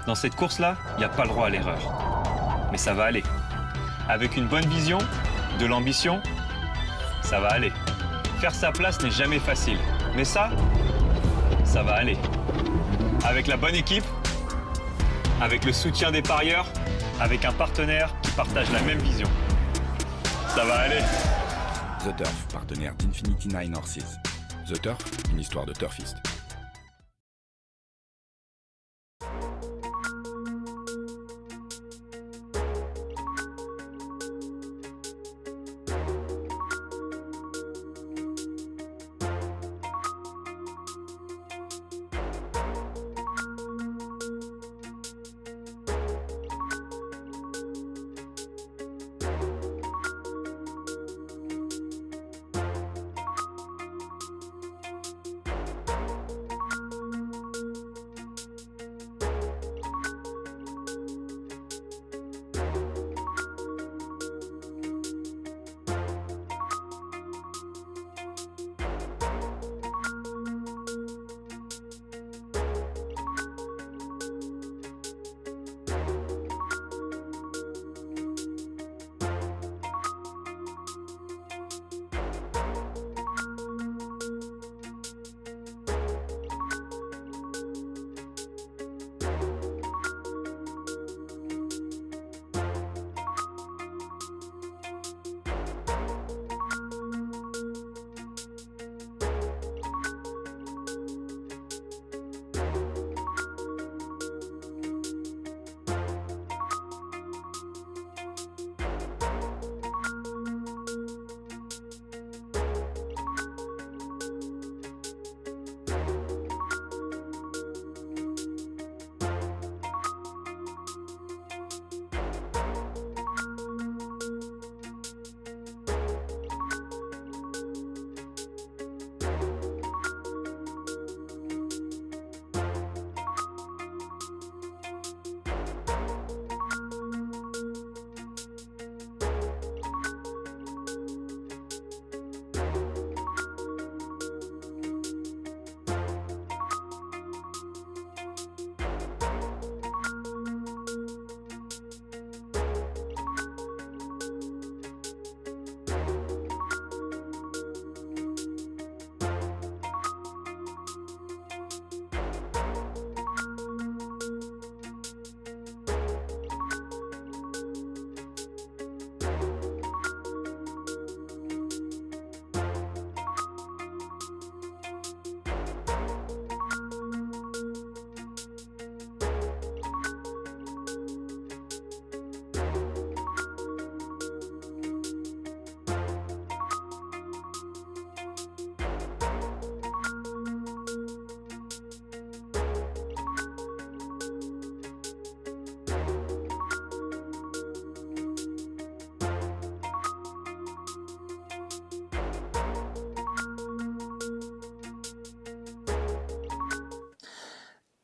Dans cette course-là, il n'y a pas le droit à l'erreur. Mais ça va aller. Avec une bonne vision, de l'ambition, ça va aller. Faire sa place n'est jamais facile. Mais ça va aller. Avec la bonne équipe, avec le soutien des parieurs, avec un partenaire qui partage la même vision. Ça va aller. The Turf, partenaire d'Infinity Nine Horses. The Turf, une histoire de turfiste.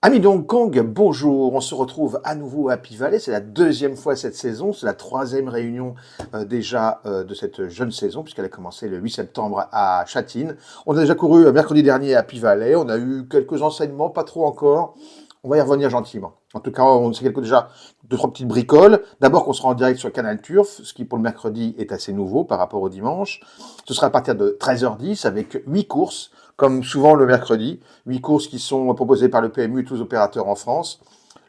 Amis d'Hong Kong, bonjour, on se retrouve à nouveau à Happy Valley, c'est la deuxième fois cette saison, c'est la troisième réunion déjà de cette jeune saison, puisqu'elle a commencé le 8 septembre à Châtine. On a déjà couru mercredi dernier à Happy Valley, on a eu quelques enseignements, pas trop encore, on va y revenir gentiment. En tout cas, on sait déjà deux, trois petites bricoles. D'abord qu'on sera en direct sur Canal Turf, ce qui pour le mercredi est assez nouveau par rapport au dimanche. Ce sera à partir de 13h10 avec 8 courses, comme souvent le mercredi. 8 courses qui sont proposées par le PMU et tous les opérateurs en France.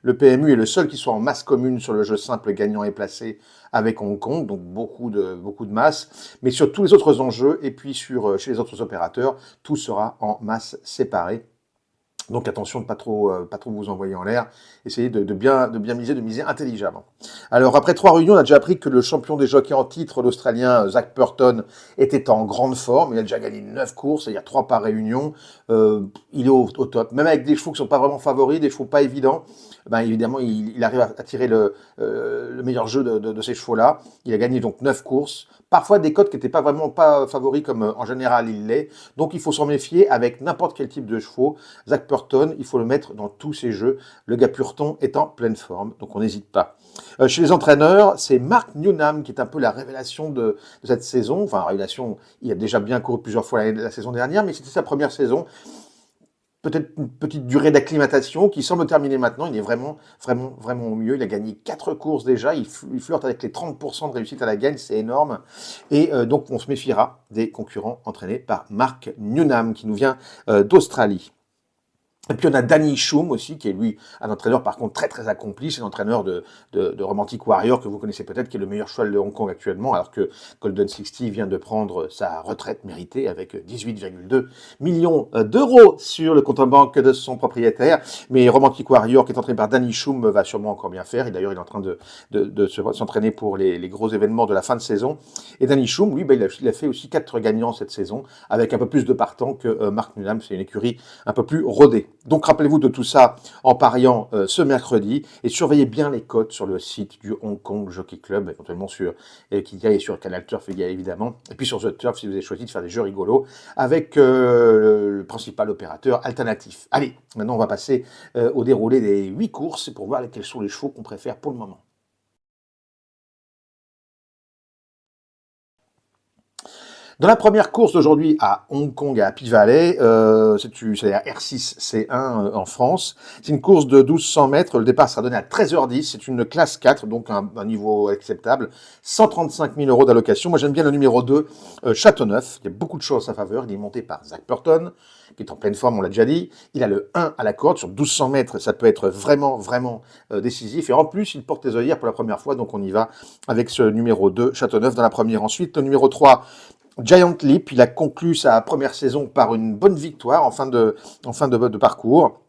Le PMU est le seul qui soit en masse commune sur le jeu simple gagnant et placé avec Hong Kong, donc beaucoup de masse. Mais sur tous les autres enjeux et puis chez les autres opérateurs, tout sera en masse séparée. Donc attention de pas trop vous envoyer en l'air. Essayez de bien miser, de miser intelligemment. Alors après 3 réunions, on a déjà appris que le champion des jockeys en titre, l'Australien Zach Burton, était en grande forme. Il a déjà gagné 9 courses, c'est-à-dire 3 par réunion. Il est au top. Même avec des chevaux qui sont pas vraiment favoris, des chevaux pas évidents, ben évidemment il arrive à tirer le meilleur jeu de ces chevaux-là. Il a gagné donc 9 courses. Parfois des cotes qui n'étaient pas favoris comme en général il l'est. Donc il faut s'en méfier avec n'importe quel type de chevaux. Zach Burton, il faut le mettre dans tous ses jeux. Le gars Purton est en pleine forme, donc on n'hésite pas. Chez les entraîneurs, c'est Mark Newnham qui est un peu la révélation de cette saison. Enfin, révélation, il a déjà bien couru plusieurs fois la saison dernière, mais c'était sa première saison. peut-être une petite durée d'acclimatation qui semble terminer maintenant. Il est vraiment au mieux. Il a gagné 4 courses déjà. Il flirte avec les 30% de réussite à la gagne, c'est énorme. Et donc on se méfiera des concurrents entraînés par Mark Newnham qui nous vient d'Australie. Et puis on a Danny Shum aussi, qui est lui un entraîneur par contre très accompli. C'est l'entraîneur de Romantic Warrior que vous connaissez peut-être, qui est le meilleur cheval de Hong Kong actuellement, alors que Golden 60 vient de prendre sa retraite méritée avec 18,2 millions d'euros sur le compte en banque de son propriétaire. Mais Romantic Warrior, qui est entraîné par Danny Shum, va sûrement encore bien faire. Et d'ailleurs, il est en train de s'entraîner pour les gros événements de la fin de saison. Et Danny Shum, lui, il a fait aussi 4 gagnants cette saison, avec un peu plus de partants que Mark Newnham. C'est une écurie un peu plus rodée. Donc rappelez-vous de tout ça en pariant ce mercredi et surveillez bien les cotes sur le site du Hong Kong Jockey Club, éventuellement sur CanalturfTV évidemment, et puis sur The Turf si vous avez choisi de faire des jeux rigolos avec le principal opérateur alternatif. Allez, maintenant on va passer au déroulé des 8 courses pour voir quels sont les chevaux qu'on préfère pour le moment. Dans la première course d'aujourd'hui à Hong Kong, à Happy Valley, c'est la R6C1 en France. C'est une course de 1200 mètres. Le départ sera donné à 13h10. C'est une classe 4, donc un niveau acceptable. 135 000 € d'allocation. Moi, j'aime bien le numéro 2, Châteauneuf. Il y a beaucoup de choses à sa faveur. Il est monté par Zach Burton, qui est en pleine forme, on l'a déjà dit. Il a le 1 à la corde. Sur 1200 mètres, ça peut être vraiment décisif. Et en plus, il porte les œillères pour la première fois. Donc, on y va avec ce numéro 2, Châteauneuf, dans la première. Ensuite, le numéro 3, Giant Leap, il a conclu sa première saison par une bonne victoire en fin de parcours.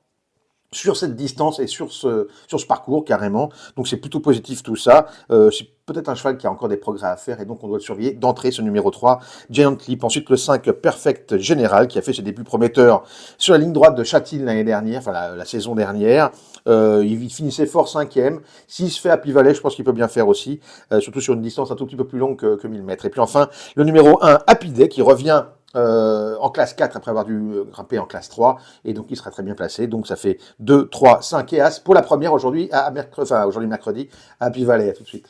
Sur cette distance et sur ce parcours carrément. Donc c'est plutôt positif tout ça. C'est peut-être un cheval qui a encore des progrès à faire et donc on doit le surveiller d'entrée, ce numéro 3, Giant Leap. Ensuite le 5, Perfect General, qui a fait ses débuts prometteurs sur la ligne droite de Châtillon l'année dernière, enfin la saison dernière. Il finissait fort 5e. S'il se fait Happy Valley, je pense qu'il peut bien faire aussi, surtout sur une distance un tout petit peu plus longue que 1000 mètres. Et puis enfin, le numéro 1, Happy Day, qui revient en classe 4 après avoir dû grimper en classe 3 et donc il sera très bien placé. Donc ça fait 2, 3, 5 et As pour la première aujourd'hui aujourd'hui mercredi à Happy Valley. À tout de suite.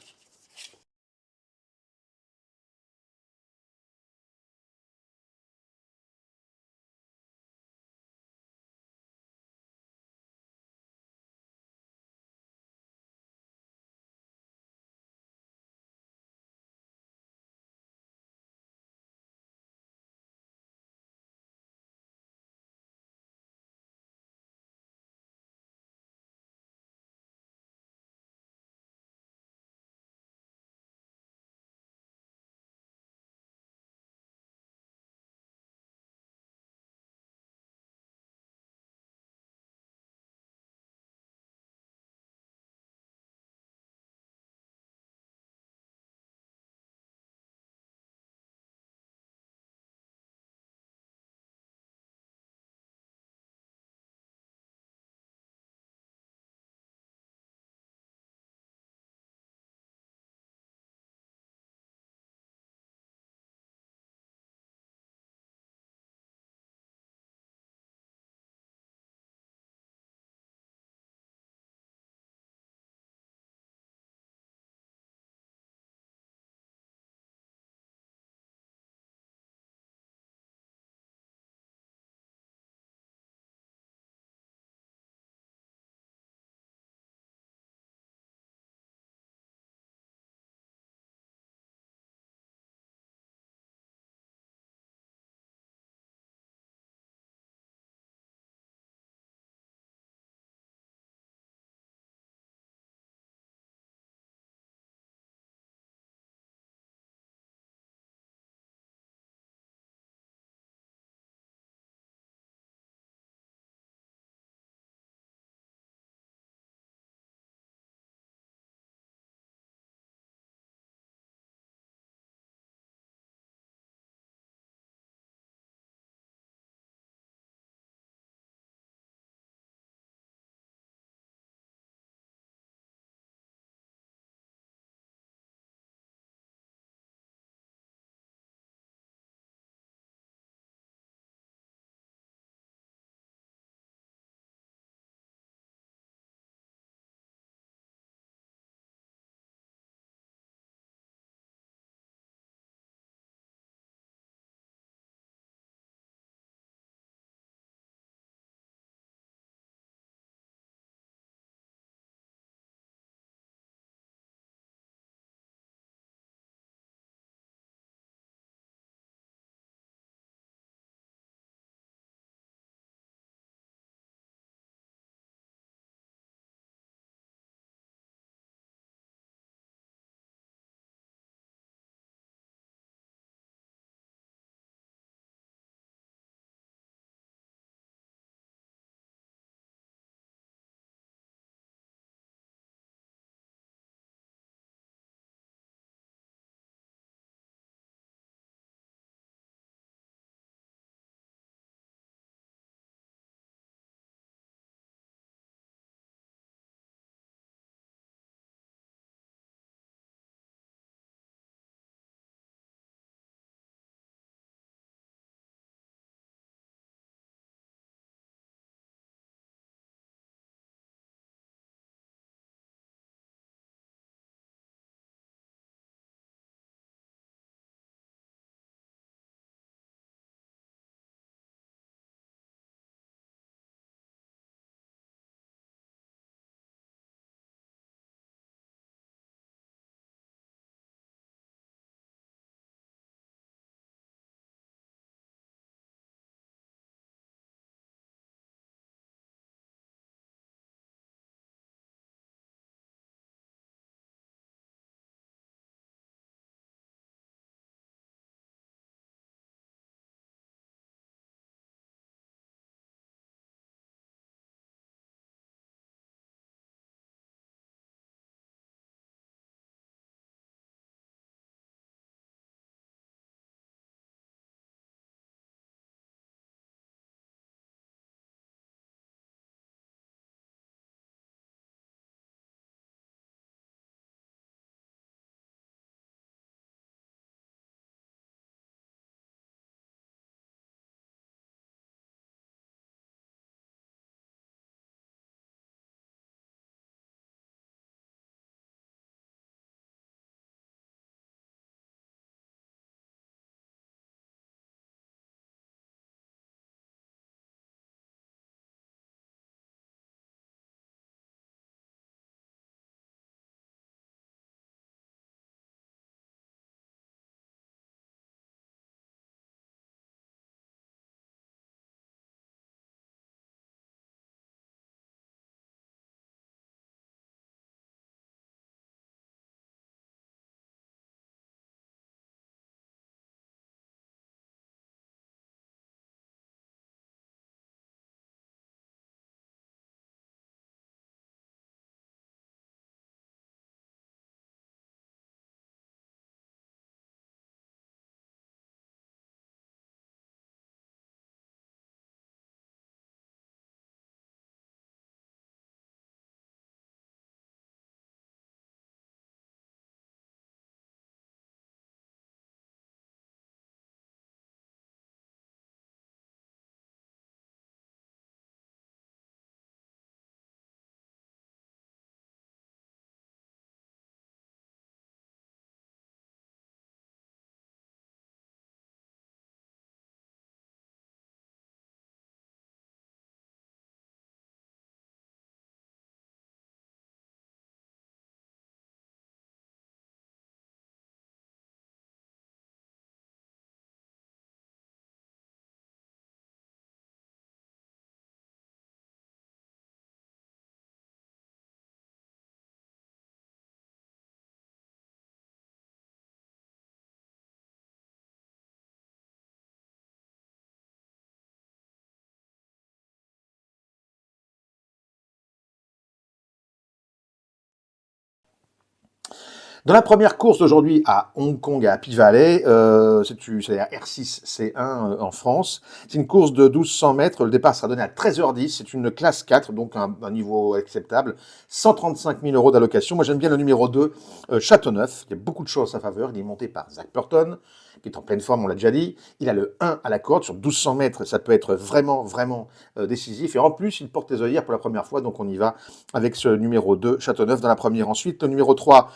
Dans la première course d'aujourd'hui à Hong Kong, à Happy Valley, c'est la R6C1 en France. C'est une course de 1200 mètres. Le départ sera donné à 13h10. C'est une classe 4, donc un niveau acceptable. 135 000 euros d'allocation. Moi, j'aime bien le numéro 2, Châteauneuf. Il y a beaucoup de choses à sa faveur. Il est monté par Zach Burton, qui est en pleine forme, on l'a déjà dit. Il a le 1 à la corde. Sur 1200 mètres, ça peut être vraiment, vraiment décisif. Et en plus, il porte les œillères pour la première fois. Donc, on y va avec ce numéro 2, Châteauneuf, dans la première. Ensuite, le numéro 3,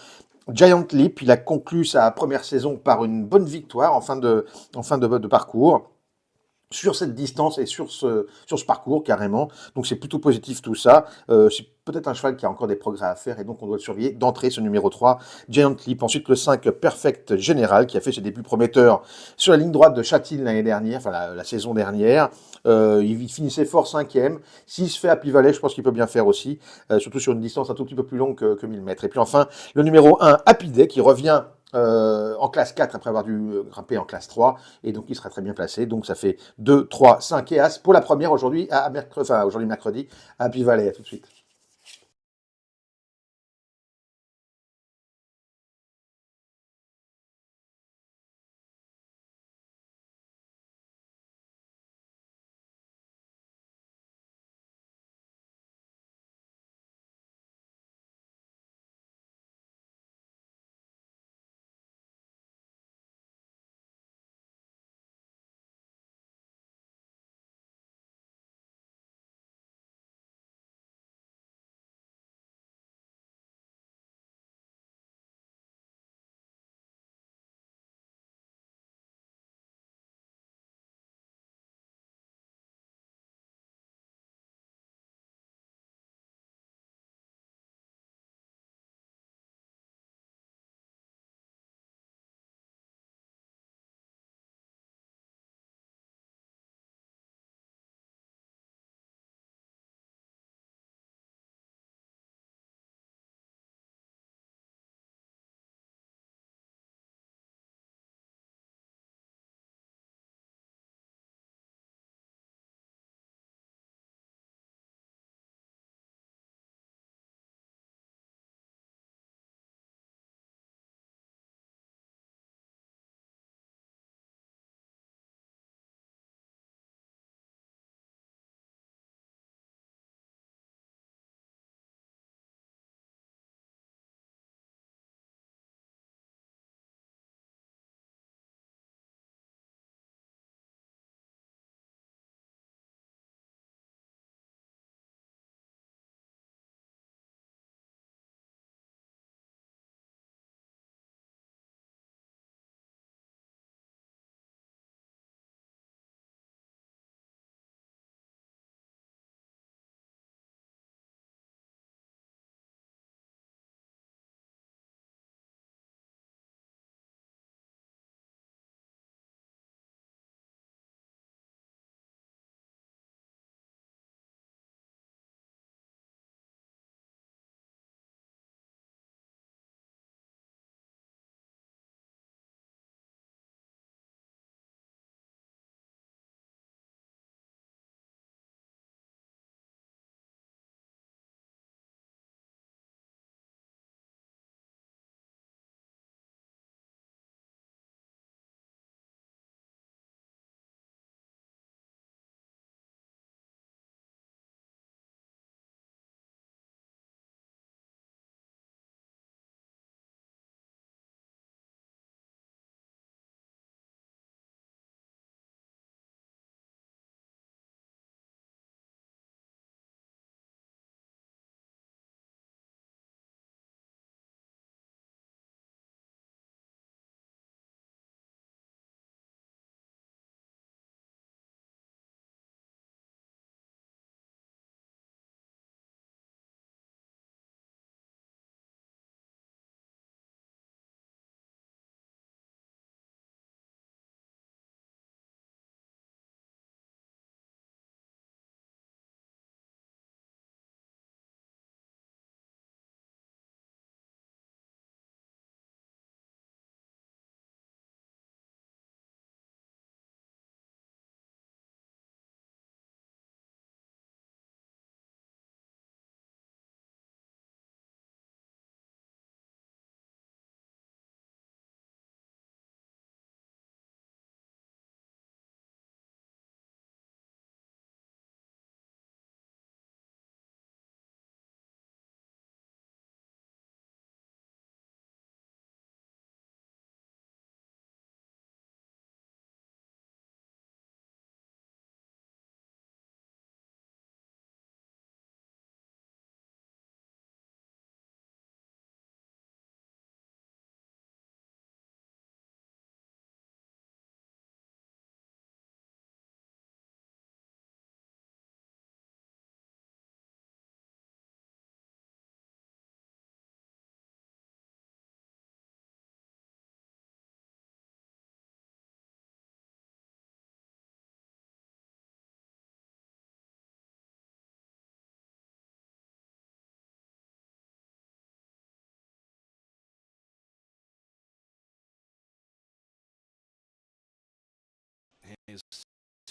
Giant Leap, il a conclu sa première saison par une bonne victoire en fin de parcours sur cette distance et sur ce parcours carrément. Donc c'est plutôt positif tout ça. C'est peut-être un cheval qui a encore des progrès à faire et donc on doit le surveiller d'entrée, ce numéro 3, Giant Leap. Ensuite le 5, Perfect General, qui a fait ses débuts prometteurs sur la ligne droite de Châtillon l'année dernière, enfin la saison dernière. Il finissait fort 5e. S'il se fait Happy Valley, je pense qu'il peut bien faire aussi, surtout sur une distance un tout petit peu plus longue que 1000 mètres. Et puis enfin, le numéro 1, Happy Day, qui revient en classe 4 après avoir dû grimper en classe 3, et donc il sera très bien placé. Donc ça fait 2, 3, 5 et As pour la première aujourd'hui aujourd'hui mercredi à Happy Valley. À tout de suite.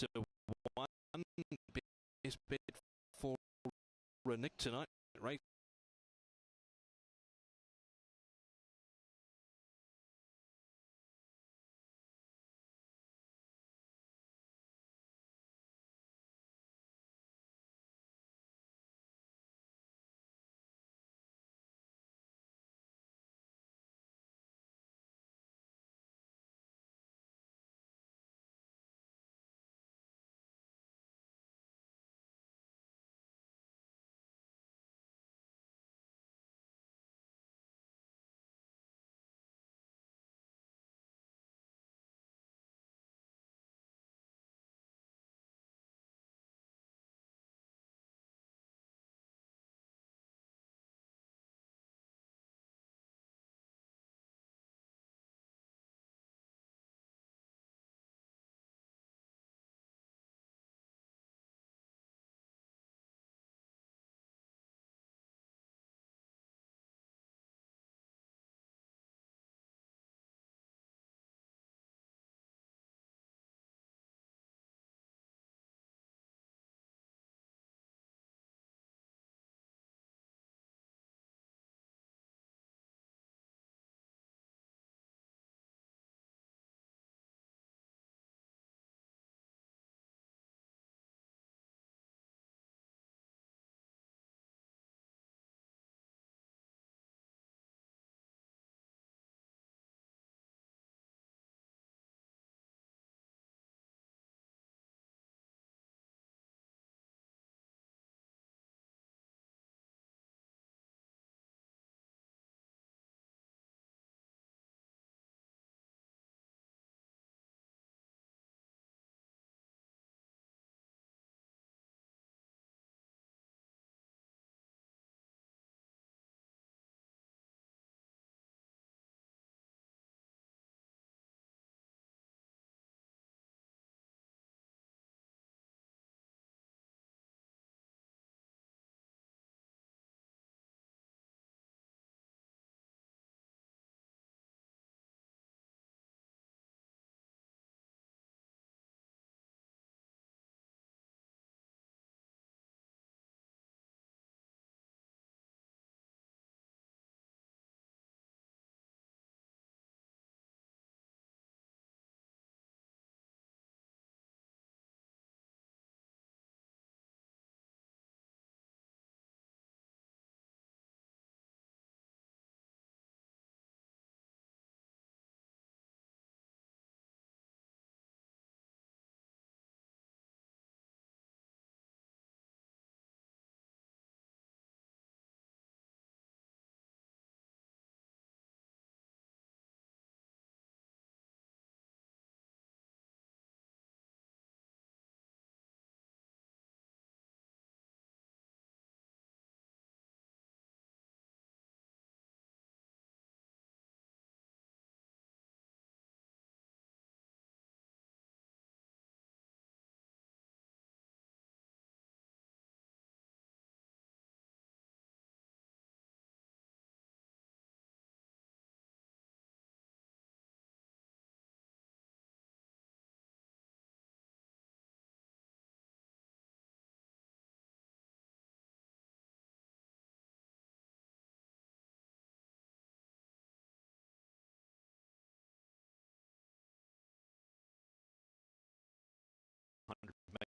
to 1. Best bet for Nick tonight, right?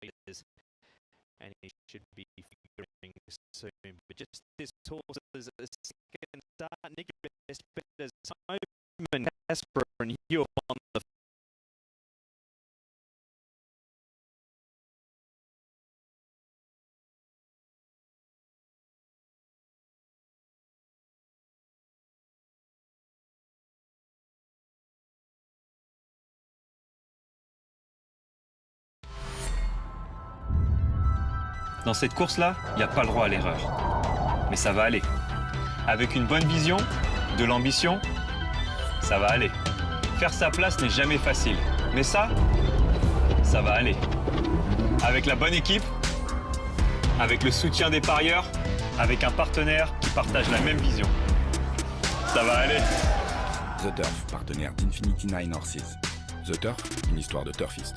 Meters, and he should be figuring soon. But just this horse is a second start. Nicholas Peters, Simon Casper, and Hugh on the Dans cette course-là, il n'y a pas le droit à l'erreur. Mais ça va aller. Avec une bonne vision, de l'ambition, ça va aller. Faire sa place n'est jamais facile. Mais ça va aller. Avec la bonne équipe, avec le soutien des parieurs, avec un partenaire qui partage la même vision. Ça va aller. The Turf, partenaire d'Infinity 9 Horses. The Turf, une histoire de turfiste.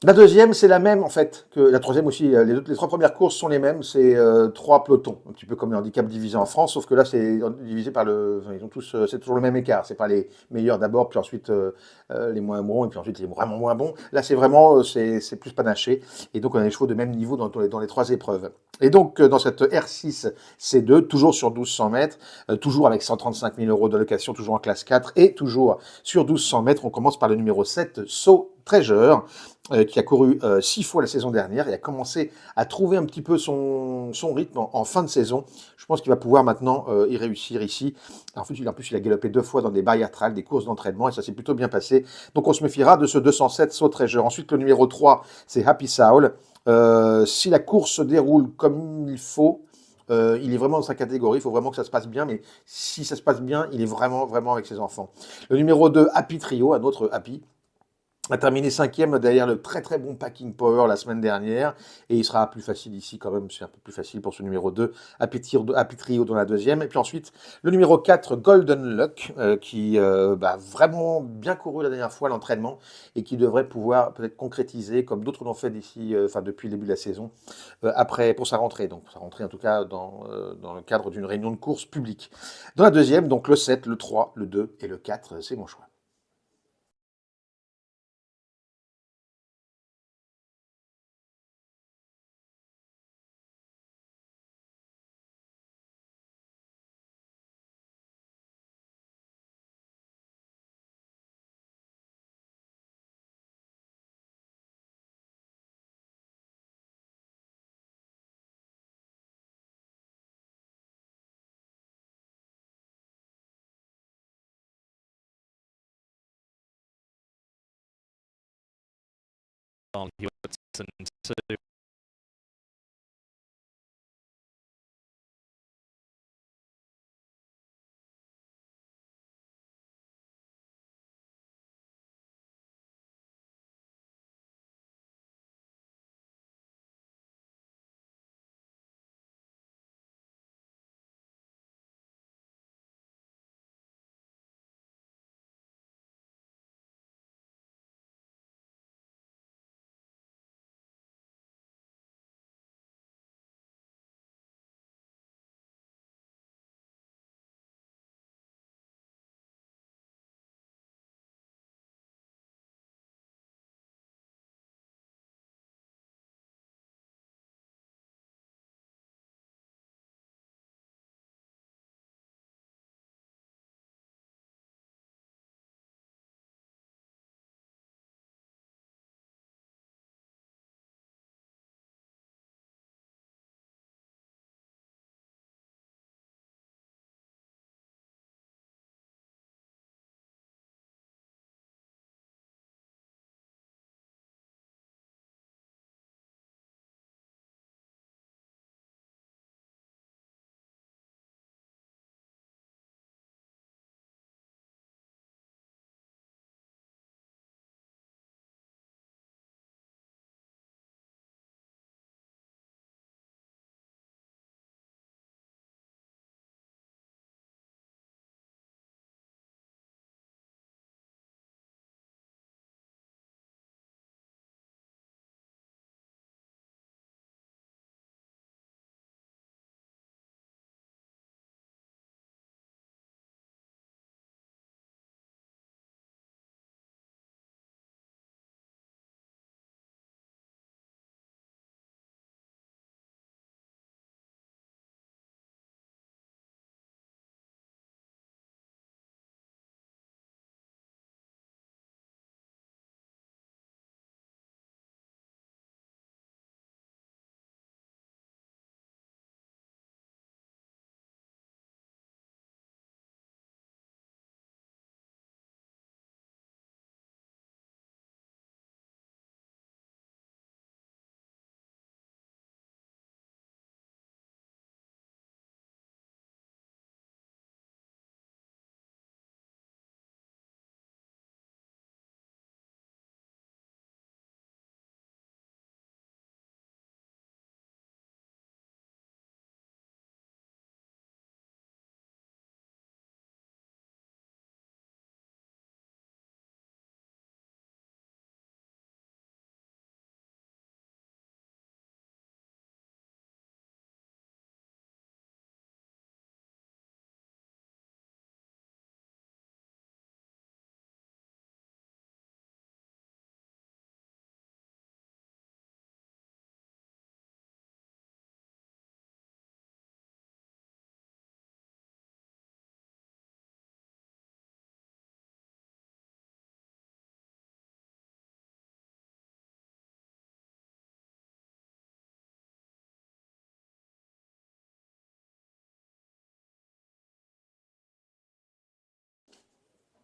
La deuxième, c'est la même en fait que la troisième aussi. Les trois premières courses sont les mêmes. C'est trois pelotons, un petit peu comme les handicaps divisés en France, sauf que là c'est divisé par le. Enfin, ils ont tous, c'est toujours le même écart. C'est pas les meilleurs d'abord, puis ensuite les moins bons, et puis ensuite les vraiment moins bons. Là c'est vraiment c'est plus panaché, et donc on a les chevaux de même niveau dans les trois épreuves. Et donc dans cette R6 C2, toujours sur 1200 mètres, toujours avec 135 000 euros d'allocation, toujours en classe 4, et toujours sur 1200 mètres, on commence par le numéro 7, So Treasure, qui a couru 6 fois la saison dernière et a commencé à trouver un petit peu son rythme en fin de saison. Je pense qu'il va pouvoir maintenant y réussir ici. En plus, il a galopé 2 fois dans des barrières trail, des courses d'entraînement, et ça s'est plutôt bien passé. Donc on se méfiera de ce 207 So Treasure. Ensuite, le numéro 3, c'est Happy Soul. Si la course se déroule comme il faut, il est vraiment dans sa catégorie, il faut vraiment que ça se passe bien, mais si ça se passe bien, il est vraiment, vraiment avec ses enfants. Le numéro 2, Happy Trio, un autre Happy, a terminé cinquième derrière le très très bon Packing Power la semaine dernière, et il sera plus facile ici quand même, c'est un peu plus facile pour ce numéro 2, Happy Trio dans la deuxième, et puis ensuite le numéro 4, Golden Luck, qui vraiment bien couru la dernière fois l'entraînement, et qui devrait pouvoir peut-être concrétiser, comme d'autres l'ont fait d'ici, depuis le début de la saison, après, pour sa rentrée, donc pour sa rentrée en tout cas dans le cadre d'une réunion de course publique. Dans la deuxième, donc le 7, le 3, le 2 et le 4, c'est mon choix. Too.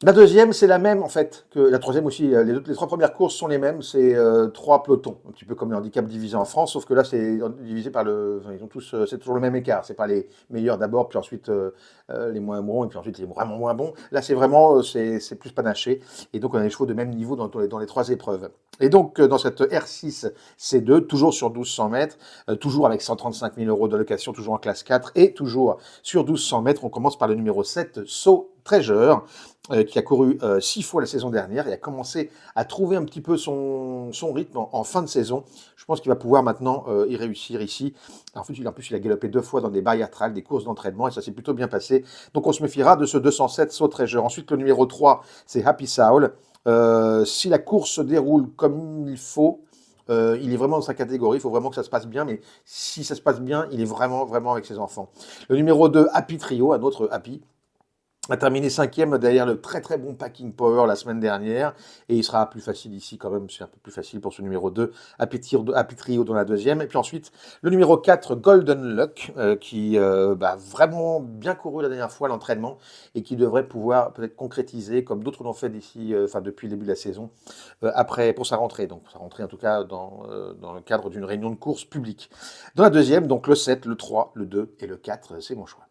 La deuxième, c'est la même en fait que la troisième aussi. Les trois premières courses sont les mêmes. C'est 3 pelotons, un petit peu comme les handicaps divisés en France, sauf que là, c'est divisé par le. Enfin, ils ont tous, c'est toujours le même écart. C'est pas les meilleurs d'abord, puis ensuite les moins bons, et puis ensuite les vraiment moins bons. Là, c'est vraiment, c'est plus panaché. Et donc, on a des chevaux de même niveau dans les trois épreuves. Et donc, dans cette R6 C2, toujours sur 1200 mètres, toujours avec 135 000 euros d'allocation, toujours en classe 4, et toujours sur 1200 mètres, on commence par le numéro 7, So Treasure, qui a couru 6 fois la saison dernière et a commencé à trouver un petit peu son rythme en fin de saison. Je pense qu'il va pouvoir maintenant y réussir ici. En plus, il a galopé 2 fois dans des barrières trials, des courses d'entraînement, et ça s'est plutôt bien passé. Donc on se méfiera de ce 207 So Treasure. Ensuite, le numéro 3, c'est Happy Soul. Si la course se déroule comme il faut, il est vraiment dans sa catégorie, il faut vraiment que ça se passe bien, mais si ça se passe bien, il est vraiment, vraiment avec ses enfants. Le numéro 2, Happy Trio, un autre Happy, a terminé 5e derrière le très très bon Packing Power la semaine dernière, et il sera plus facile ici quand même, c'est un peu plus facile pour ce numéro 2, Happy Trio dans la deuxième, et puis ensuite le numéro 4, Golden Luck, qui vraiment bien couru la dernière fois l'entraînement, et qui devrait pouvoir peut-être concrétiser, comme d'autres l'ont fait d'ici, depuis le début de la saison, après, pour sa rentrée, donc sa rentrée en tout cas dans le cadre d'une réunion de course publique. Dans la deuxième, donc le 7, le 3, le 2 et le 4, c'est mon choix.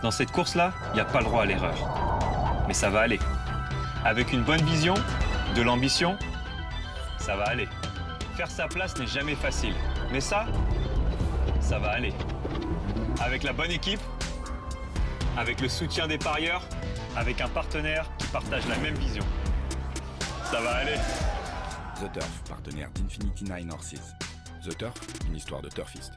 Dans cette course-là, il n'y a pas le droit à l'erreur. Mais ça va aller. Avec une bonne vision, de l'ambition, ça va aller. Faire sa place n'est jamais facile. Mais ça va aller. Avec la bonne équipe, avec le soutien des parieurs, avec un partenaire qui partage la même vision. Ça va aller. The Turf, partenaire d'Infinity Nine Horses. The Turf, une histoire de turfiste.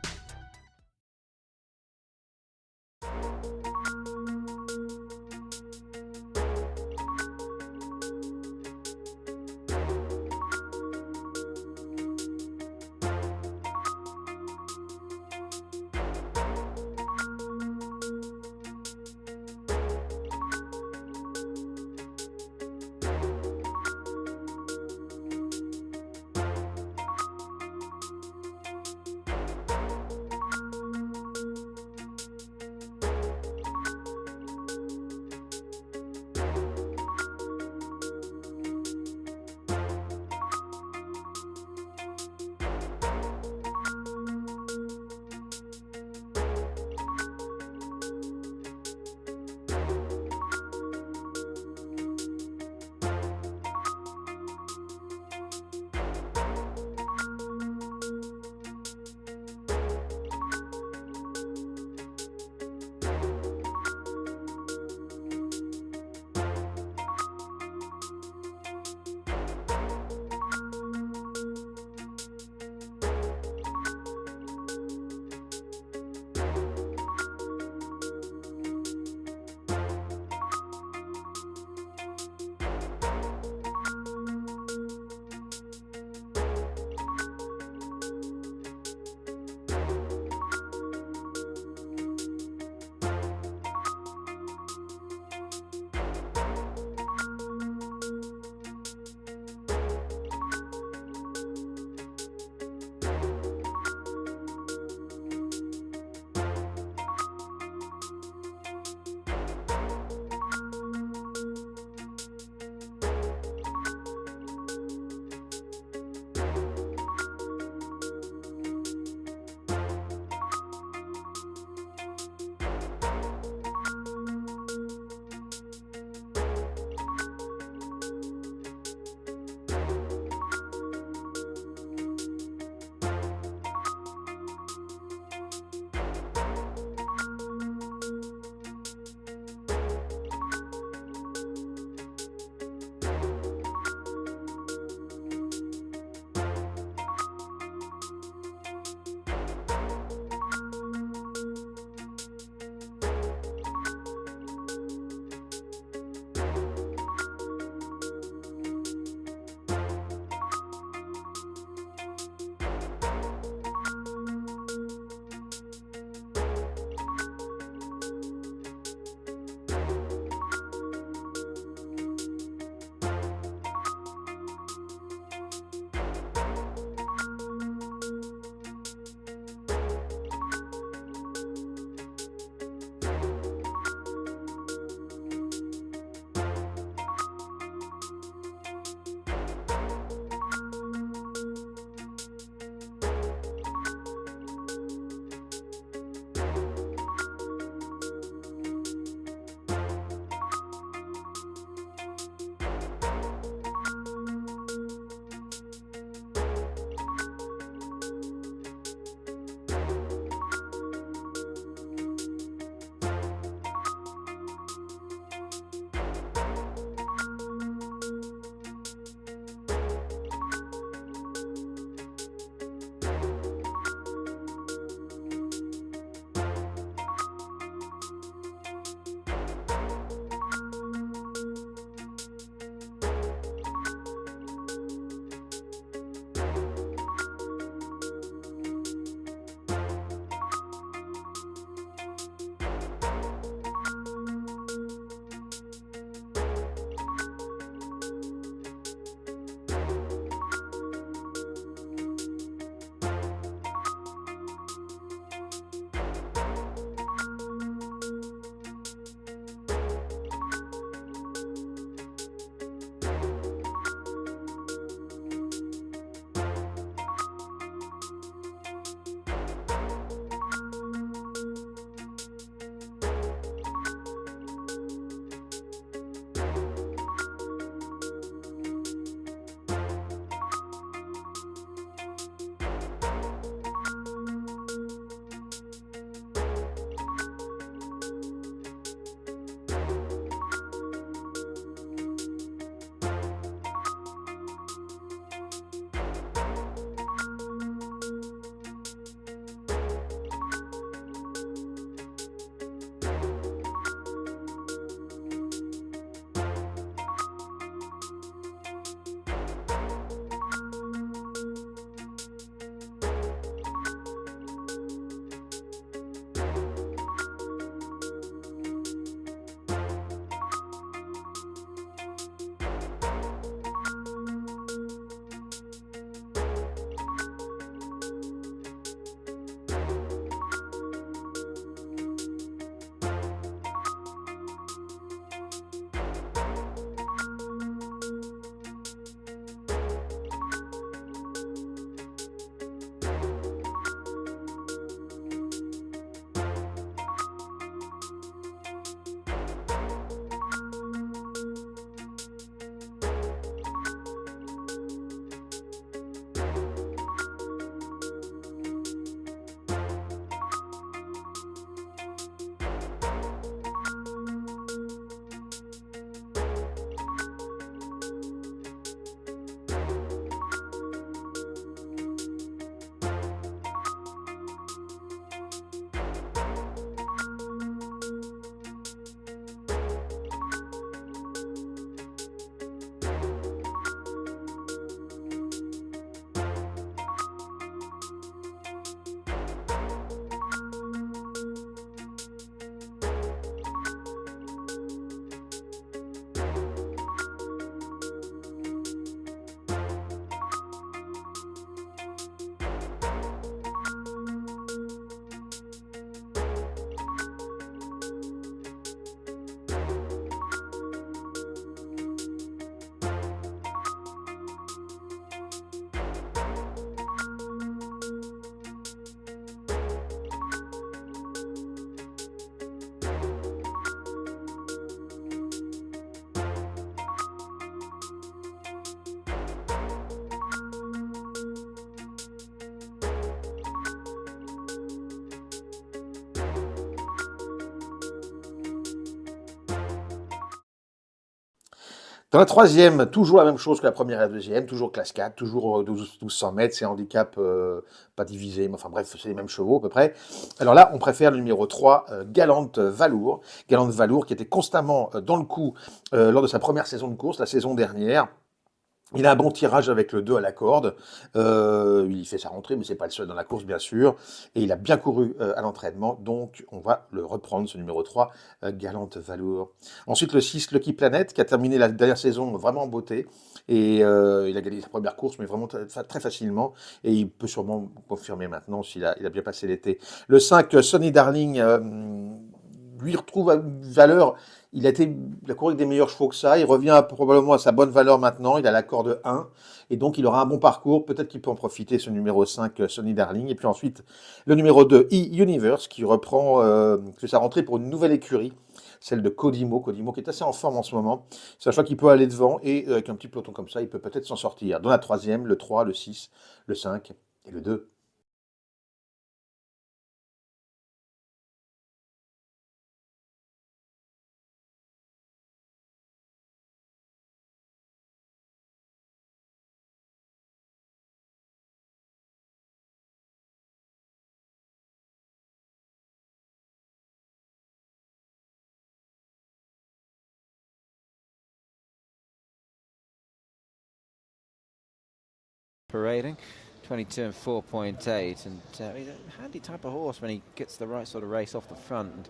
Dans la troisième, toujours la même chose que la première et la deuxième, toujours classe 4, toujours 1200 mètres, c'est handicap pas divisé, mais enfin bref, c'est les mêmes chevaux à peu près. Alors là, on préfère le numéro 3, Galante Valour qui était constamment dans le coup lors de sa première saison de course, la saison dernière. Il a un bon tirage avec le 2 à la corde, il fait sa rentrée, mais c'est pas le seul dans la course bien sûr, et il a bien couru à l'entraînement, donc on va le reprendre, ce numéro 3, Galante Valour. Ensuite le 6, Lucky Planet, qui a terminé la dernière saison vraiment en beauté, et il a gagné sa première course, mais vraiment très facilement, et il peut sûrement confirmer maintenant s'il a bien passé l'été. Le 5, Sonny Darling, lui retrouve une valeur. Il a couru avec des meilleurs chevaux que ça. Il revient probablement à sa bonne valeur maintenant. Il a la corde 1. Et donc, il aura un bon parcours. Peut-être qu'il peut en profiter, ce numéro 5, Sonny Darling. Et puis ensuite, le numéro 2, E-Universe, qui reprend fait sa rentrée pour une nouvelle écurie, celle de Codimo. Codimo qui est assez en forme en ce moment. C'est un choix qui peut aller devant. Et avec un petit peloton comme ça, il peut peut-être s'en sortir. Dans la troisième, le 3, le 6, le 5 et le 2. Parading 22 and 4.8, and he's a handy type of horse when he gets the right sort of race off the front, and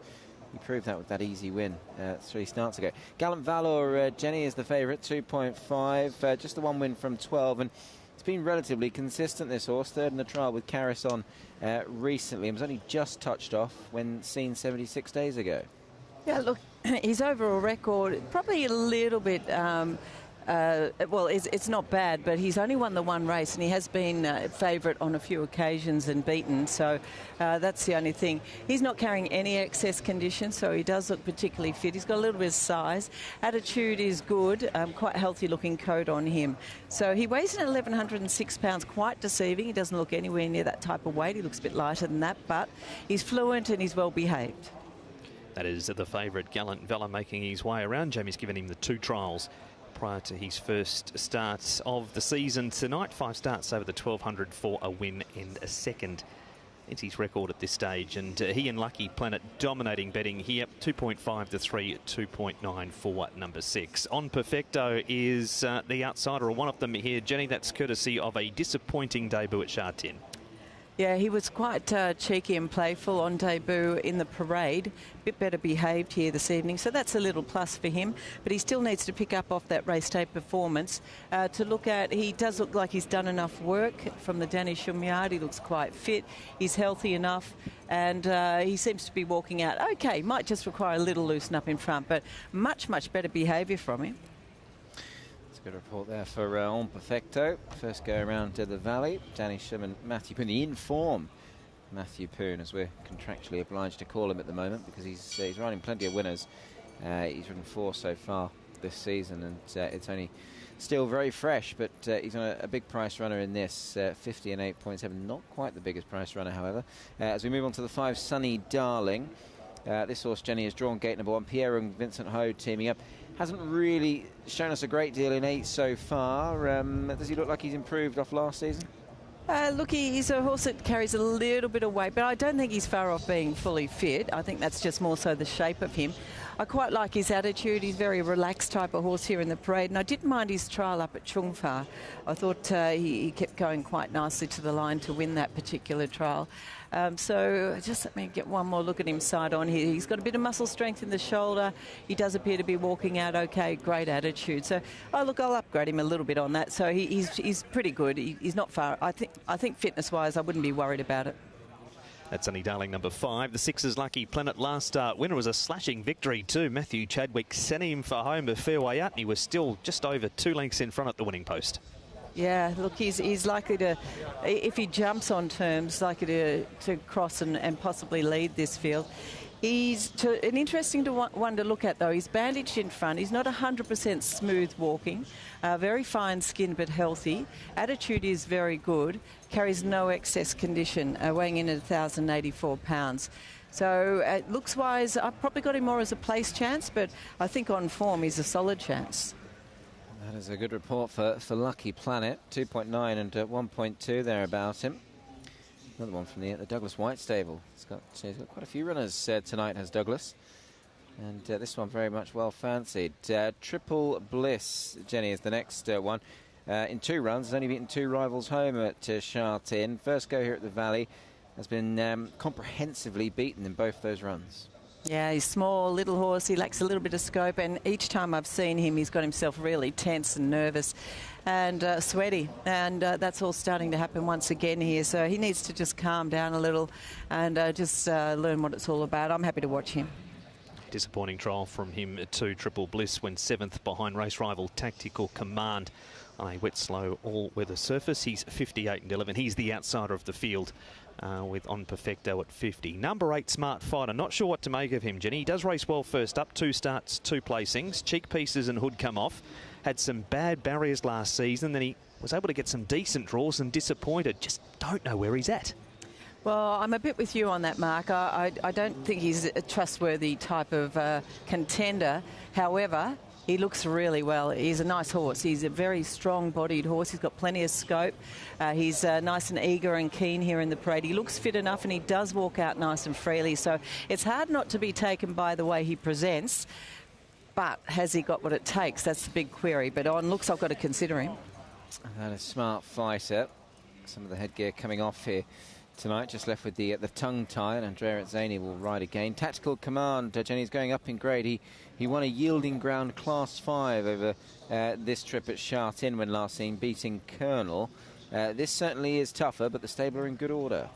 he proved that with that easy win 3 starts ago. Gallant Valor, Jenny is the favourite, 2.5, just the one win from 12, and it's been relatively consistent, this horse. Third in the trial with Caris on recently, and was only just touched off when seen 76 days ago. Yeah, look, his overall record probably a little bit well, it's not bad, but he's only won the one race, and he has been favourite on a few occasions and beaten, so that's the only thing. He's not carrying any excess condition, so he does look particularly fit. He's got a little bit of size. Attitude is good, quite healthy looking coat on him. So he weighs in at 1,106 pounds, quite deceiving. He doesn't look anywhere near that type of weight. He looks a bit lighter than that, but he's fluent and he's well behaved. That is the favourite, Gallant Valor, making his way around. Jamie's given him the 2 trials prior to his first starts of the season tonight. 5 starts over the 1,200 for a win and a second. It's his record at this stage, and he and Lucky Planet dominating betting here. 2.5 to 3, 2.9 for number 6. On Perfecto is the outsider, or one of them here. Jenny, that's courtesy of a disappointing debut at Sha Tin. Yeah, he was quite cheeky and playful on debut in the parade. A bit better behaved here this evening, so that's a little plus for him. But he still needs to pick up off that race day performance. To look at, he does look like he's done enough work from the Danish Shumyard. He looks quite fit. He's healthy enough, and he seems to be walking out okay. Might just require a little loosen up in front, but much, much better behaviour from him. Good report there for On Perfecto. First go around to the Valley. Danny Shum and Matthew Poon, the in-form Matthew Poon, as we're contractually obliged to call him at the moment, because he's riding plenty of winners. He's ridden 4 so far this season, and it's only still very fresh, but he's on a big price runner in this, 50 and 8.7. Not quite the biggest price runner, however. As we move on to the 5, Sunny Darling. This horse, Jenny, has drawn gate number 1. Pierre and Vincent Ho teaming up. Hasn't really shown us a great deal in 8 so far. Does he look like he's improved off last season? Look, he's a horse that carries a little bit of weight, but I don't think he's far off being fully fit. I think that's just more so the shape of him. I quite like his attitude. He's a very relaxed type of horse here in the parade, and I didn't mind his trial up at Chungfa. I thought he kept going quite nicely to the line to win that particular trial. So just let me get one more look at him side on here. He's got a bit of muscle strength in the shoulder. He does appear to be walking out okay. Great attitude. So, look, I'll upgrade him a little bit on that. So he's pretty good. He's not far. I think fitness-wise, I wouldn't be worried about it. That's Sunny Darling number 5. The 6 is Lucky Planet. Last start winner was a slashing victory too. Matthew Chadwick sent him for home a fair way out, and he was still just over 2 lengths in front at the winning post. Yeah, look, he's likely to, if he jumps on terms, likely to cross and possibly lead this field. He's an interesting one to look at, though. He's bandaged in front. He's not 100% smooth walking. Very fine skin, but healthy. Attitude is very good. Carries no excess condition, weighing in at 1,084 pounds. So looks-wise, I've probably got him more as a place chance, but I think on form he's a solid chance. That is a good report for Lucky Planet. 2.9 and 1.2 there about him. Another one from the Douglas White stable. He's got quite a few runners tonight, has Douglas. And this one very much well fancied. Triple Bliss, Jenny, is the next one. In 2 runs, has only beaten 2 rivals home at Chartin. First go here at the Valley, has been comprehensively beaten in both those runs. Yeah, he's small, little horse. He lacks a little bit of scope, and each time I've seen him, he's got himself really tense and nervous and sweaty, and that's all starting to happen once again here. So he needs to just calm down a little and just learn what it's all about. I'm happy to watch him. Disappointing trial from him to Triple Bliss when 7th behind race rival Tactical Command on a wet, slow, all-weather surface. He's 58 and 11. He's the outsider of the field with On Perfecto at 50. Number 8, Smart Fighter. Not sure what to make of him, Jenny. He does race well first up. 2 starts, 2 placings. Cheek pieces and hood come off. Had some bad barriers last season. Then he was able to get some decent draws and disappointed. Just don't know where he's at. Well, I'm a bit with you on that, Mark. I don't think he's a trustworthy type of contender. However, he looks really well. He's a nice horse. He's a very strong-bodied horse. He's got plenty of scope. He's nice and eager and keen here in the parade. He looks fit enough, and he does walk out nice and freely. So it's hard not to be taken by the way he presents. But has he got what it takes? That's the big query. But on looks, I've got to consider him. And a Smart Fighter. Some of the headgear coming off here tonight, just left with the tongue tie, and Andrea Zani will ride again. Tactical Command, Jenny's going up in grade. He won a yielding ground Class 5 over this trip at Chartin when last seen, beating Colonel. This certainly is tougher, but the stable are in good order.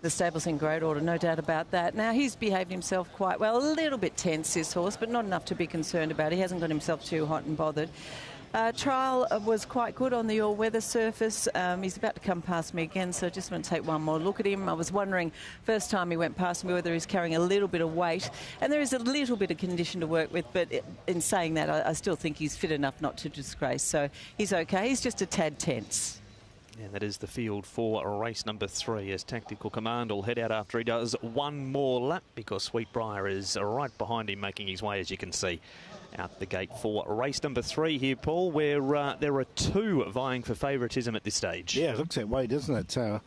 The stable's in great order, no doubt about that. Now, he's behaved himself quite well. A little bit tense, this horse, but not enough to be concerned about. He hasn't got himself too hot and bothered. Trial was quite good on the all-weather surface. He's about to come past me again, so I just want to take one more look at him. I was wondering, first time he went past me, whether he's carrying a little bit of weight. And there is a little bit of condition to work with, but in saying that, I still think he's fit enough not to disgrace. So he's okay. He's just a tad tense. And that is the field for race number 3, as Tactical Command will head out after he does one more lap, because Sweetbriar is right behind him, making his way, as you can see, out the gate for race number 3 here, Paul, where there are 2 vying for favouritism at this stage. Yeah, it looks that way, doesn't it?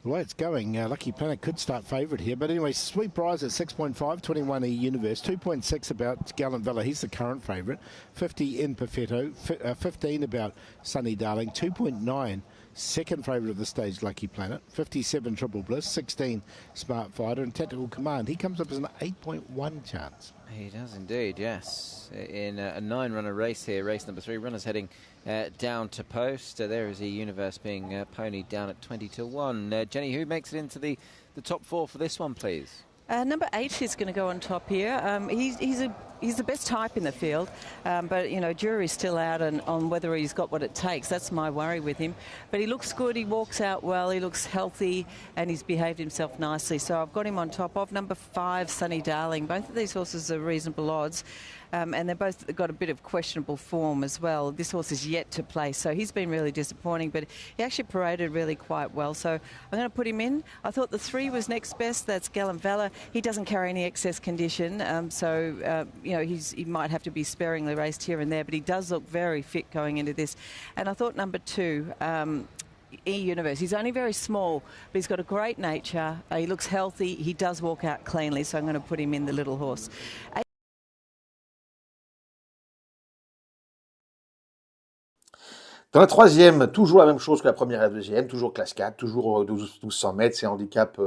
The way it's going, Lucky Planet could start favourite here. But anyway, Sweetbriar's at 6.5, 21 E Universe, 2.6 about Gallant Villa. He's the current favourite. 50 in Perfetto, 15 about Sunny Darling, 2.9 second favourite of the stage, Lucky Planet, 57 Triple Bliss, 16 Smart Fighter, and Tactical Command. He comes up as an 8.1 chance. He does indeed, yes. In a 9-runner race here, race number 3, runners heading down to post. There is the Universe being ponied down at 20-1. Jenny, who makes it into the top 4 for this one, please? Number 8 is going to go on top here. He's the best type in the field, but, you know, jury's still out on whether he's got what it takes. That's my worry with him. But he looks good, he walks out well, he looks healthy, and he's behaved himself nicely. So I've got him on top of number 5, Sunny Darling. Both of these horses are reasonable odds, and they're both got a bit of questionable form as well. This horse is yet to place, so he's been really disappointing, but he actually paraded really quite well. So I'm going to put him in. I thought the 3 was next best. That's Gallant Valor. He doesn't carry any excess condition, you know, he might have to be sparingly raced here and there, but he does look very fit going into this. And I thought number 2, E-Universe. He's only very small, but he's got a great nature. He looks healthy. He does walk out cleanly, so I'm going to put him in the little horse. Dans la troisième, toujours la même chose que la première et la deuxième, toujours classe 4, toujours 1200 mètres, c'est handicap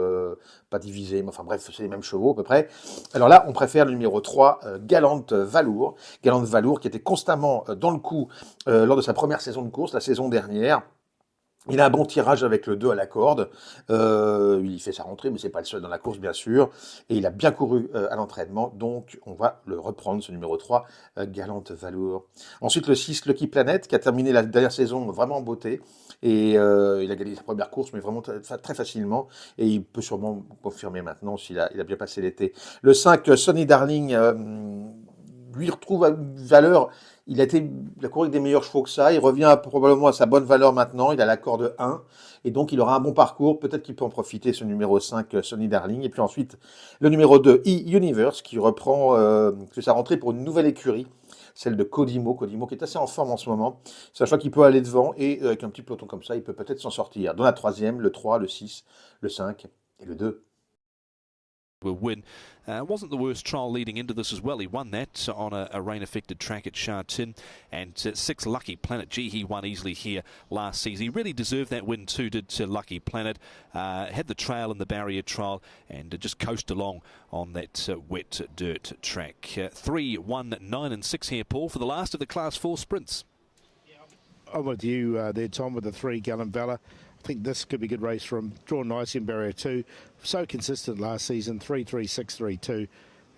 pas divisé, mais enfin bref, c'est les mêmes chevaux à peu près. Alors là, on préfère le numéro 3, Gallant Valour. Gallant Valour qui était constamment dans le coup lors de sa première saison de course, la saison dernière. Il a un bon tirage avec le 2 à la corde. Il fait sa rentrée, mais c'est pas le seul dans la course, bien sûr. Et il a bien couru à l'entraînement. Donc, on va le reprendre, ce numéro 3, Gallant Valour. Ensuite, le 6, Lucky Planet, qui a terminé la dernière saison vraiment en beauté. Et il a gagné sa première course, mais vraiment très facilement. Et il peut sûrement confirmer maintenant s'il a bien passé l'été. Le 5, Sunny Darling, lui retrouve à une valeur. Il a couru avec des meilleurs chevaux que ça. Il revient probablement à sa bonne valeur maintenant. Il a la corde 1. Et donc, il aura un bon parcours. Peut-être qu'il peut en profiter, ce numéro 5, Sunny Darling. Et puis ensuite, le numéro 2, E-Universe, qui reprend sa rentrée pour une nouvelle écurie. celle de Codimo qui est assez en forme en ce moment. Sachant qu'il peut aller devant et avec un petit peloton comme ça, il peut peut-être s'en sortir. Dans la troisième, le 3, le 6, le 5 et le 2. Will win. Wasn't the worst trial leading into this as well. He won that on a rain-affected track at Sha Tin. And 6 Lucky Planet. Gee, he won easily here last season. He really deserved that win too, did Lucky Planet. Had the trail in the barrier trial and just coasted along on that wet dirt track. 3, 1, 9 and 6 here, Paul, for the last of the Class 4 sprints. I'm with you there, Tom, with the 3 Gallon Valor. I think this could be a good race for him. Drawn nicely in barrier 2. So consistent last season, 3-3, 6-3, 2.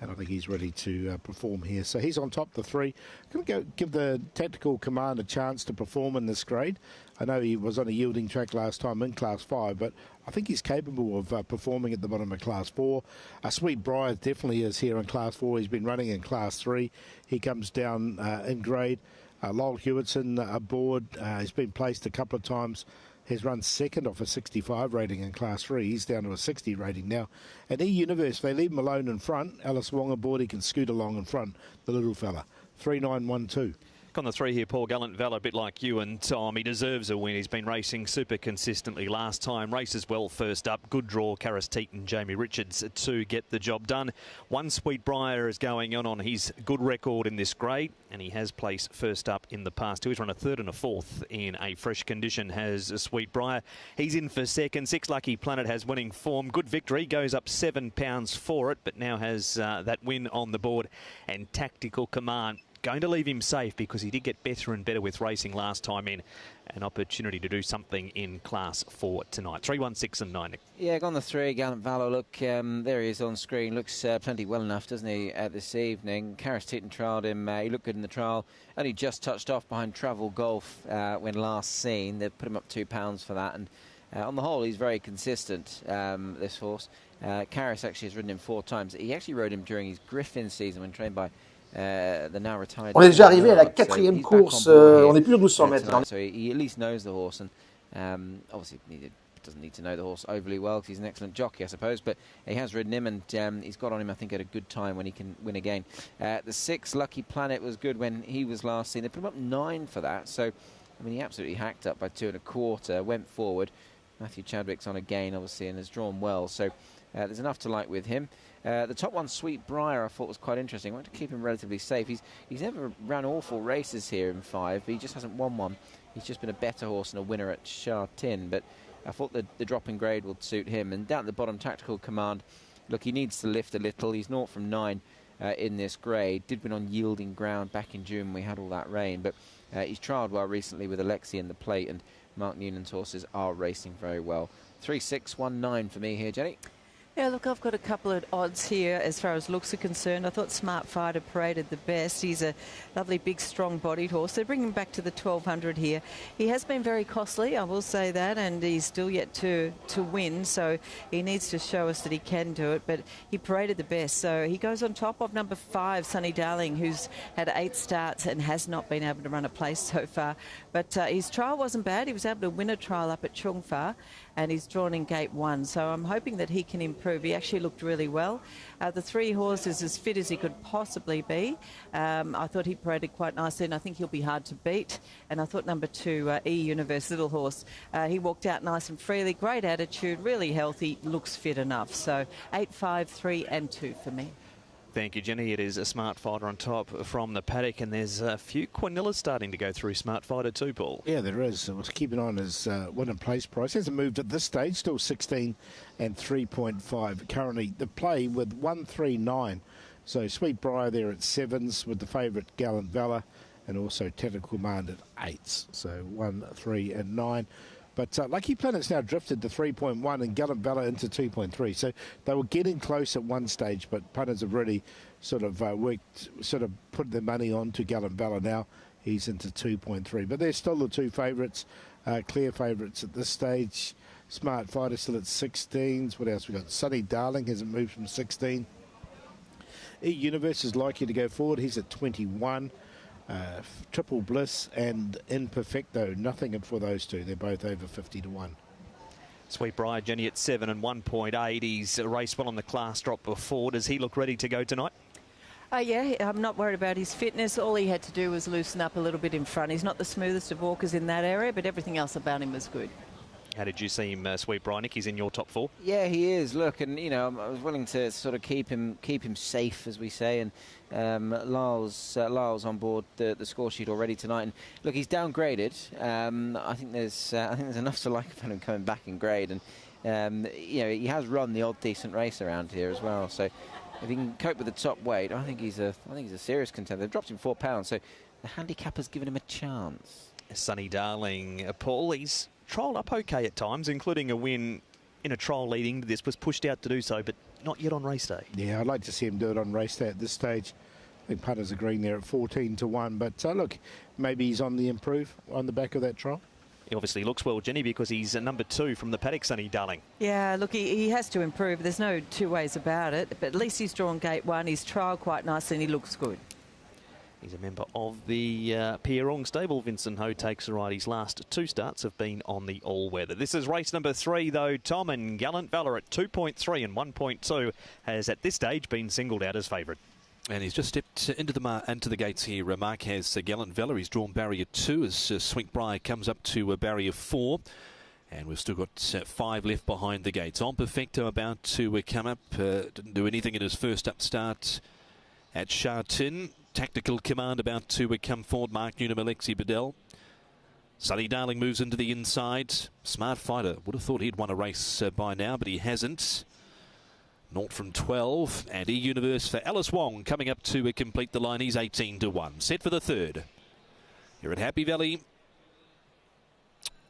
And I think he's ready to perform here. So he's on top, the 3. Going to go give the Tactical Command a chance to perform in this grade. I know he was on a yielding track last time in Class 5, but I think he's capable of performing at the bottom of Class 4. Sweet Briar definitely is here in Class 4. He's been running in Class 3. He comes down in grade. Lyle Hewitson aboard. He's been placed a couple of times. He's run second off a 65 rating in Class 3. He's down to a 60 rating now. At E-Universe, they leave him alone in front. Alice Wong aboard. He can scoot along in front, the little fella. 3-9-1-2. On the 3 here, Paul Gallant Valor, a bit like you and Tom. He deserves a win. He's been racing super consistently last time. Races well first up. Good draw, Karis Teat and Jamie Richards to get the job done. 1 Sweet Briar is going on his good record in this grade, and he has placed first up in the past. He's run a 3rd and a 4th in a fresh condition, has Sweet Briar. He's in for second. 6 Lucky Planet has winning form. Good victory, goes up £7 for it, but now has that win on the board. And Tactical Command going to leave him safe because he did get better and better with racing last time in. An opportunity to do something in Class 4 tonight. 3, 1, 6 and 9. Yeah, gone the 3, Gallant Valor. Look, there he is on screen. Looks plenty well enough, doesn't he, this evening? Karis Teaton trialled him. He looked good in the trial. Only just touched off behind Travel Golf when last seen. They put him up £2 for that. And on the whole, he's very consistent, this horse. Karis actually has ridden him 4 times. He actually rode him during his Griffin season when trained by the now retired. On est déjà arrivé à la 4e course. On est plus de 1200 mètres. So he at least knows the horse, and obviously he doesn't need to know the horse overly well because he's an excellent jockey, I suppose. But he has ridden him, and he's got on him, I think, at a good time when he can win again. The 6 Lucky Planet was good when he was last seen. They put him up 9 for that. So I mean, he absolutely hacked up by 2 1/4. Went forward. Matthew Chadwick's on again, obviously, and has drawn well. So there's enough to like with him. The top 1, Sweet Briar, I thought was quite interesting. I want to keep him relatively safe. He's never run awful races here in 5, but he just hasn't won one. He's just been a better horse and a winner at Sha Tin, but I thought the drop in grade would suit him. And down at the bottom, Tactical Command, look, he needs to lift a little. He's 0 from 9 in this grade. Did win on yielding ground back in June when we had all that rain, but he's trialled well recently with Alexi and the plate, and Mark Newnan's horses are racing very well. 3, 6, 1, 9 for me here, Jenny. Yeah, look, I've got a couple of odds here as far as looks are concerned. I thought Smart Fighter paraded the best. He's a lovely, big, strong-bodied horse. They're bringing him back to the 1200 here. He has been very costly, I will say that, and he's still yet to win, so he needs to show us that he can do it, but he paraded the best. So he goes on top of number 5, Sunny Darling, who's had 8 starts and has not been able to run a place so far. But his trial wasn't bad. He was able to win a trial up at Chung Fa, and he's drawn in gate 1, so I'm hoping that he can improve. He actually looked really well. The 3 horses as fit as he could possibly be. I thought he paraded quite nicely, and I think he'll be hard to beat. And I thought number 2, E-Universe, little horse, he walked out nice and freely, great attitude, really healthy, looks fit enough. So 8, 5, 3 and 2 for me. Thank you, Jenny. It is a Smart Fighter on top from the paddock, and there's a few Quinillas starting to go through Smart Fighter too, Paul. Yeah, there is. So we'll keep an eye on his win and place price. Hasn't moved at this stage, still 16 and 3.5. Currently the play with 139. So Sweet Briar there at 7s with the favourite Gallant Valor, and also Tactical Command at 8s. So 1, 3 and 9. But Lucky Planet's now drifted to 3.1 and Gallant Valor into 2.3. So they were getting close at one stage, but punters have really sort of put their money on to Gallant Valor now. He's into 2.3. But they're still the 2 favourites, clear favourites at this stage. Smart Fighter still at 16s. What else we got? Sunny Darling hasn't moved from 16. E-Universe is likely to go forward. He's at 21. Triple Bliss and Imperfecto, nothing for those 2. They're both over 50 to 1. Sweet Briar, Jenny at 7 and 1.8. He's raced well on the class drop before. Does he look ready to go tonight? Yeah, I'm not worried about his fitness. All he had to do was loosen up a little bit in front. He's not the smoothest of walkers in that area, but everything else about him was good. How did you see him, Sweet Brian? He's in your top 4. Yeah, he is. Look, and you know, I was willing to sort of keep him safe, as we say. And Lyle's on board the score sheet already tonight. And look, he's downgraded. I think there's enough to like about him coming back in grade. And you know, he has run the odd decent race around here as well. So if he can cope with the top weight, I think he's a serious contender. They've dropped him 4 pounds, so the handicap has given him a chance. Sonny Darling, Paul, he's trialled up okay at times, including a win in a trial leading to this, was pushed out to do so, but not yet on race day. Yeah, I'd like to see him do it on race day at this stage. I think punters agreeing there at 14-1, but look, maybe he's on the improve on the back of that trial. He obviously looks well, Jenny, because he's number 2 from the paddock, Sonny Darling. Yeah, look, he has to improve. There's no two ways about it. But at least he's drawn gate 1. He's trialled quite nicely and he looks good. He's a member of the Pierrong stable. Vincent Ho takes a ride. His last 2 starts have been on the all-weather. This is race number 3, though, Tom, and Gallant Valor at 2.3 and 1.2 has at this stage been singled out as favourite. And he's just stepped into the gates here. Marquez Gallant Valor. He's drawn barrier 2 as Sweetbriar comes up to barrier 4. And we've still got 5 left behind the gates. On Perfecto about to come up. Didn't do anything in his first up start at Chartin. Tactical Command about to come forward. Mark Newnham, Alexi Bedell. Sonny Darling moves into the inside. Smart Fighter. Would have thought he'd won a race by now, but he hasn't. 0 from 12. And E-Universe for Alice Wong coming up to complete the line. He's 18-1. Set for the 3rd. Here at Happy Valley.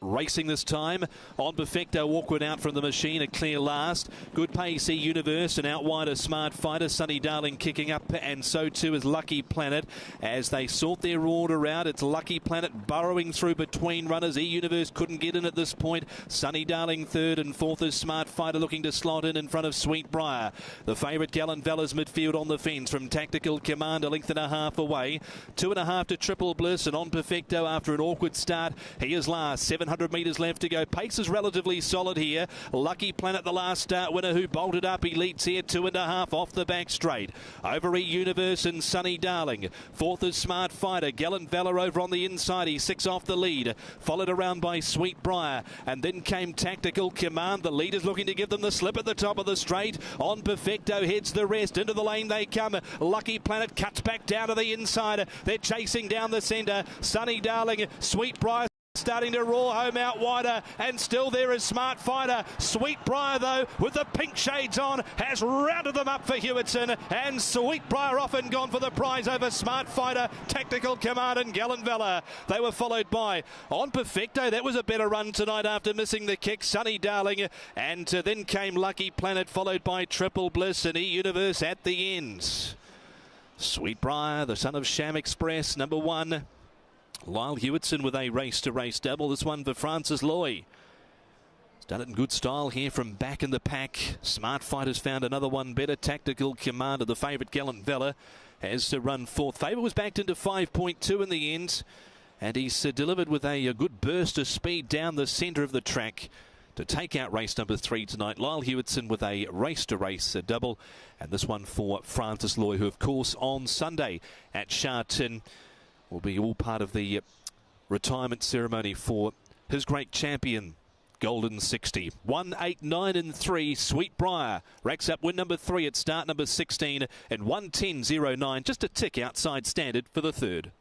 Racing this time on Perfecto, awkward out from the machine, a clear last. Good pace, E-Universe, and out wide a Smart Fighter. Sonny Darling kicking up, and so too is Lucky Planet. As they sort their order out, it's Lucky Planet burrowing through between runners. E-Universe couldn't get in at this point. Sonny Darling 3rd, and 4th is Smart Fighter looking to slot in front of Sweetbriar. The favourite Gallant Valor's midfield on the fence from Tactical Command, a length and a half away. 2.5 to Triple Bliss, and on Perfecto after an awkward start, he is last. 700 metres left to go. Pace is relatively solid here. Lucky Planet, the last start winner who bolted up. He leads here 2.5 off the back straight. Over E-Universe and Sonny Darling. 4th is Smart Fighter. Gallant Valor over on the inside. He's 6 off the lead. Followed around by Sweetbriar. And then came Tactical Command. The leader's looking to give them the slip at the top of the straight. On Perfecto heads the rest. Into the lane they come. Lucky Planet cuts back down to the inside. They're chasing down the centre. Sonny Darling, Sweetbriar starting to roar home out wider, and still there is Smart Fighter. Sweetbriar, though, with the pink shades on, has rounded them up for Hewitson, and Sweetbriar off and gone for the prize over Smart Fighter, Tactical Command and Gallant Valor. They were followed by On Perfecto. That was a better run tonight after missing the kick. Sonny Darling, and then came Lucky Planet, followed by Triple Bliss and E-Universe at the ends. Sweetbriar, the son of Sham Express, number 1. Lyle Hewitson with a race-to-race double. This one for Francis Loy. He's done it in good style here from back in the pack. Smart Fighter's found another one better. Tactical Command of the favourite Gallant Valor has to run 4th. Favour was backed into 5.2 in the end. And he's delivered with a good burst of speed down the centre of the track to take out race number 3 tonight. Lyle Hewitson with a race-to-race double. And this one for Francis Loy, who of course on Sunday at Chartin will be all part of the retirement ceremony for his great champion, Golden 60. 1, 8, 9 and 3. Sweetbriar racks up win number 3 at start number 16 and 1:10.09. Just a tick outside standard for the 3rd.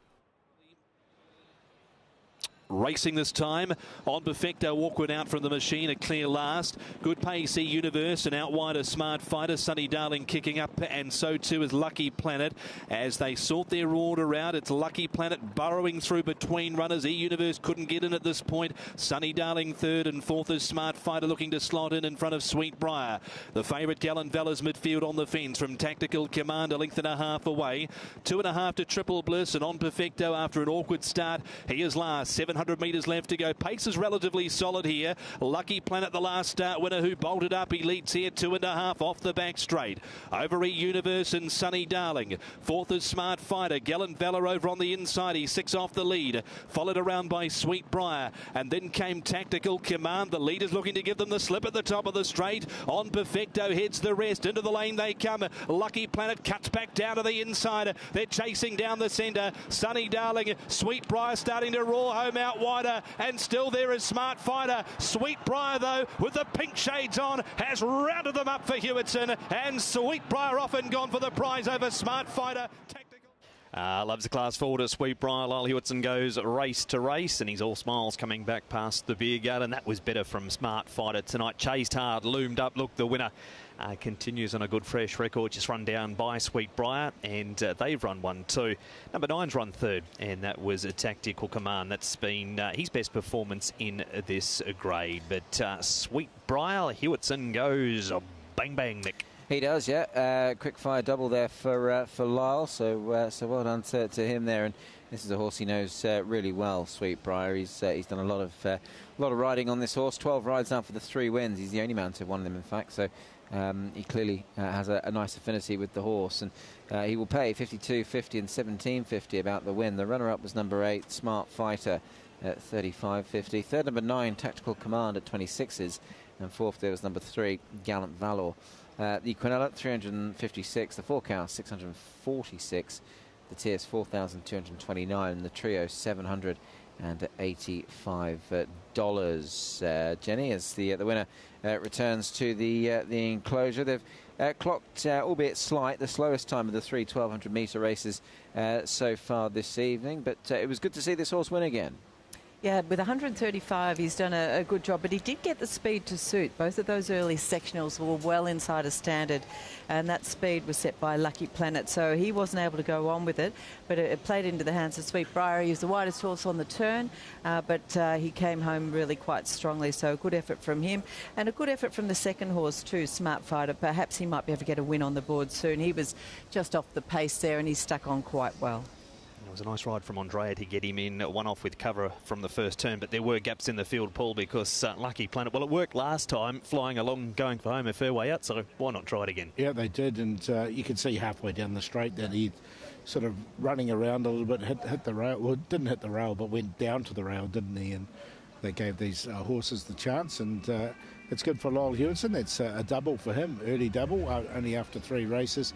Racing this time on Perfecto, awkward out from the machine, a clear last. Good pace, E-Universe, and out wide a Smart Fighter. Sonny Darling kicking up, and so too is Lucky Planet. As they sort their order out, it's Lucky Planet burrowing through between runners. E-Universe couldn't get in at this point. Sonny Darling 3rd, and 4th is Smart Fighter looking to slot in front of Sweetbriar. The favourite Gallant Valor's midfield on the fence from Tactical Command, a length and a half away. 2.5 to Triple Bliss, and on Perfecto after an awkward start, he is last. 700 200 metres left to go. Pace is relatively solid here. Lucky Planet, the last start winner who bolted up. He leads here 2.5 off the back straight. Over Universe and Sunny Darling. Fourth is Smart Fighter. Gallant Valor over on the inside. He's 6 off the lead. Followed around by Sweet Briar. And then came Tactical Command. The leader's looking to give them the slip at the top of the straight. On Perfecto heads the rest. Into the lane they come. Lucky Planet cuts back down to the inside. They're chasing down the centre. Sunny Darling. Sweet Briar starting to roar home out wider. And still there is Smart Fighter. Sweet Briar, though, with the pink shades on, has rounded them up for Hewitson. And Sweet Briar off and gone for the prize over Smart Fighter. Loves the class forward as Sweet Briar. Lyle Hewitson goes race to race, and he's all smiles coming back past the beer garden. That was better from Smart Fighter tonight. Chased hard, loomed up. Look, the winner continues on a good fresh record, just run down by Sweet Briar, and they've run 1-2. Number 9's run third, and that was a Tactical Command. That's been his best performance in this grade. But Sweet Briar, Hewitson goes bang bang, Nick. He does, yeah. Quick fire double there for Lyle, so well done to him there. And this is a horse he knows really well, Sweet Briar. He's done a lot of riding on this horse. 12 rides now for the 3 wins. He's the only man to have won them, in fact. So he clearly has a nice affinity with the horse, and he will pay 52.50 and 17.50 about the win. The runner-up was number 8, Smart Fighter, at 35.50. Third, number 9, Tactical Command at 26s, and fourth there was number 3, Gallant Valor. The Quinella, 356. The forecast, 646. The tiers, $4,229. And the trio, $785. Jenny, as the winner returns to the enclosure. They've clocked, albeit slight, the slowest time of the 3 1,200-metre races so far this evening. But it was good to see this horse win again. Yeah, with 135, he's done a good job, but he did get the speed to suit. Both of those early sectionals were well inside a standard, and that speed was set by Lucky Planet, so he wasn't able to go on with it, but it played into the hands of Sweet Briar. He was the widest horse on the turn, but he came home really quite strongly, so a good effort from him, and a good effort from the second horse too, Smart Fighter. Perhaps he might be able to get a win on the board soon. He was just off the pace there, and he stuck on quite well. It was a nice ride from Andrea to get him in, one off with cover from the first turn, but there were gaps in the field, Paul, because Lucky Planet, well, it worked last time, flying along, going for home a fair way out, so why not try it again? Yeah, they did, and you could see halfway down the straight that he sort of running around a little bit, hit the rail, well, didn't hit the rail, but went down to the rail, didn't he? And they gave these horses the chance, and it's good for Lyle Hewitson. It's a double for him, early double, only after 3 races.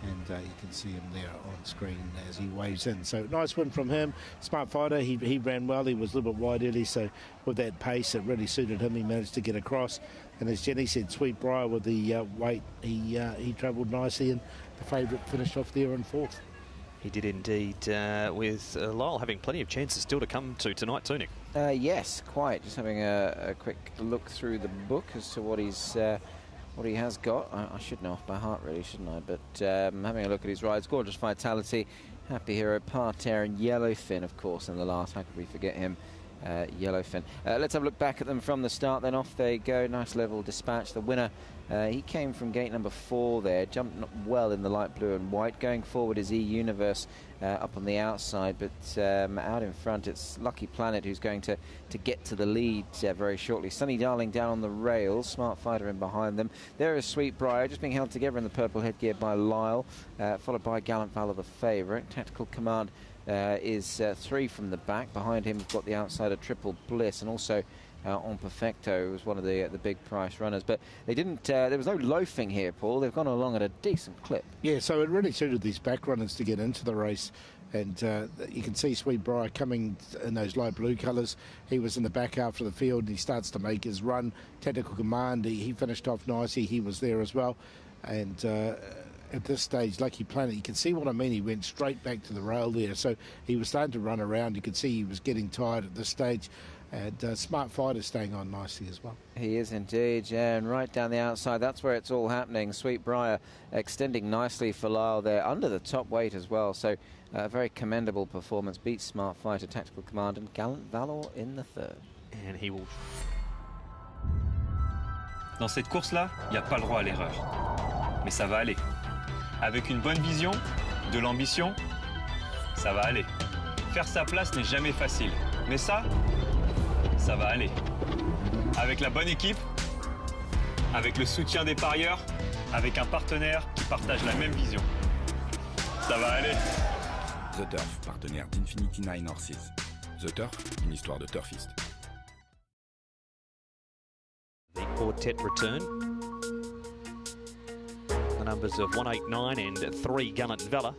And you can see him there on screen as he waves in. So nice win from him. Smart Fighter, he ran well. He was a little bit wide early, so with that pace, it really suited him. He managed to get across. And as Jenny said, Sweet Briar with the weight, he travelled nicely, and the favourite finished off there in 4th. He did indeed, with Lyle having plenty of chances still to come to tonight too, Nick. Yes, quite. Just having a quick look through the book as to what he has got. I should know off by heart, really, shouldn't I? But having a look at his rides, Gorgeous Vitality, Happy Hero, Parterre, and Yellowfin, of course, in the last. How could we forget him? Yellowfin. Let's have a look back at them from the start. Then off they go. Nice level dispatch. The winner, he came from gate number 4 there. Jumped well in the light blue and white. Going forward is E-Universe up on the outside, but out in front it's Lucky Planet who's going to get to the lead very shortly. Sunny Darling down on the rails. Smart Fighter in behind them. There is Sweet Briar just being held together in the purple headgear by Lyle, followed by Gallant Valor, the favourite. Tactical Command is 3 from the back. Behind him we've got the outsider Triple Bliss, and also on Perfecto, who was one of the big price runners. But they didn't. There was no loafing here, Paul. They've gone along at a decent clip. Yeah, so it really suited these back runners to get into the race. And you can see Sweet Briar coming in those light blue colours. He was in the back half of the field, and he starts to make his run. Tactical Command, he finished off nicely. He was there as well. And at this stage, Lucky Planet, you can see what I mean. He went straight back to the rail there. So he was starting to run around. You could see he was getting tired at this stage. And Smart Fighter staying on nicely as well. He is indeed, yeah, and right down the outside, that's where it's all happening. Sweet Briar extending nicely for Lyle there, under the top weight as well. So a very commendable performance. Beats Smart Fighter, Tactical Command, and Gallant Valor in the 3rd. And he will... Dans cette course-là, il n'y a pas le droit à l'erreur. Mais ça va aller. Avec une bonne vision, de l'ambition, ça va aller. Faire sa place n'est jamais facile. Mais ça va aller. Avec la bonne équipe, avec le soutien des parieurs, avec un partenaire qui partage la même vision. Ça va aller. The Turf, partenaire d'Infinity Nine Horses. The Turf, une histoire de turfiste. The quartet return. The numbers of 189 and 3 Gallant Vella.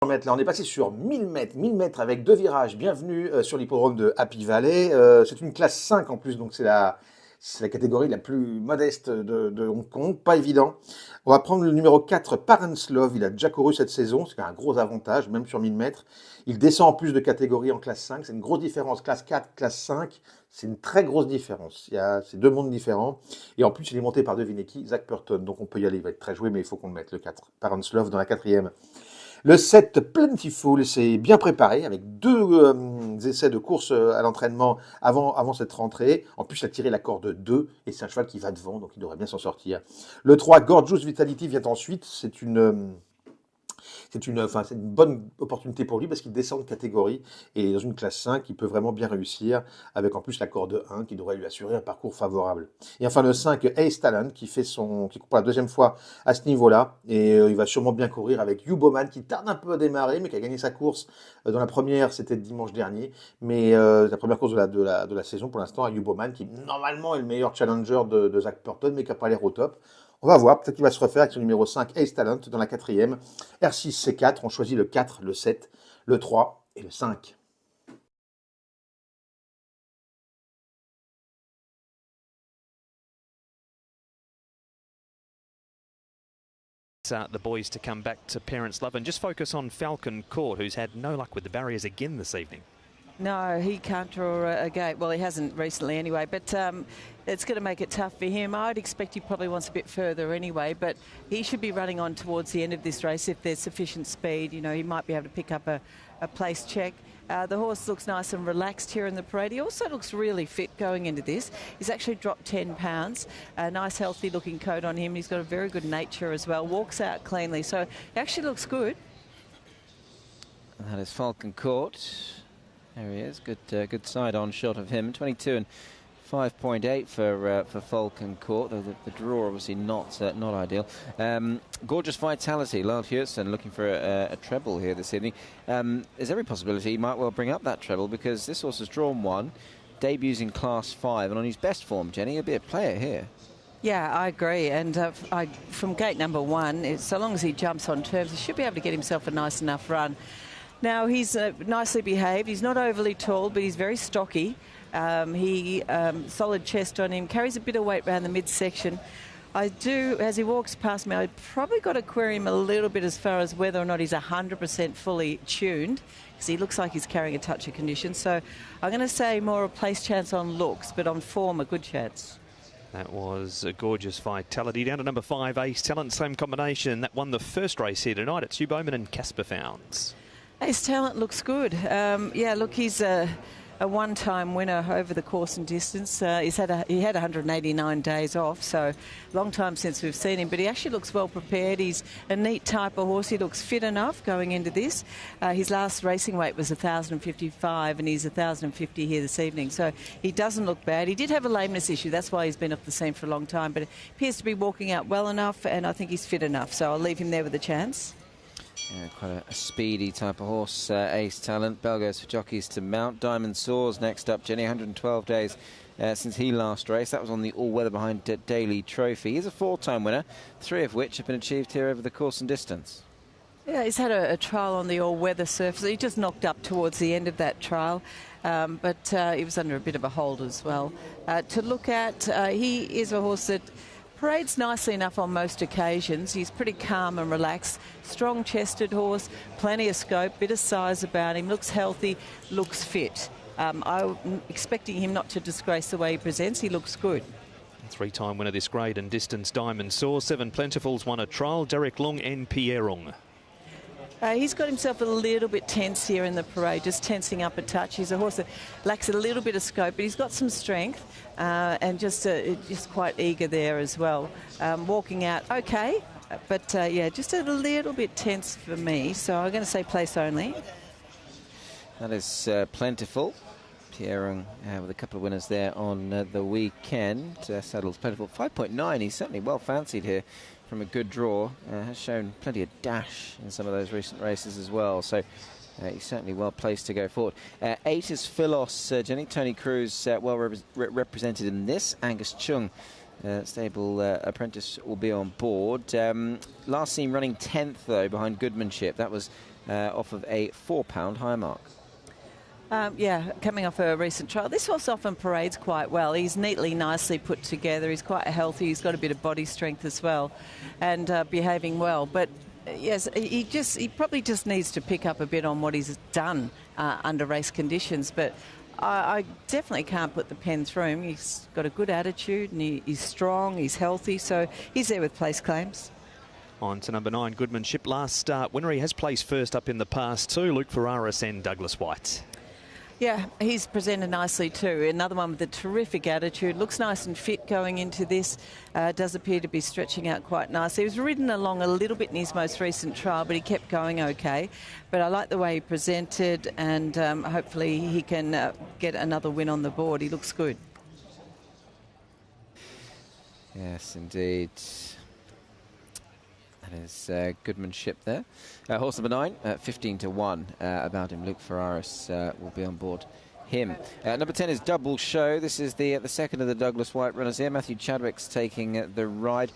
mètres, là, on est passé sur 1000 mètres avec 2 virages. Bienvenue sur l'hippodrome de Happy Valley. C'est une classe 5 en plus, donc c'est la catégorie la plus modeste de Hong Kong. Pas évident. On va prendre le numéro 4, Parents Love. Il a déjà couru cette saison, c'est un gros avantage, même sur 1000 mètres. Il descend en plus de catégorie en classe 5. C'est une grosse différence. Classe 4, classe 5, c'est une très grosse différence. C'est 2 mondes différents. Et en plus, il est monté par devinez qui, Zach Purton. Donc on peut y aller, il va être très joué, mais il faut qu'on le mette, le 4. Parents Love dans la 4e. Le 7, Plentiful, c'est bien préparé, avec 2 essais de course à l'entraînement avant cette rentrée. En plus, il a tiré la corde 2, et c'est un cheval qui va devant, donc il devrait bien s'en sortir. Le 3, Gorgeous Vitality, vient ensuite. C'est une bonne opportunité pour lui parce qu'il descend de catégorie et dans une classe 5, il peut vraiment bien réussir avec en plus la corde 1 qui devrait lui assurer un parcours favorable. Et enfin le 5, Ace Talent qui court pour la 2e fois à ce niveau-là et il va sûrement bien courir avec Bowman qui tarde un peu à démarrer mais qui a gagné sa course dans la première, c'était dimanche dernier, mais la première course de la saison pour l'instant à Bowman qui normalement est le meilleur challenger de Zach Purton mais qui n'a pas l'air au top. On va voir, peut-être qu'il va se refaire avec son numéro 5, Ace Talent, dans la 4e. R6, C4, on choisit le 4, le 7, le 3 et le 5. The boys to come back to Parents Love and just focus on Falcon Court, who's had no luck with the barriers again this evening. No, he can't draw a gate. Well, he hasn't recently anyway, but it's going to make it tough for him. I'd expect he probably wants a bit further anyway, but he should be running on towards the end of this race if there's sufficient speed. You know, he might be able to pick up a place check. The horse looks nice and relaxed here in the parade. He also looks really fit going into this. He's actually dropped 10 pounds. A nice, healthy-looking coat on him. He's got a very good nature as well. Walks out cleanly, so he actually looks good. And that is Falcon Court. There he is. Good side-on shot of him. 22 and 5.8 for Falcon Court. Though the draw obviously not ideal. Gorgeous Vitality. Lyle Hewson looking for a treble here this evening. There's every possibility he might well bring up that treble because this horse has drawn 1, debuts in Class 5, and on his best form, Jenny, he'll be a player here. Yeah, I agree. And from gate number 1, so long as he jumps on terms, he should be able to get himself a nice enough run. Now, he's nicely behaved. He's not overly tall, but he's very stocky. Solid chest on him, carries a bit of weight around the midsection. As he walks past me, I've probably got to query him a little bit as far as whether or not he's 100% fully tuned, because he looks like he's carrying a touch of condition. So I'm going to say more a place chance on looks, but on form, a good chance. That was a Gorgeous Vitality. Down to number 5, Ace Talent, same combination. That won the first race here tonight. It's Hugh Bowman and Casper Founds. Ace Talent looks good. Yeah, look, he's a one-time winner over the course and distance. He had 189 days off, so long time since we've seen him, but he actually looks well prepared. He's a neat type of horse. He looks fit enough going into this. His last racing weight was 1,055 and he's 1,050 here this evening, so he doesn't look bad. He did have a lameness issue, that's why he's been off the scene for a long time, but appears to be walking out well enough, and I think he's fit enough, so I'll leave him there with a chance. Yeah, quite a speedy type of horse, Ace Talent. Bell goes for jockeys to mount. Diamond Soars next up, Jenny. 112 days since he last raced. That was on the all-weather behind Daily Trophy. He's a 4-time winner, 3 of which have been achieved here over the course and distance. Yeah, he's had a trial on the all-weather surface. He just knocked up towards the end of that trial, but he was under a bit of a hold as well. To look at, he is a horse that parades nicely enough on most occasions. He's pretty calm and relaxed. Strong-chested horse, plenty of scope, bit of size about him, looks healthy, looks fit. I'm expecting him not to disgrace the way he presents. He looks good. 3-time winner this grade and distance, Diamond Soar. 7 Plentifuls won a trial, Derek Long and Pierrong. He's got himself a little bit tense here in the parade, just tensing up a touch. He's a horse that lacks a little bit of scope, but he's got some strength and just quite eager there as well. Walking out okay, but yeah, just a little bit tense for me, so I'm going to say place only. That is Plentiful. Pierrong with a couple of winners there on the weekend. Saddle's Plentiful 5.9. He's certainly well fancied here from a good draw. Has shown plenty of dash in some of those recent races as well. So he's certainly well placed to go forward. 8 is Philos. Jenny, Tony Cruz well represented in this. Angus Chung, stable apprentice, will be on board. Last seen running 10th though behind Goodmanship. That was off of a £4 high mark. Yeah, coming off a recent trial. This horse often parades quite well. He's neatly, nicely put together. He's quite healthy. He's got a bit of body strength as well, and behaving well. But yes, he probably just needs to pick up a bit on what he's done under race conditions. But I definitely can't put the pen through him. He's got a good attitude, and he's strong. He's healthy, so he's there with place claims. On to number 9, Goodmanship. Last start winner. He has placed first up in the past too. Luke Ferraris and Douglas White. Yeah, he's presented nicely too. Another one with a terrific attitude. Looks nice and fit going into this. Does appear to be stretching out quite nicely. He was ridden along a little bit in his most recent trial, but he kept going okay. But I like the way he presented, and hopefully he can get another win on the board. He looks good. Yes, indeed. That is Goodmanship there. Horse number 9, 15 to 1 about him. Luke Ferraris will be on board him. Number 10 is Double Show. This is the second of the Douglas White runners here. Matthew Chadwick's taking the ride.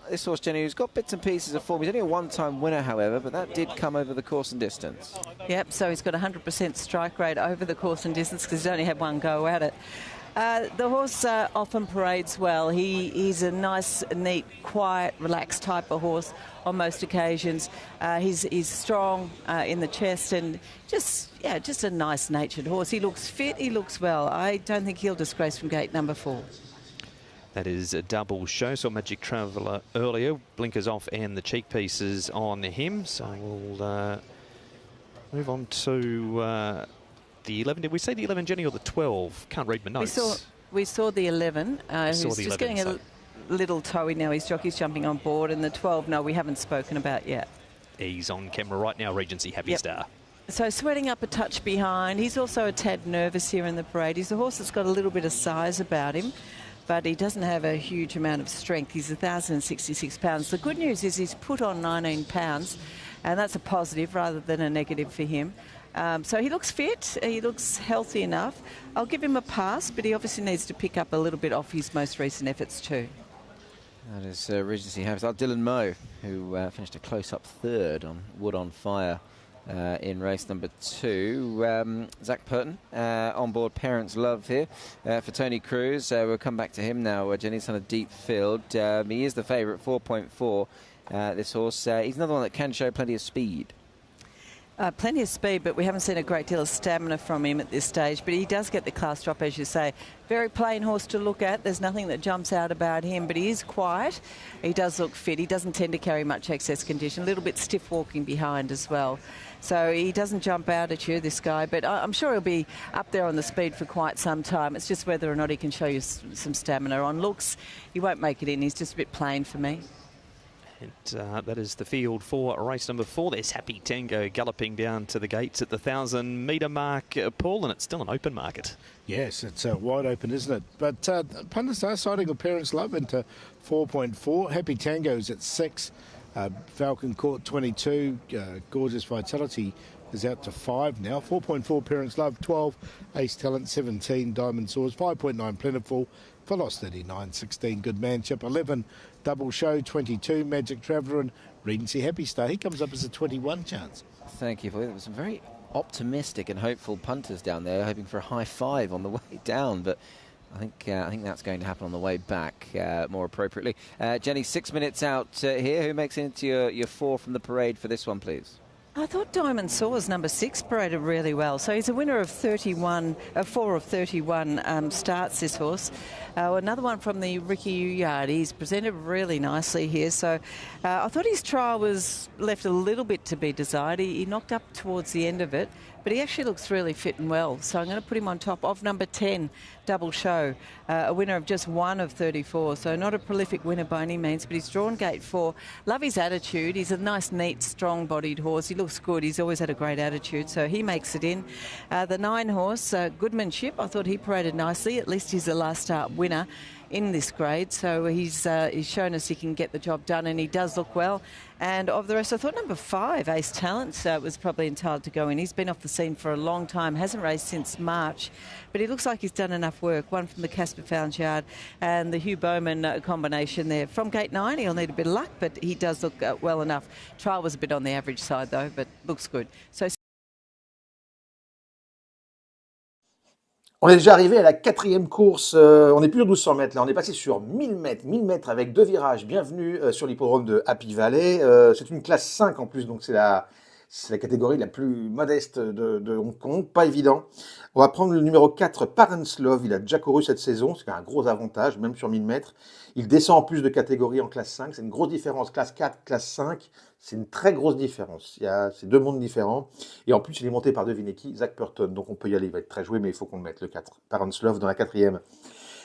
This horse, Jenny, who's got bits and pieces of form. He's only a one-time winner, however, but that did come over the course and distance. Yep, so he's got 100% strike rate over the course and distance because he's only had one go at it. The horse often parades well. He's a nice, neat, quiet, relaxed type of horse on most occasions. He's strong in the chest and just a nice-natured horse. He looks fit, he looks well. I don't think he'll disgrace from gate number 4. That is a Double Show. Saw Magic Traveller earlier. Blinkers off and the cheek pieces on him. So we'll move on to... the 11, did we say the 11, Jenny, or the 12? Can't read my notes. We saw the 11. He's just getting a little toey now. His jockey's jumping on board. And the 12, no, we haven't spoken about yet. He's on camera right now, Regency Happy Star. So sweating up a touch behind. He's also a tad nervous here in the parade. He's a horse that's got a little bit of size about him, but he doesn't have a huge amount of strength. He's 1,066 pounds. The good news is he's put on 19 pounds, and that's a positive rather than a negative for him. So he looks fit, he looks healthy enough. I'll give him a pass, but he obviously needs to pick up a little bit off his most recent efforts too. That is Regency Happy Star. Dylan Moe, who finished a close-up third on Wood on Fire in race number 2. Zach Purton on board Parents Love here for Tony Cruz. We'll come back to him now. Jenny's on a deep field. He is the favourite, 4.4. This horse, he's another one that can show plenty of speed. Plenty of speed, but we haven't seen a great deal of stamina from him at this stage. But he does get the class drop, as you say. Very plain horse to look at. There's nothing that jumps out about him, but he is quiet. He does look fit. He doesn't tend to carry much excess condition. A little bit stiff walking behind as well. So he doesn't jump out at you, this guy. But I'm sure he'll be up there on the speed for quite some time. It's just whether or not he can show you some stamina. On looks, he won't make it in. He's just a bit plain for me. And that is the field for race number 4. There's Happy Tango galloping down to the gates at the 1,000-metre mark, Paul, and it's still an open market. Yes, it's wide open, isn't it? But punters are siding with Parents Love into 4.4. Happy Tango's at 6. Falcon Court 22. Gorgeous Vitality is out to 5 now. 4.4 Parents Love, 12. Ace Talent 17. Diamond Swords 5.9 Plentiful. Velos 39, 16 Goodmanship, 11 Double Show, 22 Magic Traveller, and Regency Happy Star. He comes up as a 21 chance. Thank you. There were some very optimistic and hopeful punters down there, hoping for a high 5 on the way down, but I think that's going to happen on the way back more appropriately. Jenny, 6 minutes out here. Who makes it into your 4 from the parade for this one, please? I thought Diamond Swords, number 6, paraded really well. So he's a winner of 4 of 31 starts, this horse. Another one from the Ricky Uyard. He's presented really nicely here. So I thought his trial was left a little bit to be desired. He knocked up towards the end of it, but he actually looks really fit and well. So I'm going to put him on top of number 10, Double Show, a winner of just 1 of 34. So not a prolific winner by any means, but he's drawn gate 4. Love his attitude. He's a nice, neat, strong-bodied horse. He looks good. He's always had a great attitude, so he makes it in. The 9 horse, Goodmanship, I thought he paraded nicely. At least he's the last start winner. in this grade. So he's shown us he can get the job done, and he does look well. And of the rest, I thought number 5, Ace Talent, was probably entitled to go in. He's been off the scene for a long time, hasn't raced since March, but he looks like he's done enough work. One from the Casper Founds Yard and the Hugh Bowman combination there. From gate 9, he'll need a bit of luck, but he does look well enough. Trial was a bit on the average side, though, but looks good. So on est déjà arrivé à la 4e course, on n'est plus sur 1200 mètres, là on est passé sur 1000 mètres avec 2 virages. Bienvenue sur l'hippodrome de Happy Valley. C'est une classe 5 en plus, donc c'est la catégorie la plus modeste de Hong Kong, pas évident. On va prendre le numéro 4, Parents Love, il a déjà couru cette saison, c'est un gros avantage, même sur 1000 mètres. Il descend en plus de catégorie en classe 5, c'est une grosse différence, classe 4, classe 5, c'est une très grosse différence. C'est 2 mondes différents. Et en plus, il est monté par devinez qui, Zach Purton, donc on peut y aller, il va être très joué, mais il faut qu'on le mette, le 4, Parents Love dans la 4e.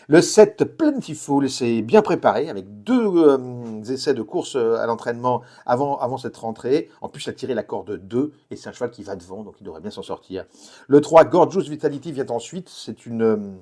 Le 7, Plentiful, c'est bien préparé, avec 2 essais de course à l'entraînement avant cette rentrée. En plus, il a tiré la corde 2, et c'est un cheval qui va devant, donc il devrait bien s'en sortir. Le 3, Gorgeous Vitality, vient ensuite. C'est une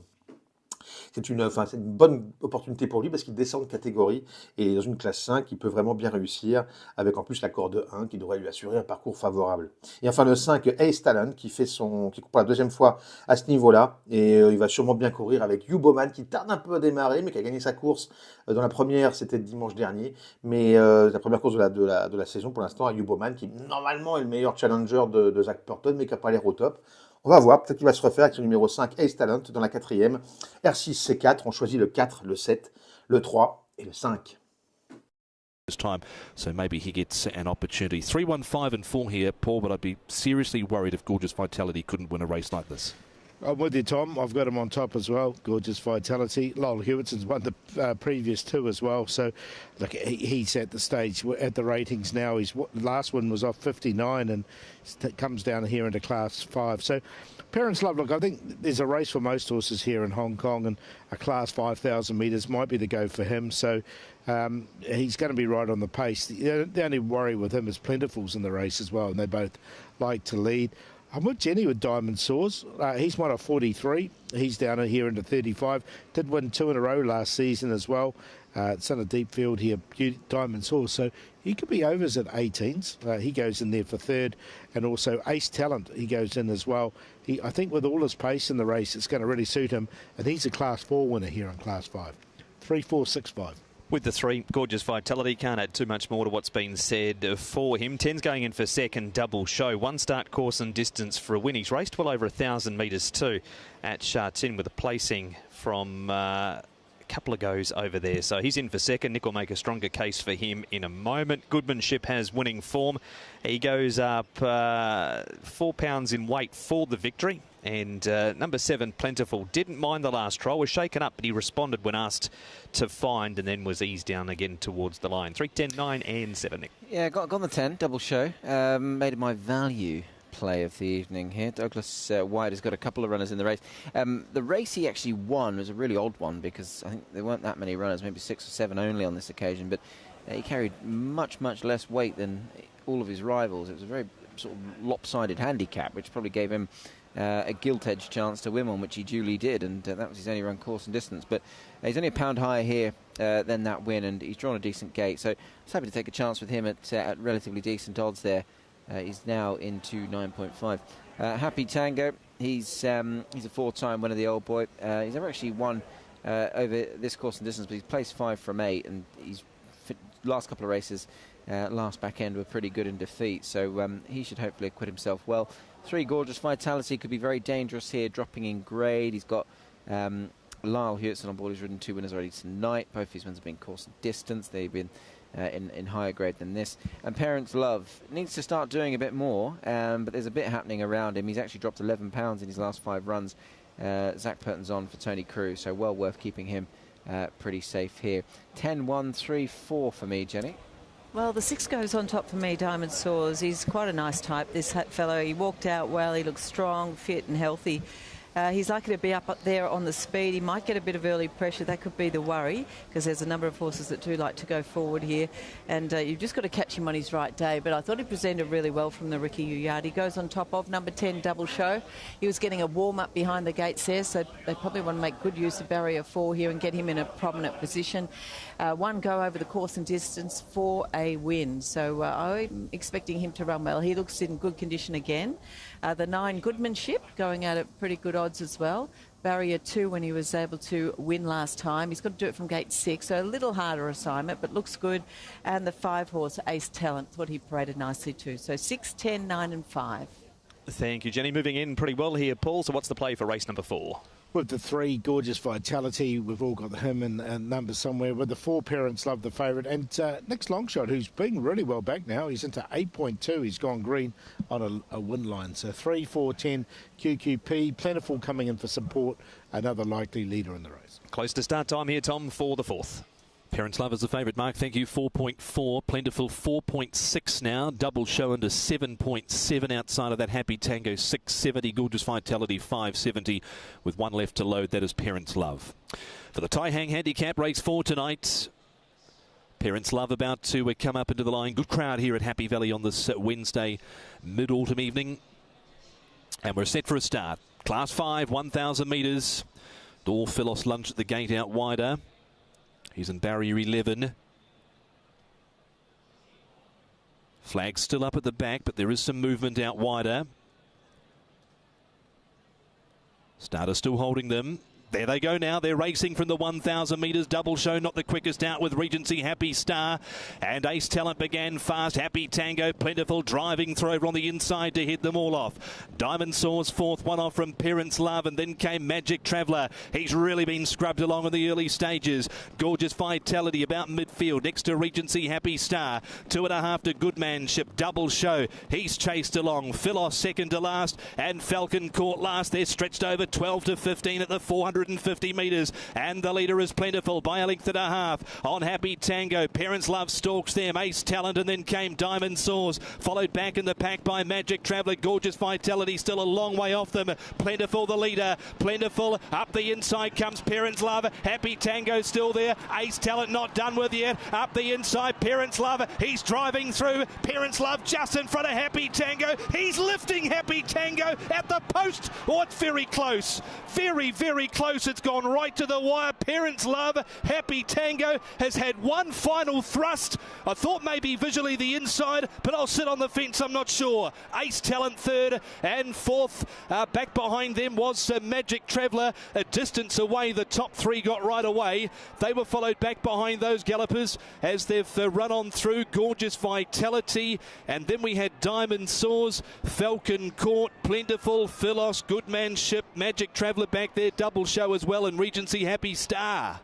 bonne opportunité pour lui parce qu'il descend de catégorie et dans une classe 5, il peut vraiment bien réussir avec en plus la corde 1 qui devrait lui assurer un parcours favorable. Et enfin le 5, Ace Talent qui court pour la 2e fois à ce niveau-là et il va sûrement bien courir avec Hugh Bowman qui tarde un peu à démarrer mais qui a gagné sa course dans la première, c'était dimanche dernier, mais la première course de la saison pour l'instant à Hugh Bowman qui normalement est le meilleur challenger de Zach Purton mais qui n'a pas l'air au top. On va voir, peut-être qu'il va se refaire avec son numéro 5, Ace Talent, dans la 4e. R6, C4, on choisit le 4, le 7, le 3 et le 5. This time, so maybe he gets an opportunity. 3, 1, 5 and 4 here, Paul, but I'd be seriously worried if Gorgeous Vitality couldn't win a race like this. I'm with you, Tom. I've got him on top as well. Gorgeous Vitality. Lyle Hewittson's won the previous 2 as well. So, look, he's at the stage, at the ratings now. His last one was off 59 and comes down here into Class 5. So, Parents Love, look, I think there's a race for most horses here in Hong Kong and a Class 5,000 metres might be the go for him. So, he's going to be right on the pace. The only worry with him is Plentiful's in the race as well, and they both like to lead. I'm with Jenny with Diamond Soars. He's won at 43. He's down here into 35. Did win 2 in a row last season as well. It's in a deep field here, Diamond Soars. So he could be overs at 18s. He goes in there for 3rd. And also Ace Talent, he goes in as well. I think with all his pace in the race, it's going to really suit him. And he's a Class 4 winner here in Class 5. 3, 4, 6, 5. With the 3, Gorgeous Vitality, can't add too much more to what's been said for him. 10's going in for second, Double Show. 1 start course and distance for a win. He's raced well over 1,000 metres too at Sha Tin with a placing from a couple of goes over there. So he's in for second. Nick will make a stronger case for him in a moment. Goodmanship has winning form. He goes up 4 pounds in weight for the victory. And number 7, Plentiful, didn't mind the last trial, was shaken up, but he responded when asked to find and then was eased down again towards the line. 3, 10, 9 and 7, Nick. Yeah, got on the 10, Double Show. Made it my value play of the evening here. Douglas White has got a couple of runners in the race. The race he actually won was a really odd one because I think there weren't that many runners, maybe 6 or 7 only on this occasion, but he carried much less weight than all of his rivals. It was a very sort of lopsided handicap, which probably gave him a gilt-edged chance to win one, which he duly did, and that was his only run course and distance. But he's only a pound higher here than that win, and he's drawn a decent gate. So I was happy to take a chance with him at relatively decent odds there. He's now into 9.5. Happy Tango, he's a 4-time winner, the old boy. He's never actually won over this course and distance, but he's placed 5 from 8, and he's last couple of races, last back end were pretty good in defeat. So he should hopefully acquit himself well. 3, Gorgeous Vitality could be very dangerous here, dropping in grade. He's got Lyle Hewitson on board. He's ridden 2 winners already tonight. Both his wins have been course and distance. They've been in higher grade than this. And Parents Love needs to start doing a bit more, but there's a bit happening around him. He's actually dropped 11 pounds in his last 5 runs. Zach Purton's on for Tony Cruz, so well worth keeping him pretty safe here. 10, 1, 3, 4 for me, Jenny. Well, the 6 goes on top for me, Diamond Soars. He's quite a nice type, this fellow. He walked out well. He looks strong, fit and healthy. He's likely to be up there on the speed. He might get a bit of early pressure. That could be the worry, because there's a number of horses that do like to go forward here. And you've just got to catch him on his right day. But I thought he presented really well from the Ricky Yard. He goes on top of number 10, Double Show. He was getting a warm-up behind the gates there, so they probably want to make good use of barrier 4 here and get him in a prominent position. One go over the course and distance for a win. So I'm expecting him to run well. He looks in good condition again. The 9, Goodmanship, going out at pretty good odds as well. Barrier 2 when he was able to win last time. He's got to do it from gate 6, so a little harder assignment, but looks good. And the 5 horse, Ace Talent, thought he paraded nicely too. So 6, 10, 9 and 5. Thank you, Jenny. Moving in pretty well here, Paul. So what's the play for race number 4? With the 3, Gorgeous Vitality, we've all got him and numbers somewhere. With the 4, Parents Love, the favourite. And Nick's Longshot, who's been really well back now. He's into 8.2. He's gone green on a win line. So 3, 4, 10, QQP. Plentiful coming in for support. Another likely leader in the race. Close to start time here, Tom, for the 4th. Parents Love is the favourite, Mark. Thank you. 4.4. Plentiful 4.6 now. Double Show into 7.7. Outside of that, Happy Tango 670. Gorgeous Vitality 570. With 1 left to load, that is Parents Love. For the tie hang handicap, race 4 tonight. Parents Love about to come up into the line. Good crowd here at Happy Valley on this Wednesday mid-autumn evening. And we're set for a start. Class 5, 1,000 metres. Dor Philos lunge at the gate out wider. He's in barrier 11. Flag still up at the back, but there is some movement out wider. Starter still holding them. There they go now. They're racing from the 1,000 metres. Double Show not the quickest out with Regency Happy Star. And Ace Talent began fast. Happy Tango, Plentiful, driving through over on the inside to head them all off. Diamond Soars 4th, 1 off from Parents Love, and then came Magic Traveller. He's really been scrubbed along in the early stages. Gorgeous Vitality about midfield. Next to Regency Happy Star. 2.5 to Goodmanship. Double Show. He's chased along. Philos second to last. And Falcon Court last. They're stretched over 12 to 15 at the 450 metres, and the leader is Plentiful by a length and a half on Happy Tango. Parents Love stalks them. Ace Talent, and then came Diamond Soars, followed back in the pack by Magic Traveller. Gorgeous Vitality still a long way off them. Plentiful the leader. Plentiful up the inside comes Parents Love. Happy Tango still there. Ace Talent not done with yet. Up the inside Parents Love. He's driving through. Parents Love just in front of Happy Tango. He's lifting Happy Tango at the post. Oh, it's very close. Very, very close. It's gone right to the wire. Parents Love. Happy Tango has had one final thrust. I thought maybe visually the inside, but I'll sit on the fence. I'm not sure. Ace Talent 3rd and 4th. Back behind them was Magic Traveller. A distance away. The top 3 got right away. They were followed back behind those gallopers as they've run on through. Gorgeous Vitality. And then we had Diamond Soars, Falcon Court, Plentiful, Philos, Goodmanship, Magic Traveller back there. Double Show as well, and Regency Happy Star.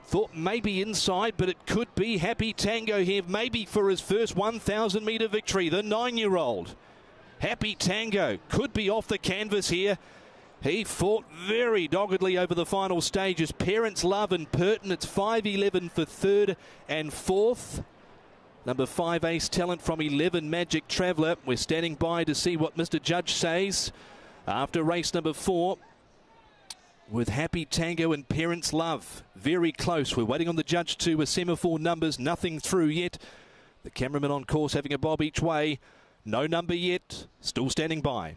Thought maybe inside, but it could be Happy Tango here, maybe for his first 1,000 metre victory. The 9-year-old Happy Tango could be off the canvas here. He fought very doggedly over the final stages. Parents Love and Purton. It's 5-11 for 3rd and 4th. Number 5, Ace Talent from 11, Magic Traveller. We're standing by to see what Mr. Judge says after race number 4. With Happy Tango and Parents Love very close. We're waiting on the judge to semaphore numbers. Nothing through yet. The cameraman on course having a bob each way. No number yet. Still standing by.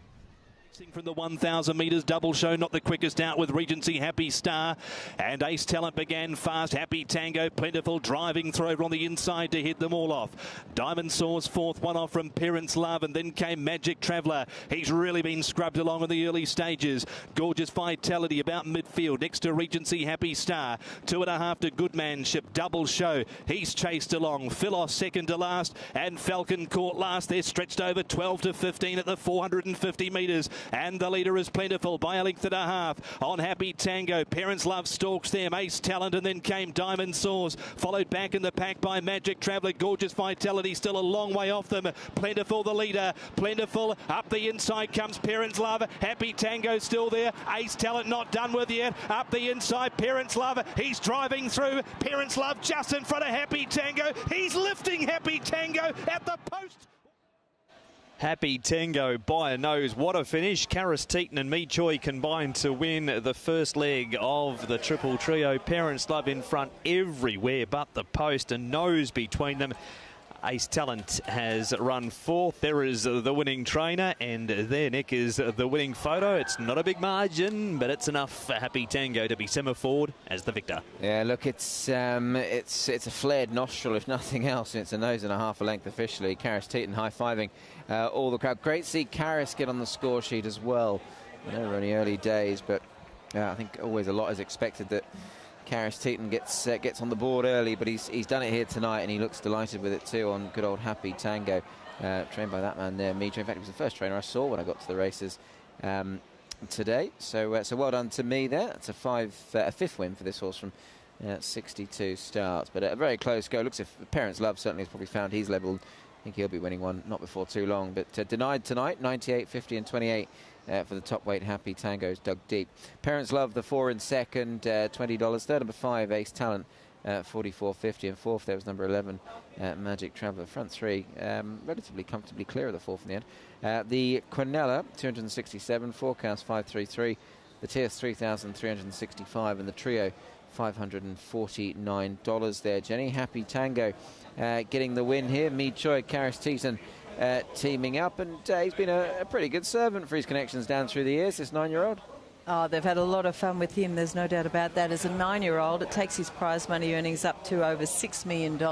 From the 1,000 metres, Double Show not the quickest out with Regency Happy Star, and Ace Talent began fast. Happy Tango, Plentiful, driving through over on the inside to head them all off. Diamond Soars 4th, 1 off from Parents Love, and then came Magic Traveller. He's really been scrubbed along in the early stages. Gorgeous Vitality about midfield. Next to Regency Happy Star. 2.5 to Goodmanship. Double Show. He's chased along. Philos second to last, and Falcon Court last. They're stretched over 12 to 15 at the 450 metres. And the leader is Plentiful by a length and a half on Happy Tango. Parents Love stalks them. Ace Talent, and then came Diamond Soars, followed back in the pack by Magic Traveller. Gorgeous Vitality still a long way off them. Plentiful the leader. Plentiful up the inside comes Parents Love. Happy Tango still there. Ace Talent not done with yet. Up the inside Parents Love. He's driving through. Parents Love just in front of Happy Tango. He's lifting Happy Tango at the post. Happy Tango by a nose. What a finish. Karis Teton and Mi Choi combined to win the first leg of the triple trio. Parents Love in front everywhere but the post, and nose between them. Ace Talent has run fourth. There is the winning trainer, and there, Nick, is the winning photo. It's not a big margin, but it's enough for Happy Tango to be semi-forward as the victor. Yeah, look, it's a flared nostril, if nothing else. It's a nose and a half a length officially. Karis Teton high-fiving all the crowd. Great to see Karis get on the score sheet as well. I know we're only early days, but I think always a lot is expected that Karis Teton gets on the board early, but he's done it here tonight, and he looks delighted with it too on good old Happy Tango, trained by that man there, Mi Choi. In fact, he was the first trainer I saw when I got to the races today. So well done to me there. It's a fifth win for this horse from 62 starts, but a very close go. Looks if Parents Love certainly has probably found he's levelled. I think he'll be winning one not before too long, but denied tonight. 98, 50 and 28 for the top weight. Happy Tango's dug deep. Parents Love, the 4 in second, $20. Third, number 5, Ace Talent, 44.50, and fourth there was number 11, Magic Traveller. Front three relatively comfortably clear of the fourth in the end. The Quinella, 267, forecast 533, the Tierce 3,365, and the trio $549 there. Jenny, Happy Tango getting the win here. Mi Choi, Karis Teton teaming up, and he's been a pretty good servant for his connections down through the years, this 9-year-old. Oh, they've had a lot of fun with him, there's no doubt about that. As a 9-year-old, it takes his prize money earnings up to over $6 million.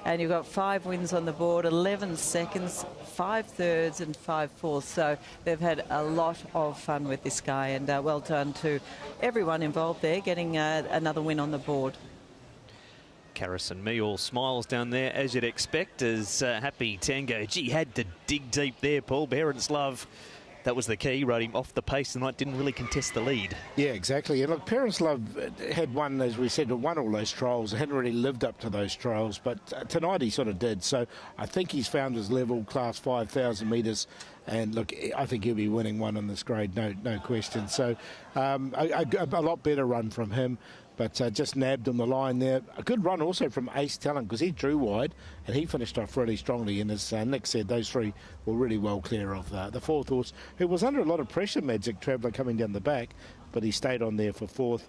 And you've got 5 wins on the board, 11 seconds, 5 thirds and 5 fourths. So they've had a lot of fun with this guy, and well done to everyone involved there, getting another win on the board. Karis and me all smiles down there, as you'd expect, as Happy Tango. Gee, had to dig deep there, Paul. Parents Love, that was the key. Rode him off the pace tonight, didn't really contest the lead. Yeah, exactly. And look, Parents Love had won, as we said, won all those trials. Hadn't really lived up to those trials, but tonight he sort of did. So I think he's found his level, class 5,000 metres. And look, I think he'll be winning one on this grade, no question. So a lot better run from him, but just nabbed on the line there. A good run also from Ace Talent, because he drew wide and he finished off really strongly. And as Nick said, those three were really well clear of the fourth horse, who was under a lot of pressure, Magic Traveller, coming down the back, but he stayed on there for fourth.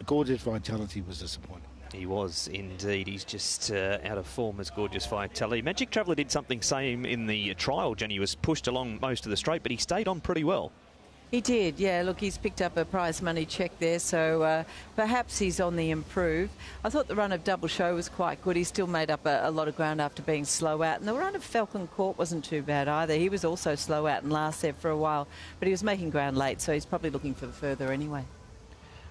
Gorgeous Vitality was disappointing. He was indeed. He's just out of form as Gorgeous Vitality. Magic Traveller did something same in the trial, Jenny. He was pushed along most of the straight, but he stayed on pretty well. He did, yeah. Look, he's picked up a prize money check there, so perhaps he's on the improve. I thought the run of Double Show was quite good. He still made up a lot of ground after being slow out. And the run of Falcon Court wasn't too bad either. He was also slow out and last there for a while, but he was making ground late, so he's probably looking for the further anyway.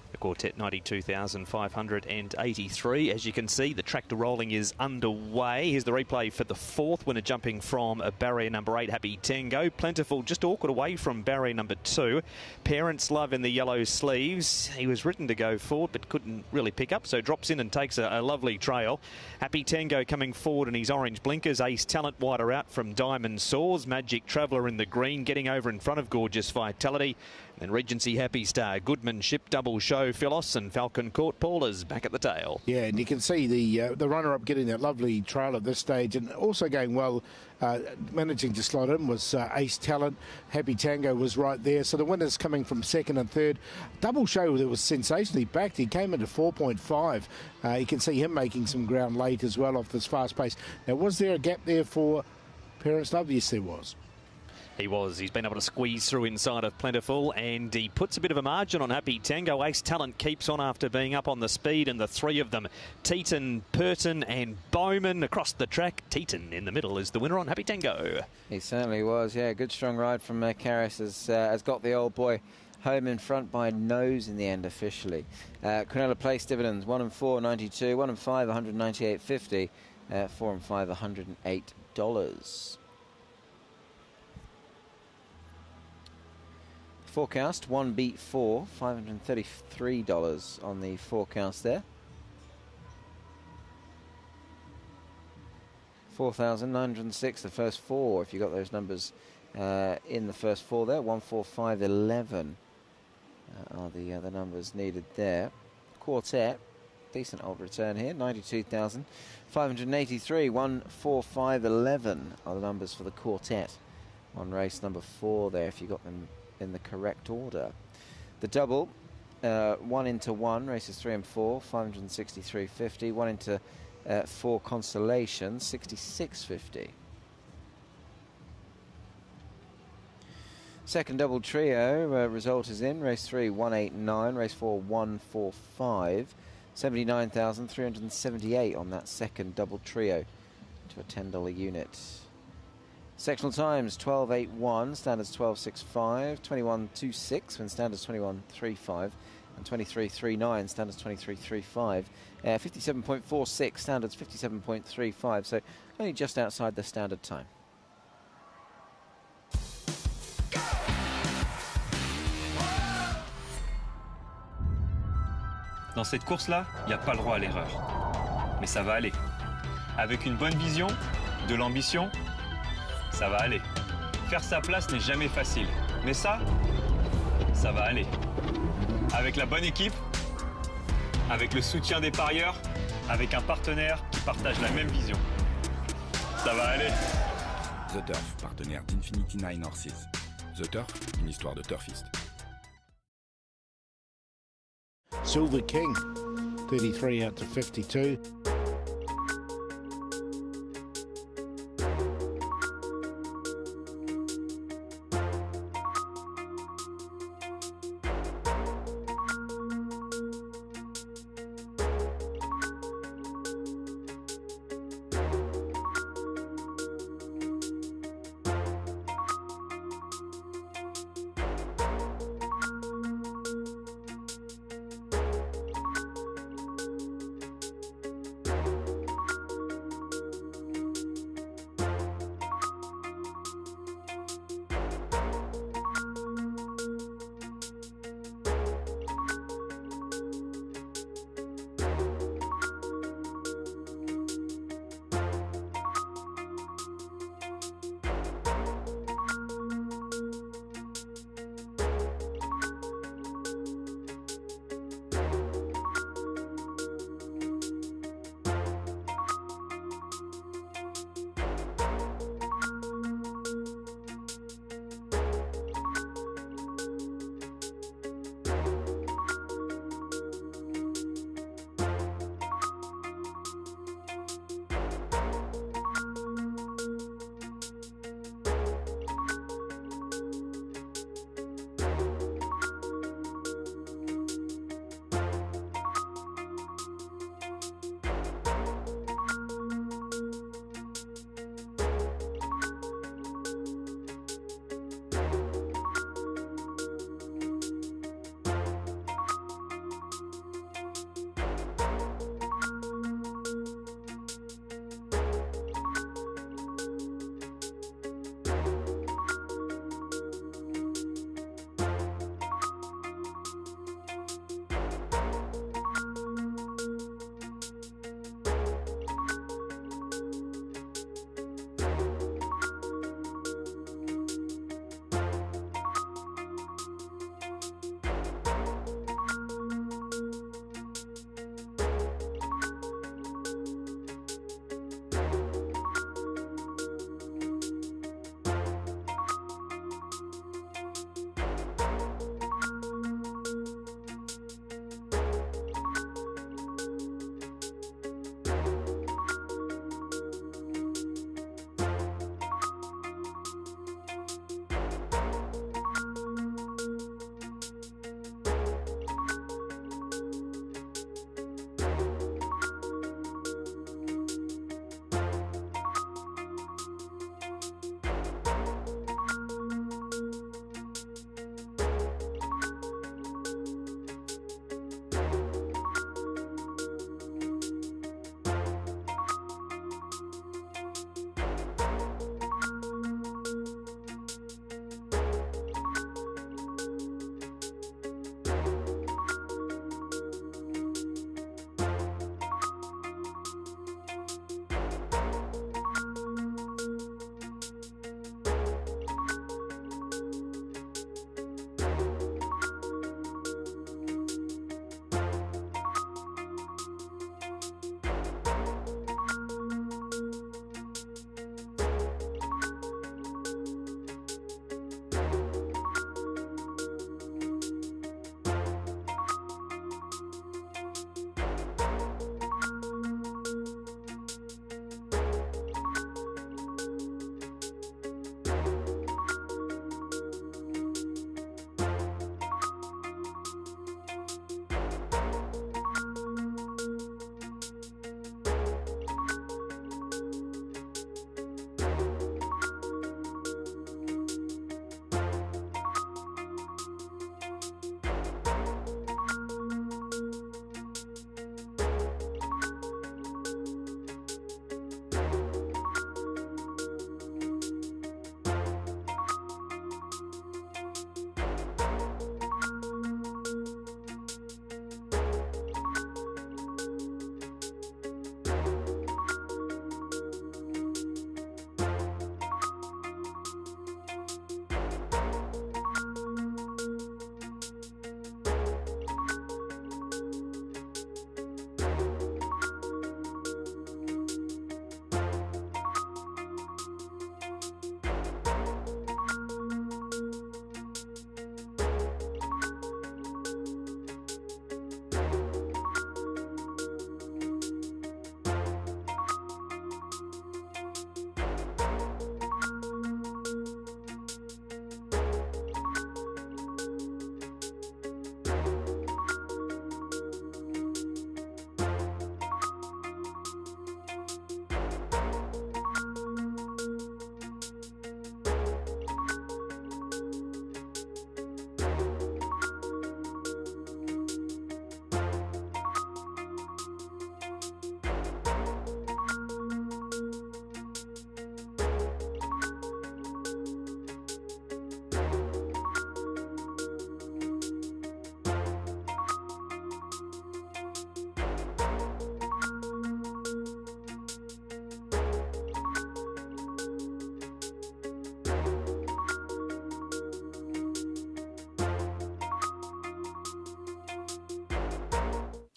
The quartet 92,583. As you can see, the tractor rolling is underway. Here's the replay for the fourth winner, jumping from barrier number 8, Happy Tango. Plentiful, just awkward away from barrier number 2. Parents Love in the yellow sleeves. He was written to go forward, but couldn't really pick up, so drops in and takes a lovely trail. Happy Tango coming forward in his orange blinkers. Ace Talent wider out from Diamond Saws. Magic Traveller in the green, getting over in front of Gorgeous Vitality. And Regency Happy Star, Goodmanship, Double Show, Philos and Falcon Court. Paula's back at the tail. Yeah, and you can see the runner-up getting that lovely trail at this stage, and also going well, managing to slot in was Ace Talent. Happy Tango was right there. So the winners coming from second and third. Double Show that was sensationally backed. He came into 4.5. You can see him making some ground late as well off this fast pace. Now, was there a gap there for Parents Love? Yes, there was. He was. He's been able to squeeze through inside of Plentiful, and he puts a bit of a margin on Happy Tango. Ace Talent keeps on after being up on the speed, and the three of them, Teton, Purton and Bowman across the track. Teton in the middle is the winner on Happy Tango. He certainly was, yeah. Good strong ride from Karis has got the old boy home in front by nose in the end officially. Quinella Place dividends, 1 and 4, 92, 1 and 5, 198.50, 4 and 5, $108. Forecast 1B4, $533 on the forecast there. 4,906 the first four, if you got those numbers in the first four there. 14511 are the numbers needed there. Quartet decent old return here. 92,583. 14511 are the numbers for the quartet on race number 4 there, if you got them in the correct order. The double, 1 into 1, races 3 and 4, 563.50. 1 into 4 consolation, 66.50. Second double trio, result is in. Race 3, 189. Race 4, 145. 79,378 on that second double trio to a $10 unit. Sectional times, 12.81, standards 12.65, 21.26 when standards 21.35, and 23.39, standards 23.35. 57.46, standards 57.35, so only just outside the standard time. Dans cette course-là, il n'y a pas le droit à l'erreur. Mais ça va aller. Avec une bonne vision, de l'ambition, ça va aller. Faire sa place n'est jamais facile. Mais ça va aller. Avec la bonne équipe, avec le soutien des parieurs, avec un partenaire qui partage la même vision. Ça va aller. The Turf, partenaire d'Infinity Nine Horses. The Turf, une histoire de turfiste. Silver King, 33 out to 52.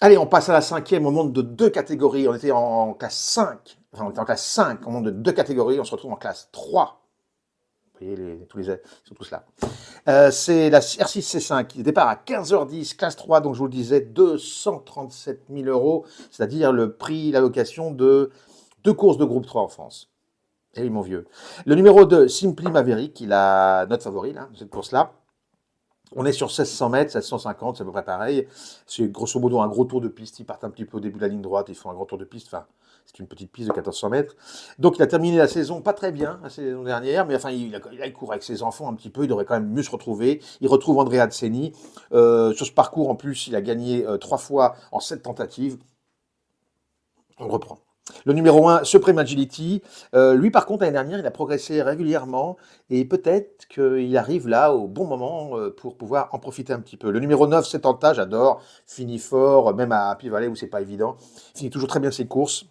Allez, on passe à la cinquième. On monte de 2 catégories. On était en classe 5. Enfin, on était en classe 5. On monte de 2 catégories. On se retrouve en classe 3. Vous voyez, ils sont tous là. C'est la R6C5. Départ à 15h10, classe 3. Donc, je vous le disais, 237 000 €. C'est-à-dire le prix, l'allocation de 2 courses de groupe 3 en France. Et oui, mon vieux. Le numéro 2, Simply Maverick. Il a notre favori, là, cette course-là. On est sur 1600 mètres, 750, c'est à peu près pareil. C'est grosso modo un gros tour de piste. Ils partent un petit peu au début de la ligne droite, ils font un grand tour de piste. Enfin, c'est une petite piste de 1400 mètres. Donc, il a terminé la saison pas très bien, la saison dernière, mais enfin, il court avec ses enfants un petit peu. Il devrait quand même mieux se retrouver. Il retrouve Andrea Adseni. Sur ce parcours, en plus, il a gagné 3 fois en 7 tentatives. On reprend. Le numéro 1, Supreme Agility. Lui, par contre, l'année dernière, il a progressé régulièrement et peut-être qu'il arrive là au bon moment pour pouvoir en profiter un petit peu. Le numéro 9, Septembre, j'adore. Finit fort, même à Happy Valley où c'est pas évident. Finit toujours très bien ses courses.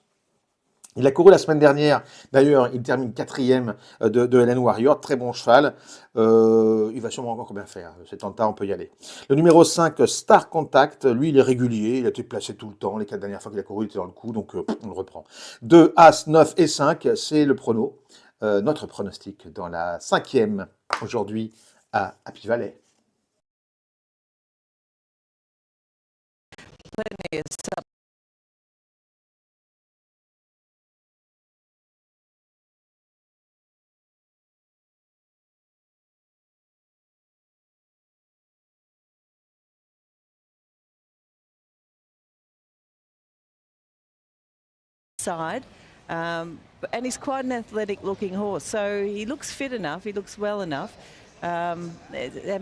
Il a couru la semaine dernière, d'ailleurs, il termine 4e de Helen Warrior, très bon cheval. Il va sûrement encore bien faire. C'est tentant, on peut y aller. Le numéro 5, Star Contact, lui, il est régulier, il a été placé tout le temps. Les 4 dernières fois qu'il a couru, il était dans le coup, donc on le reprend. 2, As, 9 et 5, c'est le prono. Notre pronostic dans la 5e, aujourd'hui, à Happy Valley. Plenty of side, and he's quite an athletic looking horse, so he looks fit enough, he looks well enough, and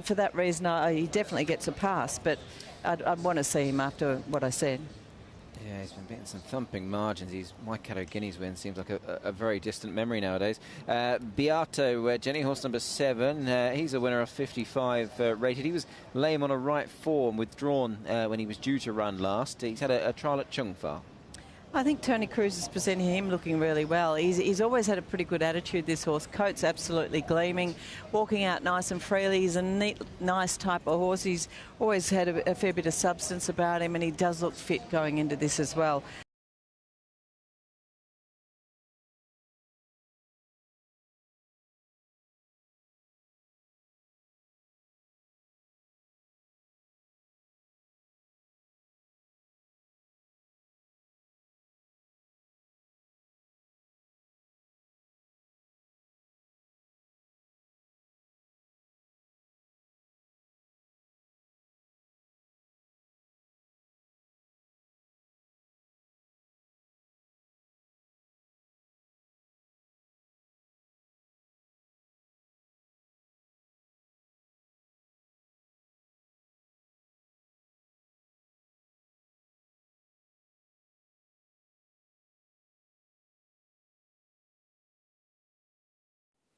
for that reason he definitely gets a pass, but I'd want to see him after what I said. Yeah, he's been beating some thumping margins. His Waikato Guineas win seems like a very distant memory nowadays. Beato, Jenny, horse number 7, he's a winner of 55 rated. He was lame on a right fore and withdrawn when he was due to run last. He's had a trial at Chung Fa. I think Tony Cruz is presenting him looking really well. He's always had a pretty good attitude, this horse. Coat's absolutely gleaming, walking out nice and freely. He's a neat, nice type of horse. He's always had a fair bit of substance about him, and he does look fit going into this as well.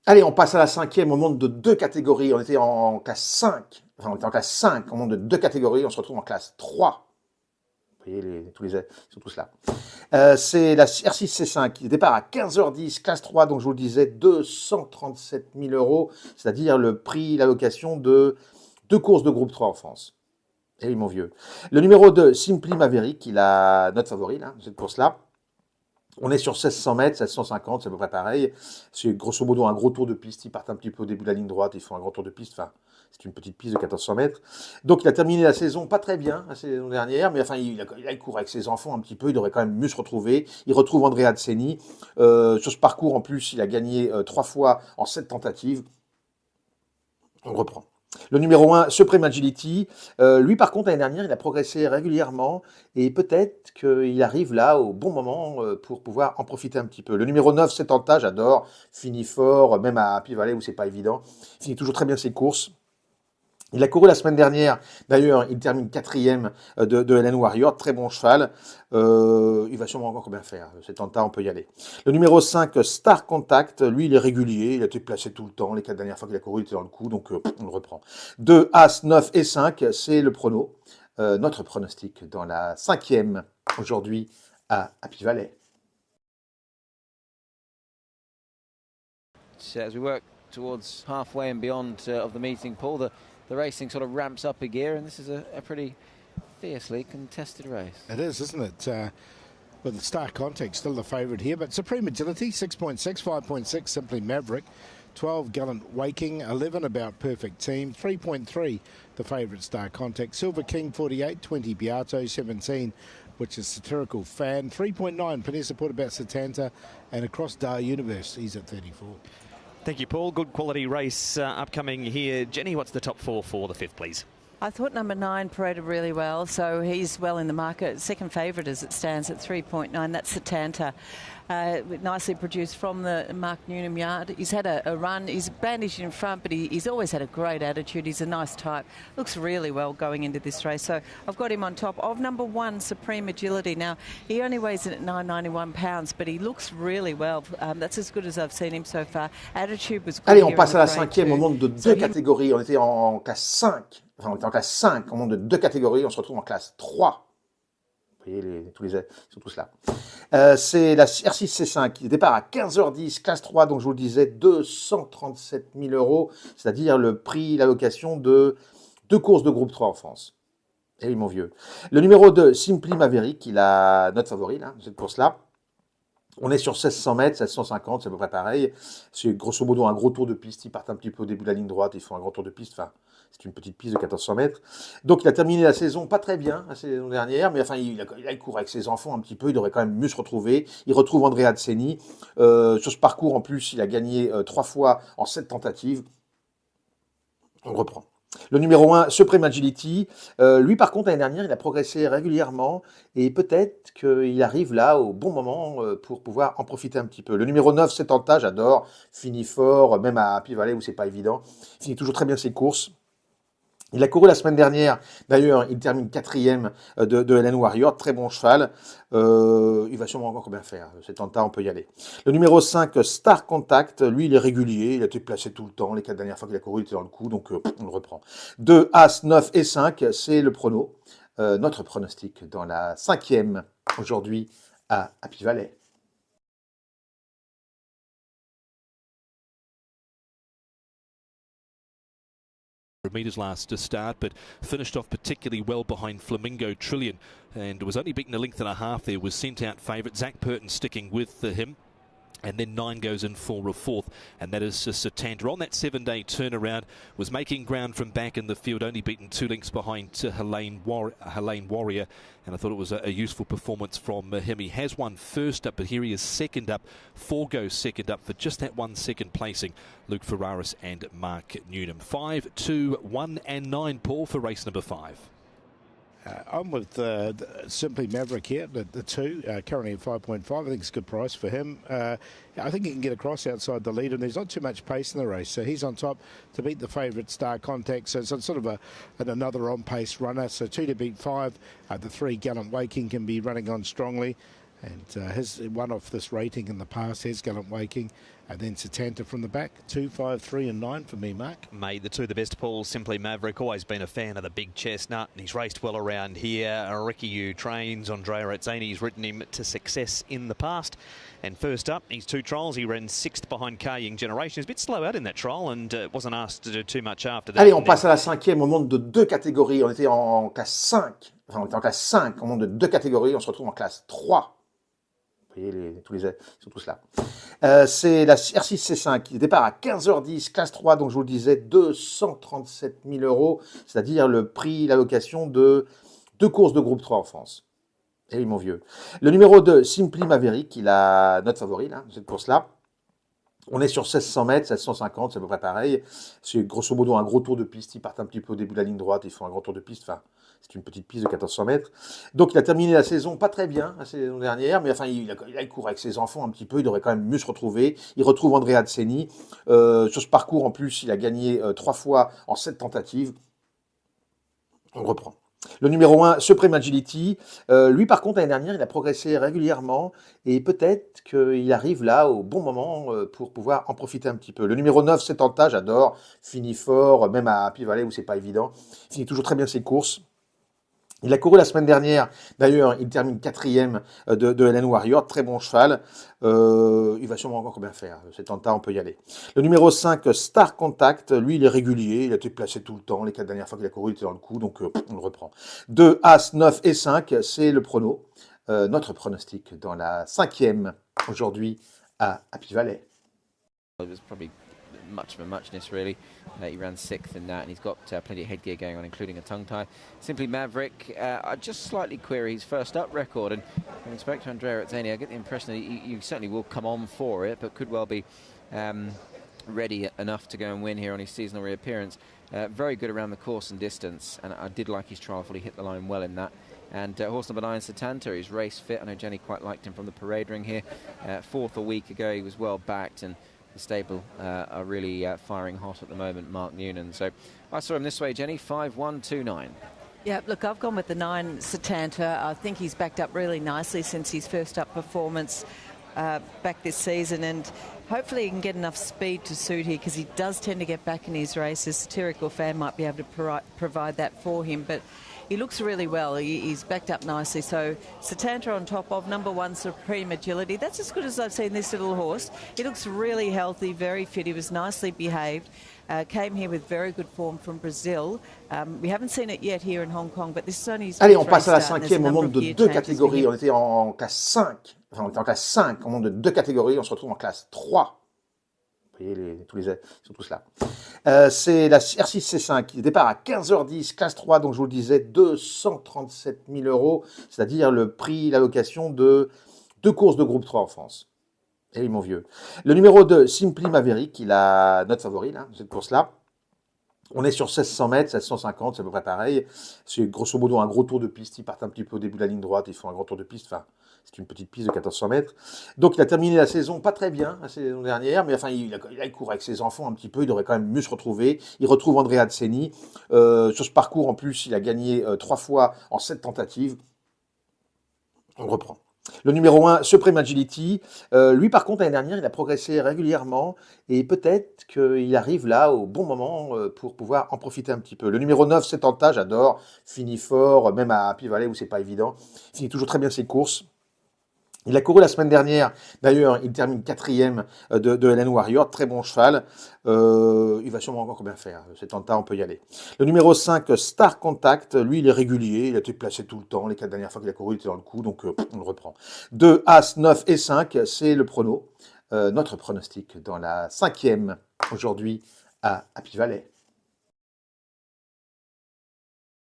Allez, on passe à la 5e. On monte de 2 catégories. On était en classe 5. Enfin, on était en classe 5. On monte de 2 catégories. On se retrouve en classe 3. Vous voyez, ils sont tous là. C'est la R6C5. Départ à 15h10, classe 3. Donc, je vous le disais, 237 000 €. C'est-à-dire le prix, l'allocation de 2 courses de groupe 3 en France. Et oui, mon vieux. Le numéro 2, Simply Maverick. Il a notre favori, là, cette course-là. On est sur 1600 mètres, 750, c'est à peu près pareil. C'est grosso modo un gros tour de piste. Ils partent un petit peu au début de la ligne droite, ils font un grand tour de piste. Enfin, c'est une petite piste de 1400 mètres. Donc, il a terminé la saison pas très bien, la saison dernière, mais enfin, il court avec ses enfants un petit peu. Il devrait quand même mieux se retrouver. Il retrouve Andrea Adseni. Sur ce parcours, en plus, il a gagné 3 fois en 7 tentatives. On reprend. Le numéro 1, Supreme Agility. Lui, par contre, l'année dernière, il a progressé régulièrement et peut-être qu'il arrive là au bon moment pour pouvoir en profiter un petit peu. Le numéro 9, Septembre, j'adore. Finit fort, même à Happy Valley où c'est pas évident. Finit toujours très bien ses courses. Il a couru la semaine dernière, d'ailleurs, il termine 4e de Helen Warrior, très bon cheval. Il va sûrement encore bien faire. C'est tentant, on peut y aller. Le numéro 5, Star Contact, lui, il est régulier, il a été placé tout le temps. Les 4 dernières fois qu'il a couru, il était dans le coup, donc on le reprend. 2, As, 9 et 5, c'est le prono. Notre pronostic dans la 5e, aujourd'hui, à Happy Valley. As we work towards halfway and beyond of the meeting, Paul, the racing sort of ramps up a gear, and this is a pretty fiercely contested race. It is, isn't it? With the Star Contact still the favourite here, but Supreme Agility 6.6, 5.6 Simply Maverick, 12 Gallant Waking, 11 About Perfect Team, 3.3 the favourite Star Contact, Silver King 48, 20 Beato, 17 which is Satirical Fan, 3.9 Panessa Put About Satanta, and across Dar Universe he's at 34. Thank you, Paul. Good quality race upcoming here. Jenny, what's the top four for the fifth, please? I thought number 9 paraded really well, so he's well in the market. Second favourite as it stands at 3.9. That's Satanta. Nicely produced from the Mark Newnham yard. He's had a run. He's bandaged in front, but he's always had a great attitude. He's a nice type. Looks really well going into this race. So I've got him on top of number 1, Supreme Agility. Now, he only weighs in at 991 pounds, but he looks really well. That's as good as I've seen him so far. Attitude was good. Allez, on passe à la 5e. On monte de 2 catégories. On était en classe 5. Enfin, on était en classe 5, on monte de 2 catégories, on se retrouve en classe 3. Vous voyez, ils sont tous là. C'est la R6C5, départ à 15h10, classe 3, donc je vous le disais, 237 000 €, c'est-à-dire le prix, l'allocation de 2 courses de groupe 3 en France. Eh oui, mon vieux. Le numéro 2, Simply Maverick, il a notre favori, là, cette course-là. On est sur 1600 mètres, 1650, c'est à peu près pareil. C'est grosso modo un gros tour de piste. Ils partent un petit peu au début de la ligne droite, ils font un grand tour de piste. Enfin, c'est une petite piste de 1400 mètres. Donc, il a terminé la saison pas très bien, la saison dernière, mais enfin, il court avec ses enfants un petit peu. Il devrait quand même mieux se retrouver. Il retrouve Andrea Adseni. Sur ce parcours, en plus, il a gagné 3 fois en 7 tentatives. On reprend. Le numéro 1, Supreme Agility, lui par contre l'année dernière il a progressé régulièrement et peut-être qu'il arrive là au bon moment pour pouvoir en profiter un petit peu. Le numéro 9, Setenta, j'adore, finit fort, même à Happy Valley où c'est pas évident, il finit toujours très bien ses courses. Il a couru la semaine dernière, d'ailleurs il termine 4e de Helen Warrior, très bon cheval, il va sûrement encore bien faire, Setenta on peut y aller. Le numéro 5, Star Contact, lui il est régulier, il a été placé tout le temps, les 4 dernières fois qu'il a couru il était dans le coup, donc on le reprend. 2, As, 9 et 5, c'est le prono, notre pronostic dans la 5e aujourd'hui à Happy Valley. Metres last to start, but finished off particularly well behind Flamingo Trillion and was only beaten a length and a half there, was sent out favourite. Zach Purton sticking with him. And then 9 goes in for a 4th, and that is Satanta. On that 7-day turnaround, was making ground from back in the field, only beaten 2 lengths behind Helene Warrior, and I thought it was a useful performance from him. He has won first up, but here he is second up. 4 goes second up for just that 1 second placing. Luke Ferraris and Mark Newnham. 5, 2, 1 and 9, Paul, for race number 5. I'm with Simply Maverick here, the 2, currently at 5.5. I think it's a good price for him. I think he can get across outside the lead, and there's not too much pace in the race. So he's on top to beat the favourite Star Contact. So it's sort of another on-pace runner. So 2 to beat 5. The 3, Gallant Waking, can be running on strongly. And his one off this rating in the past has Gallant Waking. And then Satanta from the back, 2, 5, 3 and 9 for me, Mark. Made the 2 the best, Paul. Simply Maverick, always been a fan of the big chestnut, and he's raced well around here. Ricky Yu trains, Andrea Razzani's ridden him to success in the past. And first up, his 2 trials, he ran 6th behind Car Young Generation. He's a bit slow out in that trial and wasn't asked to do too much after that. Allez, on passe à la 5e, on monte de 2 catégories, on était en classe 5, enfin on était en classe 5, on monte de 2 catégories, on se retrouve en classe 3. Vous voyez, ils sont tous là. C'est la R6C5, départ à 15h10, classe 3, donc je vous le disais, 237 000 €, c'est-à-dire le prix, l'allocation de 2 courses de groupe 3 en France. Eh oui, mon vieux. Le numéro 2, Simply Maverick, il a notre favori, là, cette course-là. On est sur 1600 mètres, 1650, c'est à peu près pareil. C'est grosso modo un gros tour de piste. Ils partent un petit peu au début de la ligne droite, ils font un grand tour de piste. Enfin, c'est une petite piste de 1400 mètres. Donc, il a terminé la saison pas très bien, la saison dernière, mais enfin, il court avec ses enfants un petit peu. Il devrait quand même mieux se retrouver. Il retrouve Andrea Adseni. Sur ce parcours, en plus, il a gagné 3 fois en 7 tentatives. On reprend. Le numéro 1, Supreme Agility, lui par contre l'année dernière il a progressé régulièrement et peut-être qu'il arrive là au bon moment pour pouvoir en profiter un petit peu. Le numéro 9, Setenta, j'adore, finit fort, même à Happy Valley où c'est pas évident, il finit toujours très bien ses courses. Il a couru la semaine dernière, d'ailleurs, il termine 4e de LN Warrior, très bon cheval. Il va sûrement encore bien faire, c'est en tas, on peut y aller. Le numéro 5, Star Contact, lui il est régulier, il a été placé tout le temps, les 4 dernières fois qu'il a couru, il était dans le coup, donc on le reprend. 2, As, 9 et 5, c'est le prono, notre pronostic dans la 5e aujourd'hui à Happy Valley. Much of a muchness, really. He ran 6th in that, and he's got plenty of headgear going on, including a tongue tie. Simply Maverick, I just slightly query his first up record, and in respect to Andrea Atzeni, I get the impression that you certainly will come on for it, but could well be ready enough to go and win here on his seasonal reappearance. Very good around the course and distance, and I did like his trial, he hit the line well in that. And horse number 9, Satanta, he's race fit. I know Jenny quite liked him from the parade ring here. 4th a week ago, he was well backed, and the stable are really firing hot at the moment, Mark Noonan. So I saw him this way, Jenny, 5-1-2-9. Yeah, look, I've gone with the 9, Satanta. I think he's backed up really nicely since his first up performance back this season, and hopefully he can get enough speed to suit here, because he does tend to get back in his races. Satirical Fan might be able to provide that for him, but he looks really well. He's backed up nicely. So Satanta on top of number 1, Supreme Agility. That's as good as I've seen this little horse. He looks really healthy, very fit. He was nicely behaved. Came here with very good form from Brazil. We haven't seen it yet here in Hong Kong, but this is only his Allez, on fifth passe à la race start, and 5e, there's a on number monte of de gear 2 changes for catégories. him. On était en classe 5, enfin on était en classe 5, on monte de 2 catégories, on se retrouve en classe 3. Vous voyez, ils sont tous là. C'est la R6C5, qui départ à 15h10, classe 3, donc je vous le disais, 237 000 €, c'est-à-dire le prix, l'allocation de 2 courses de groupe 3 en France. Eh oui, mon vieux. Le numéro 2, Simply Maverick, il a notre favori, là, cette course-là. On est sur 1600 mètres, 1650, c'est à peu près pareil. C'est grosso modo un gros tour de piste. Ils partent un petit peu au début de la ligne droite, ils font un grand tour de piste. Enfin, c'est une petite piste de 1400 mètres. Donc, il a terminé la saison pas très bien, la saison dernière, mais enfin, il court avec ses enfants un petit peu. Il devrait quand même mieux se retrouver. Il retrouve Andrea Atzeni. Sur ce parcours, en plus, il a gagné 3 fois en 7 tentatives. On le reprend. Le numéro 1, Supreme Agility. Lui, par contre, l'année dernière, il a progressé régulièrement et peut-être qu'il arrive là au bon moment pour pouvoir en profiter un petit peu. Le numéro 9, Setenta, j'adore. Finit fort, même à Happy Valley où c'est pas évident. Finit toujours très bien ses courses. Il a couru la semaine dernière, d'ailleurs, il termine 4e de LN Warrior, très bon cheval. Il va sûrement encore bien faire, c'est en tas, on peut y aller. Le numéro 5, Star Contact, lui il est régulier, il a été placé tout le temps, les 4 dernières fois qu'il a couru, il était dans le coup, donc on le reprend. 2, As, 9 et 5, c'est le prono, notre pronostic dans la 5e aujourd'hui à Happy Valley.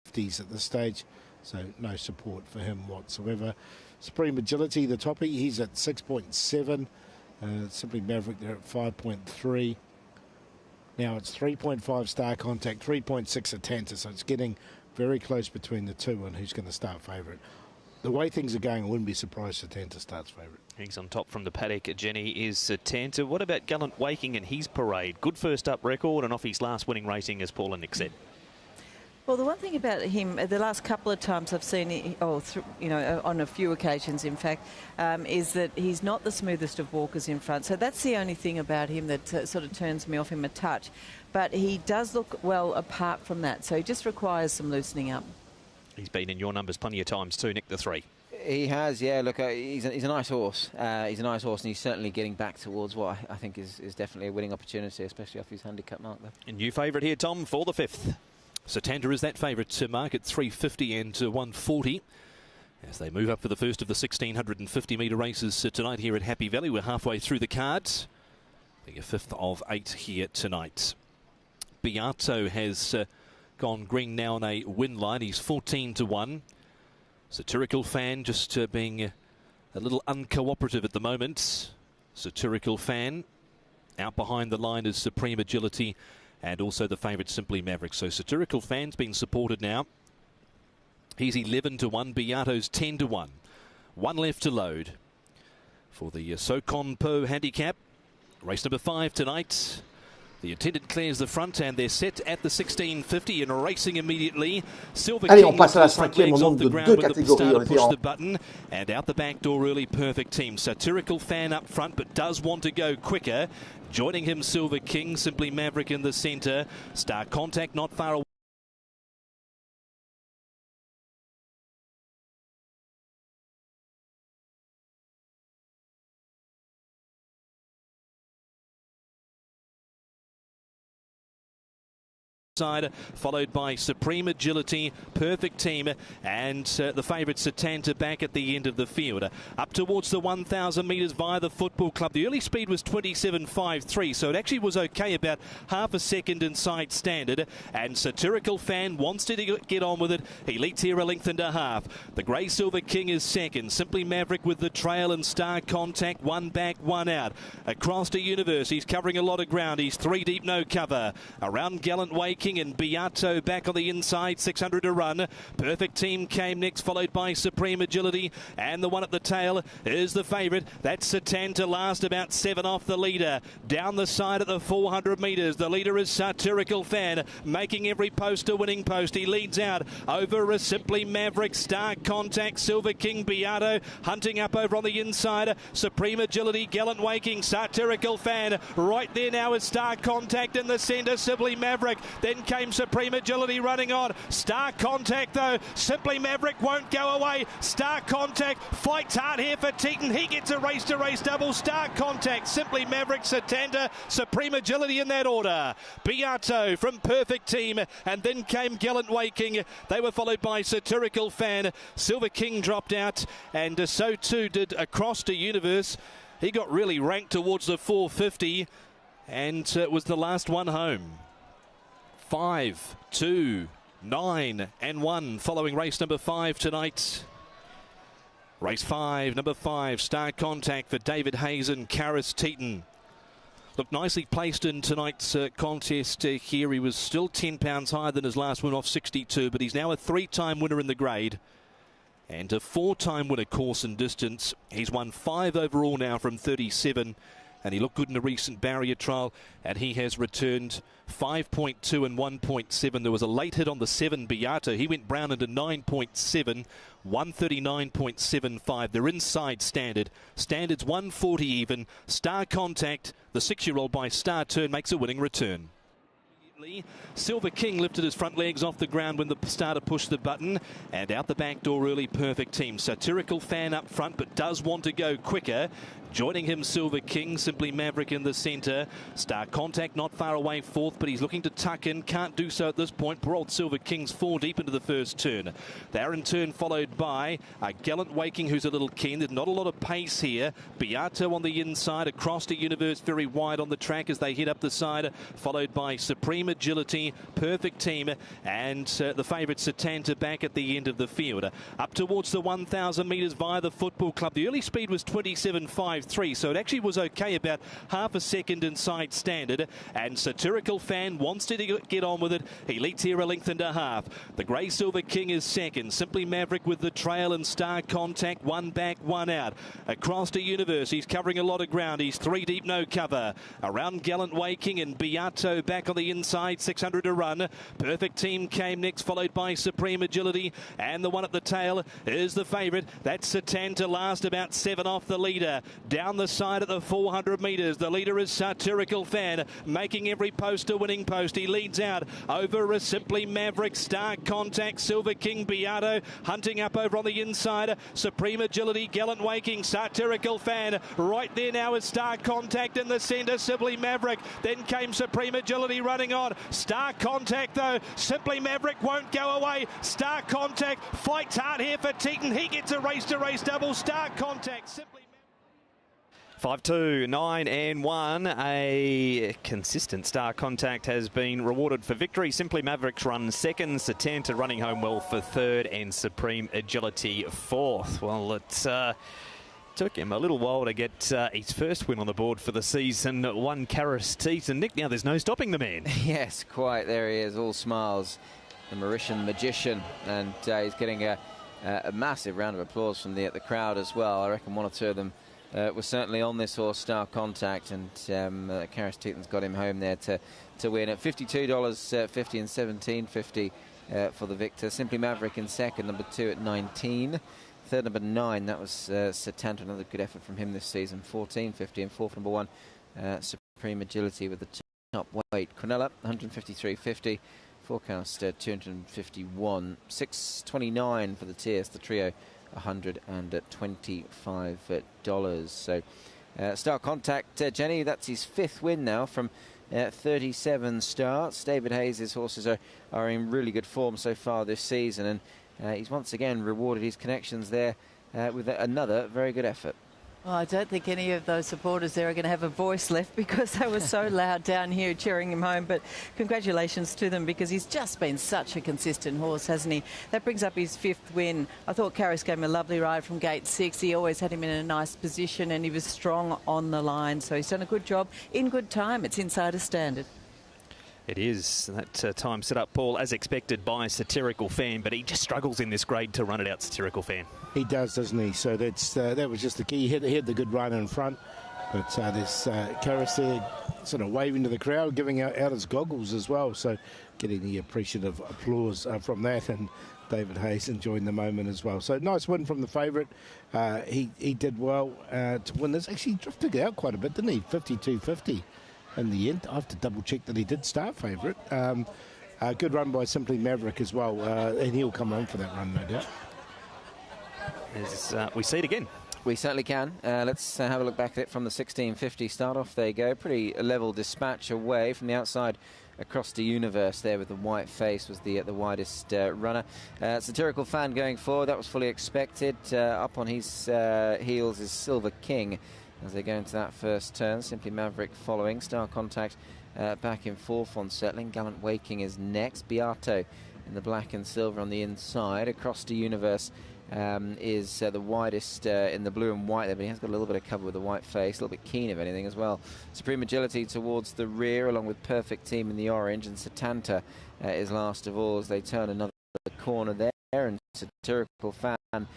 At this stage, so no support for him whatsoever. Supreme Agility, the toppy, he's at 6.7. Simply Maverick there at 5.3. Now it's 3.5 Star Contact, 3.6 Atanta, so it's getting very close between the two on who's going to start favourite. The way things are going, I wouldn't be surprised if Atanta starts favourite. He's on top from the paddock. Jenny is Satanta. What about Gallant Waking and his parade? Good first up record and off his last winning rating, as Paul and Nick said. Well, the one thing about him, the last couple of times I've seen, on a few occasions, in fact, is that he's not the smoothest of walkers in front. So that's the only thing about him that sort of turns me off him a touch. But he does look well apart from that. So he just requires some loosening up. He's been in your numbers plenty of times too, Nick, the 3. He has, yeah. Look, he's a nice horse. He's a nice horse, and he's certainly getting back towards what I think is definitely a winning opportunity, especially off his handicap mark there. A new favourite here, Tom, for the 5th. Satanta is that favourite to mark at 350 and 140 as they move up for the first of the 1650 metre races tonight here at Happy Valley. We're halfway through the cards. The 5th of 8 here tonight. Beato has gone green now on a win line. He's 14 to 1. Satirical Fan just being a little uncooperative at the moment. Satirical Fan out behind the line is Supreme Agility and also the favourite Simply Maverick. So Satirical Fan's being supported now. He's 11 to 1. Beato's 10 to 1. One left to load for the Socon Po Handicap. Race number 5 tonight. The attendant clears the front and they're set at the 1650 and racing immediately. Silver Allez, King on passe à la front 5e, legs on off monte the de ground 2 with the catégories. starter On était push en the button and out the back door early. Perfect team. Satirical Fan up front but does want to go quicker. Joining him Silver King, Simply Maverick in the centre. Star Contact not far away. side, followed by Supreme Agility, Perfect Team, and the favourite Satanta back at the end of the field. Up towards the 1,000 metres via the Football Club. The early speed was 27.53, so it actually was okay, about half a second inside standard, and Satirical Fan wants to get on with it. He leads here a length and a half. The Grey Silver King is second. Simply Maverick with the trail and Star Contact, one back, one out. Across to Universe, he's covering a lot of ground. He's three deep, no cover. Around Gallant Waking and Beato back on the inside, 600 to run. Perfect Team came next, followed by Supreme Agility, and the one at the tail is the favourite. That's Satanta, last, about 7 off the leader. Down the side at the 400 metres, the leader is Satirical Fan, making every post a winning post. He leads out over a Simply Maverick, Star Contact, Silver King, Beato, hunting up over on the inside. Supreme Agility, Gallant Waking, Satirical Fan. Right there now is Star Contact in the centre, Simply Maverick. Then came Supreme Agility running on. Star Contact though, Simply Maverick won't go away. Star Contact fights hard here for Teton. He gets a race-to-race double. Star Contact, Simply Maverick, Satanta, Supreme Agility in that order. Beato from Perfect Team, and then came Gallant Waking. They were followed by Satirical Fan. Silver King dropped out, and so too did Across to Universe. He got really ranked towards the 450, and was the last one home. 5, 2, 9 and 1 following race number 5 tonight. Race 5, number 5, Star Contact for David Hayes and Karis Teton. Looked nicely placed in tonight's contest here. He was still 10 pounds higher than his last win off 62, but he's now a 3-time winner in the grade and a 4-time winner course and distance. He's won 5 overall now from 37. And he looked good in a recent barrier trial, and he has returned 5.2 and 1.7. There was a late hit on the 7 Beato. He went brown into 9.7, 139.75. They're inside standard. Standard's 140 even. Star Contact, the 6-year-old by Star Turn, makes a winning return. Silver King lifted his front legs off the ground when the starter pushed the button, and out the back door early Perfect Team. Satirical Fan up front, but does want to go quicker. Joining him Silver King, Simply Maverick in the centre. Star Contact not far away fourth, but he's looking to tuck in. Can't do so at this point. Poor old Silver King's 4 deep into the first turn. They're in turn followed by Gallant Waking, who's a little keen. There's not a lot of pace here. Beato on the inside. Across to Universe very wide on the track as they head up the side, followed by Supreme Agility, Perfect Team, and the favourite Satanta back at the end of the field. Up towards the 1,000 metres via the Football Club. The early speed was 27.53, so it actually was okay, about half a second inside standard, and Satirical Fan wants to get on with it. He leads here a length and a half. The Grey Silver King is second. Simply Maverick with the trail and Star Contact, one back, one out. Across to Universe, he's covering a lot of ground. He's 3 deep, no cover. Around Gallant Waking and Beato back on the inside, 600 to run. Perfect Team came next, followed by Supreme Agility, and the one at the tail is the favourite. That's Satanta, last, about 7 off the leader. Down the side at the 400 metres, the leader is Satirical Fan, making every post a winning post. He leads out over a Simply Maverick, Star Contact, Silver King, Beato, hunting up over on the inside. Supreme Agility, Gallant Waking, Satirical Fan. Right there now is Star Contact in the centre, Simply Maverick. Then came Supreme Agility running on. Star Contact though, Simply Maverick won't go away. Star Contact fights hard here for Teton. He gets a race-to-race double. Star Contact, Simply 5, 2, 9 and 1. A consistent Star Contact has been rewarded for victory. Simply Mavericks run second, Satanta running home well for third, and Supreme Agility fourth. Well, it took him a little while to get his first win on the board for the season. One Karis Teton. Nick, now there's no stopping the man. Yes, quite. There he is, all smiles, the Mauritian magician, and he's getting a massive round of applause from the crowd as well. I reckon 1 or 2 of them was certainly on this horse, Star Contact, and Karis Teton's got him home there to win at $52.50 and $17.50 for the victor. Simply Maverick in second, number 2 at 19. Third, number 9, that was Satanta, another good effort from him this season, $14.50, and fourth, number 1, Supreme Agility with the top weight. Quinella, $153.50. Forecast 251. $6.29 for the TS, the trio. $125. So Star Contact, Jenny, that's his 5th win now from 37 starts. David Hayes' horses are in really good form so far this season, and he's once again rewarded his connections there with another very good effort. Well, I don't think any of those supporters there are going to have a voice left because they were so loud down here cheering him home. But congratulations to them because he's just been such a consistent horse, hasn't he? That brings up his 5th win. I thought Karras gave him a lovely ride from gate 6. He always had him in a nice position and he was strong on the line. So he's done a good job in good time. It's insider standard. It is. That time set up, Paul, as expected by Satirical Fan, but he just struggles in this grade to run it out, Satirical Fan. He does, doesn't he? So that was just the key. He had the good run in front, but there's Karras there sort of waving to the crowd, giving out his goggles as well, so getting the appreciative applause from that, and David Hayes enjoying the moment as well. So nice win from the favourite. He did well to win this. Actually drifted out quite a bit, didn't he? 52.50 in the end. I have to double check that he did start favourite. Good run by Simply Maverick as well, and he'll come on for that run, no doubt. As we see it again. We certainly can. Let's have a look back at it from the 1650 start. Off they go. Pretty level dispatch away from the outside across the universe there with the white face was the widest runner. Satirical Fan going forward. That was fully expected. Up on his heels is Silver King as they go into that first turn. Simply Maverick following. Star Contact back in 4th on settling. Gallant Waking is next. Beato in the black and silver on the inside. Across the universe is the widest in the blue and white there, but he has got a little bit of cover with the white face, a little bit keen if anything as well. Supreme Agility towards the rear along with Perfect Team in the orange, and Satanta is last of all as they turn another corner there, and Satirical Fan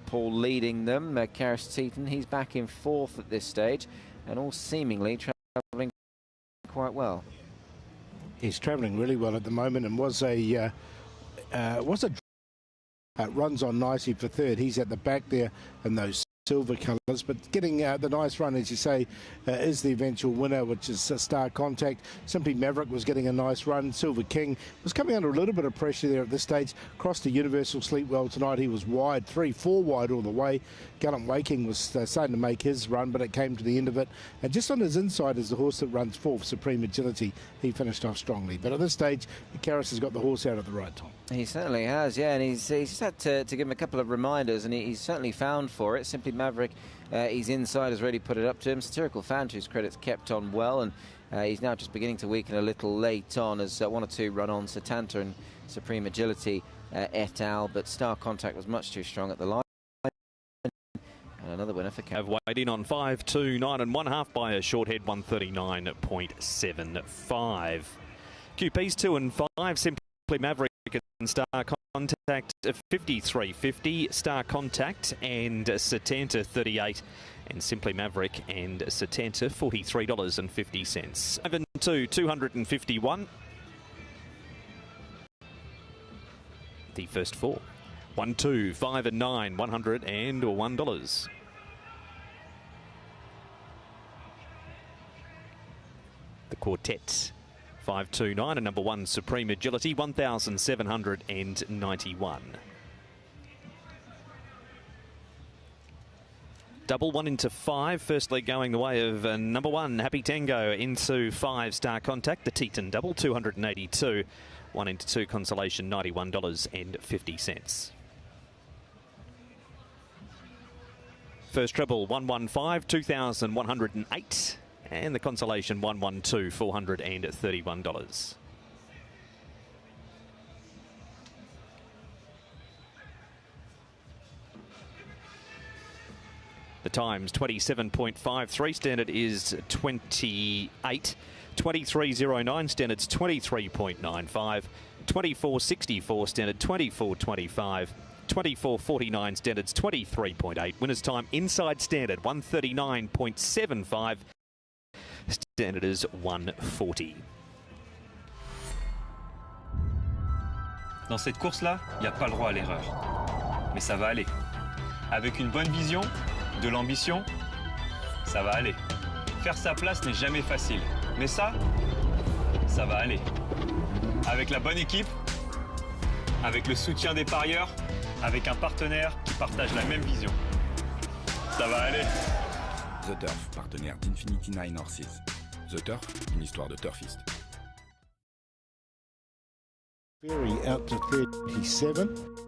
Paul leading them. Karras Teton, he's back in 4th at this stage and all seemingly travelling quite well. He's travelling really well at the moment and runs on nicely for 3rd. He's at the back there in those silver colours, but getting the nice run, as you say, is the eventual winner, which is Star Contact. Simply Maverick was getting a nice run. Silver King was coming under a little bit of pressure there at this stage. Crossed the Universal Sleep well tonight. He was wide, 3-4 wide all the way. Gallant Waking was starting to make his run, but it came to the end of it. And just on his inside is the horse that runs 4th, Supreme Agility. He finished off strongly. But at this stage, Karras has got the horse out at the right time. He certainly has, yeah, and he's just had to give him a couple of reminders, and he's certainly found for it. Simply Maverick, his inside has really put it up to him. Satirical Fan, to his credit's kept on well, and he's now just beginning to weaken a little late on as 1 or 2 run on Satanta and Supreme Agility et al. But Star Contact was much too strong at the line. And another winner for Have weighed in on 5-2, 9 1/2 by a short head, 139.75. QP's 2 and 5, Simply Maverick and Star Contact 53.50, Star Contact and Satanta 38, and Simply Maverick and Satanta $43.50. 5 and 2, 251. The first 4. 1, 2, 5 and 9, $101. The quartet. 5, 2, 9 and number 1 Supreme Agility, 1,791. Double 1 into 5. First leg going the way of number 1 Happy Tango into 5 Star Contact. The Teton double 282. 1 into 2 Consolation $91.50. First treble 115 2,108. And the Consolation 112, $431. The times 27.53, standard is 28. 23.09, standard's 23.95. 24.64, standard 24.25. 24.49, standard's 23.8. Winner's time inside standard 139.75. Standard is 140. Dans cette course-là, il n'y a pas le droit à l'erreur. Mais ça va aller. Avec une bonne vision, de l'ambition, ça va aller. Faire sa place n'est jamais facile. Mais ça va aller. Avec la bonne équipe, avec le soutien des parieurs, avec un partenaire qui partage la même vision. Ça va aller. The Turf, partenaire d'Infinity 9 Horses. The Turf, une histoire de turfiste. Ferry out to 37.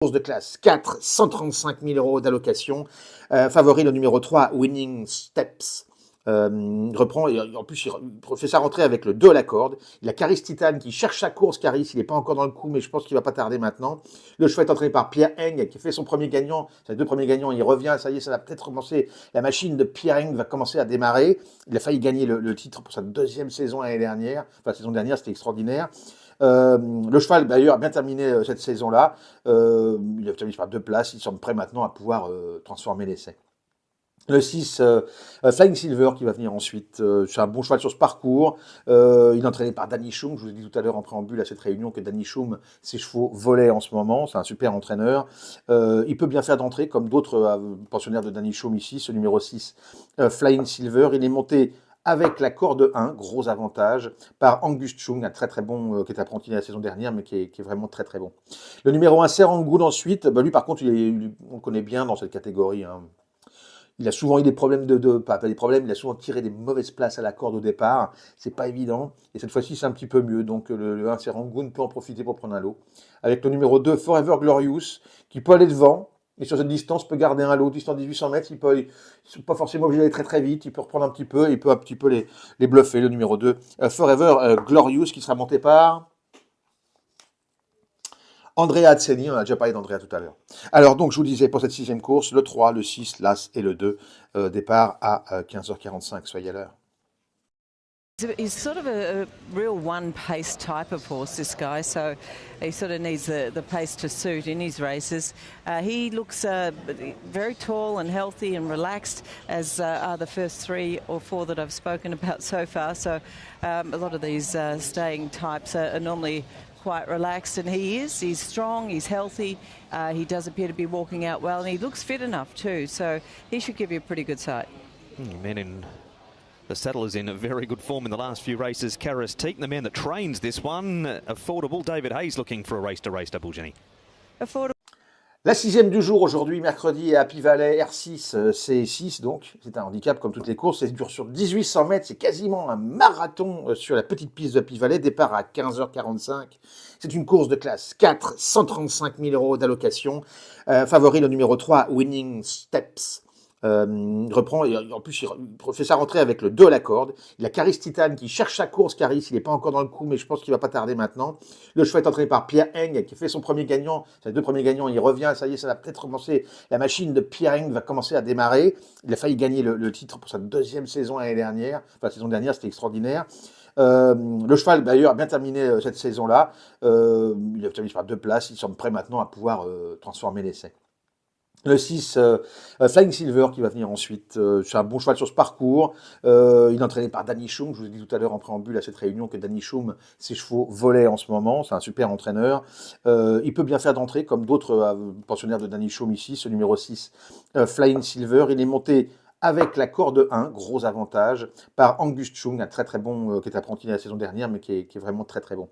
Course de classe 4, 135 000 euros d'allocation. Favori le numéro 3, Winning Steps. Reprend, et en plus il fait sa rentrée avec le 2 à la corde. Il a Caris Titane qui cherche sa course. Caris, il n'est pas encore dans le coup, mais je pense qu'il va pas tarder maintenant. Le cheval est entraîné par Pierre Heng qui fait son premier gagnant, ses 2 premiers gagnants. Il revient, ça y est, ça va peut-être commencer. La machine de Pierre Heng va commencer à démarrer. Il a failli gagner le titre pour sa 2e saison l'année dernière. Enfin, la saison dernière, c'était extraordinaire. Le cheval, d'ailleurs, a bien terminé cette saison-là. Il a terminé par 2 places. Il semble prêt maintenant à pouvoir transformer l'essai. Le 6, Flying Silver qui va venir ensuite. C'est un bon cheval sur ce parcours. Il est entraîné par Danny Chum. Je vous ai dit tout à l'heure en préambule à cette réunion que Danny Chum, ses chevaux volaient en ce moment. C'est un super entraîneur. Il peut bien faire d'entrée comme d'autres pensionnaires de Danny Chum ici. Ce numéro 6, Flying Silver. Il est monté avec la corde 1, gros avantage, par Angus Chung, un très très bon, qui est apprenti la saison dernière, mais qui est vraiment très très bon. Le numéro 1, Serangoon ensuite. Lui par contre, on le connaît bien dans cette catégorie. Hein. Il a souvent eu des problèmes pas des problèmes, il a souvent tiré des mauvaises places à la corde au départ. C'est pas évident. Et cette fois-ci, c'est un petit peu mieux. Donc le 1 Serangoon peut en profiter pour prendre un lot. Avec le numéro 2, Forever Glorious, qui peut aller devant. Et sur cette distance, peut garder un lot. Distance 1800 mètres, il ne sont pas forcément obligé d'aller très très vite. Il peut reprendre un petit peu, il peut un petit peu les bluffer. Le numéro 2, Forever Glorious, qui sera monté par Andrea Azzeni. On a déjà parlé d'Andrea tout à l'heure. Alors donc, je vous disais, pour cette 6e course, le 3, le 6, l'As et le 2, départ à 15h45. Soyez à l'heure. He's sort of a real one-pace type of horse, this guy, so he sort of needs the pace to suit in his races. He looks very tall and healthy and relaxed, as are the first 3 or 4 that I've spoken about so far. So a lot of these staying types are normally quite relaxed, and he is. He's strong, he's healthy, he does appear to be walking out well, and he looks fit enough too, so he should give you a pretty good sight. The saddle is in very good form in the last few races. Karis Teague, the man that trains this one, affordable. David Hayes looking for a race-to-race double, Jenny. Affordable. La 6e du jour aujourd'hui, mercredi, à Happy Valley, R6, C6 donc. C'est un handicap comme toutes les courses. C'est dur sur 1800 mètres. C'est quasiment un marathon sur la petite piste de Happy Valley. Départ à 15h45. C'est une course de classe 4, 135 000 euros d'allocation. Favori le numéro 3, Winning Steps. Reprend, et en plus il fait sa rentrée avec le 2 à la corde. Il a Caris Titane qui cherche sa course. Caris, il n'est pas encore dans le coup, mais je pense qu'il va pas tarder maintenant. Le cheval est entraîné par Pierre Heng qui fait son premier gagnant, ses 2 premiers gagnants. Il revient, ça y est, ça va peut-être commencer. La machine de Pierre Heng va commencer à démarrer. Il a failli gagner le titre pour sa 2e saison l'année dernière. Enfin, la saison dernière, c'était extraordinaire. Le cheval, d'ailleurs, a bien terminé cette saison-là. Il a terminé par 2 places. Il semble prêt maintenant à pouvoir transformer l'essai. Le 6, Flying Silver qui va venir ensuite. C'est un bon cheval sur ce parcours. Il est entraîné par Danny Chum. Je vous ai dit tout à l'heure en préambule à cette réunion que Danny Chum, ses chevaux volaient en ce moment. C'est un super entraîneur. Il peut bien faire d'entrée comme d'autres pensionnaires de Danny Chum ici. Ce numéro 6, Flying Silver. Il est monté avec la corde 1, gros avantage, par Angus Chung, un très très bon, qui est apprenti la saison dernière, mais qui est vraiment très très bon.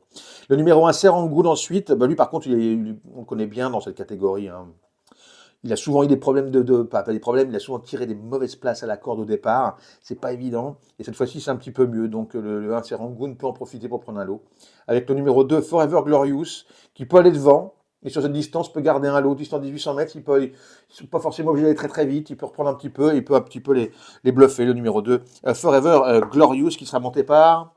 Le numéro 1, Serangoon ensuite. Lui par contre, on le connaît bien dans cette catégorie. Hein. Il a souvent eu des problèmes pas des problèmes, il a souvent tiré des mauvaises places à la corde au départ. C'est pas évident. Et cette fois-ci, c'est un petit peu mieux. Donc le 1 Serangoon peut en profiter pour prendre un lot. Avec le numéro 2, Forever Glorious, qui peut aller devant. Et sur cette distance, peut garder un lot. Distance 1800 mètres, ils ne sont pas forcément obligés d'aller très très vite. Il peut reprendre un petit peu, il peut un petit peu les bluffer. Le numéro 2, Forever Glorious, qui sera monté par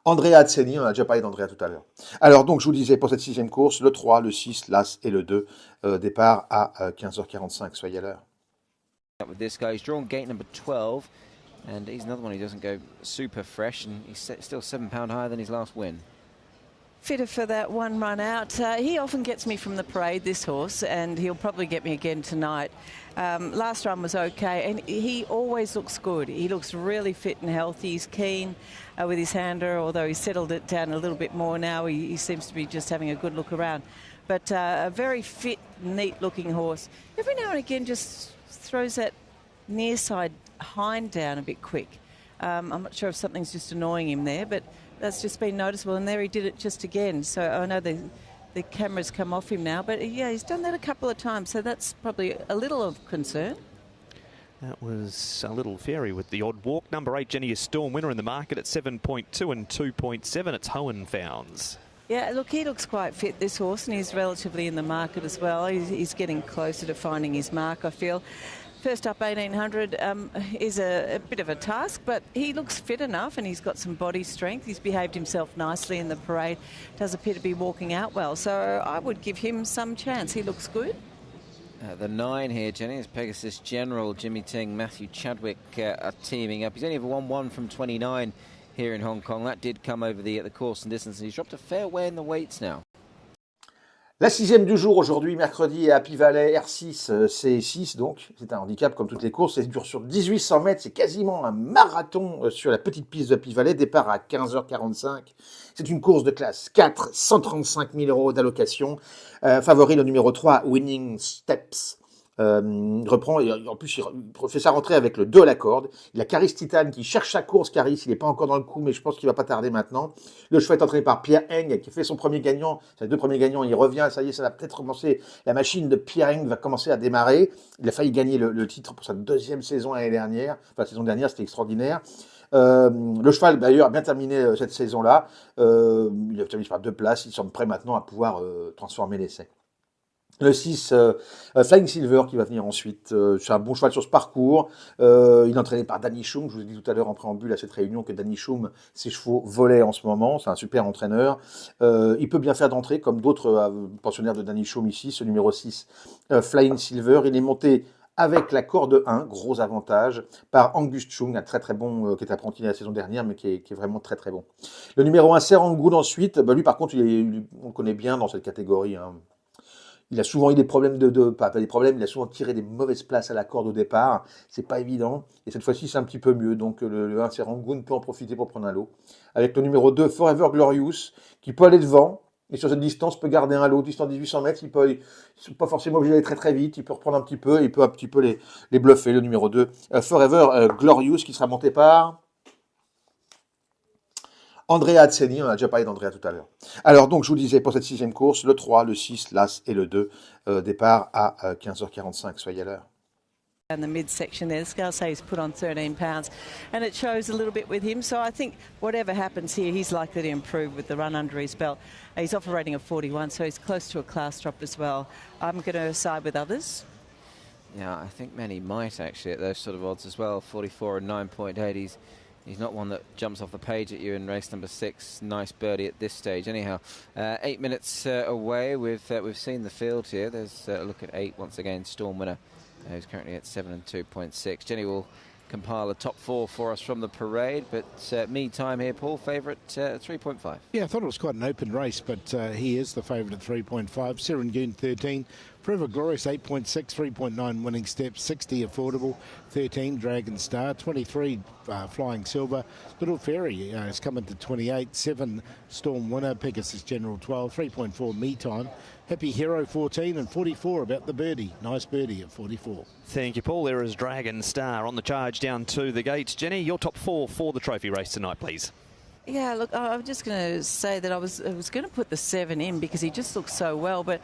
Andrea Azzeni. On a déjà parlé d'Andrea tout à l'heure. Alors donc, je vous disais, pour cette 6e course, le 3, le 6, l'As et le 2, départ à 15h45. Soyez à l'heure. With this guy, he's drawn gate number 12, and he's another one who doesn't go super fresh, and he's still £7 higher than his last win. Fitter for that one run out. He often gets me from the parade, this horse, and he'll probably get me again tonight. Last run was okay, and he always looks good. He looks really fit and healthy. He's keen with his hander, although he's settled it down a little bit more now. He seems to be just having a good look around. But a very fit, neat-looking horse. Every now and again just throws that near side hind down a bit quick. I'm not sure if something's just annoying him there, but that's just been noticeable, and there he did it just again. So I know the camera's come off him now, but yeah, he's done that a couple of times, so that's probably a little of concern. That was a little fairy with the odd walk. Number 8, Jenny, is Storm winner in the market at 7.2 and 2.7. It's Hohenfounds. Yeah, look, he looks quite fit, this horse, and he's relatively in the market as well. He's getting closer to finding his mark, I feel. First up 1800 is a bit of a task, but he looks fit enough and he's got some body strength. He's behaved himself nicely in the parade, does appear to be walking out well. So I would give him some chance. He looks good. The 9 here, Jenny, is Pegasus General. Jimmy Ting, Matthew Chadwick are teaming up. He's only ever won 1 from 29 here in Hong Kong. That did come over the course and distance. He's dropped a fair way in the weights now. La 6e du jour aujourd'hui, mercredi, à Happy Valley, R6, C6 donc. C'est un handicap comme toutes les courses. Ça dure sur 1800 mètres. C'est quasiment un marathon sur la petite piste de Happy Valley. Départ à 15h45. C'est une course de classe 4, 135 000 € d'allocation. Favori le numéro 3, Winning Steps. Reprend, et en plus il fait sa rentrée avec le 2 à la corde. Il a Caris Titan qui cherche sa course. Caris, il n'est pas encore dans le coup, mais je pense qu'il va pas tarder maintenant. Le cheval est entraîné par Pierre Heng qui fait son premier gagnant, ses 2 premiers gagnants. Il revient, ça y est, ça va peut-être commencer. La machine de Pierre Heng va commencer à démarrer. Il a failli gagner le titre pour sa 2e saison l'année dernière. Enfin, la saison dernière, c'était extraordinaire. Le cheval, d'ailleurs, a bien terminé cette saison-là. Il a terminé par 2 places. Il semble prêt maintenant à pouvoir transformer l'essai. Le 6, Flying Silver qui va venir ensuite. C'est un bon cheval sur ce parcours. Il est entraîné par Danny Shum. Je vous ai dit tout à l'heure en préambule à cette réunion que Danny Shum, ses chevaux volaient en ce moment. C'est un super entraîneur. Il peut bien faire d'entrée comme d'autres pensionnaires de Danny Shum ici. Ce numéro 6, Flying Silver. Il est monté avec la corde 1, gros avantage, par Angus Chung, un très très bon, qui est apprenti la saison dernière, mais qui est vraiment très très bon. Le numéro 1, Serangoon ensuite. Lui par contre, on le connaît bien dans cette catégorie. Hein. Il a souvent eu des problèmes pas des problèmes, il a souvent tiré des mauvaises places à la corde au départ. C'est pas évident. Et cette fois-ci, c'est un petit peu mieux. Donc, le 1 Serangoon peut en profiter pour prendre un lot. Avec le numéro 2, Forever Glorious, qui peut aller devant. Et sur cette distance, peut garder un lot. Distance 1800 mètres, il ne sont pas forcément obligé d'aller très très vite. Il peut reprendre un petit peu, il peut un petit peu les bluffer. Le numéro 2, Forever Glorious, qui sera monté par Andrea Azzeni, on a déjà parlé d'Andrea tout à l'heure. Alors donc, je vous disais, pour cette 6e course, le 3, le 6, l'As et le 2, départ à 15h45, soyez à l'heure. In the midsection there, the scale say he's put on 13 pounds, and it shows a little bit with him. So I think whatever happens here, he's likely to improve with the run under his belt. He's off a rating of 41, so he's close to a class drop as well. I'm going to side with others. Yeah, I think many might actually at those sort of odds as well. 44 and 9.8. He's not one that jumps off the page at you in race number 6. Nice birdie at this stage. Anyhow, 8 minutes away. We've seen the field here. There's a look at 8 once again. Storm winner, who's currently at 7 and 2.6. Jenny will compile a top 4 for us from the parade, but me time here, Paul, favourite 3.5. Yeah, I thought it was quite an open race, but he is the favourite at 3.5. Serangoon 13. Forever Glorious 8.6, 3.9 winning steps, 60 affordable, 13 Dragon Star, 23 Flying Silver, Little Fairy has come into 28, 7 Storm Winner, Pegasus General 12, 3.4 Me Time, Happy Hero 14 and 44 about the birdie. Nice birdie at 44. Thank you, Paul. There is Dragon Star on the charge down to the gates. Jenny, your top 4 for the trophy race tonight, please. Yeah, look, I'm just going to say that I was going to put the 7 in because he just looks so well, but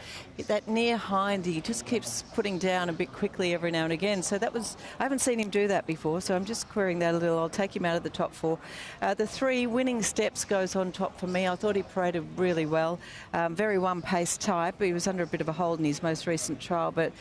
that near hind he just keeps putting down a bit quickly every now and again. So I haven't seen him do that before, so I'm just querying that a little. I'll take him out of the top 4. The 3 winning steps goes on top for me. I thought he paraded really well. Very one-pace type. He was under a bit of a hold in his most recent trial, but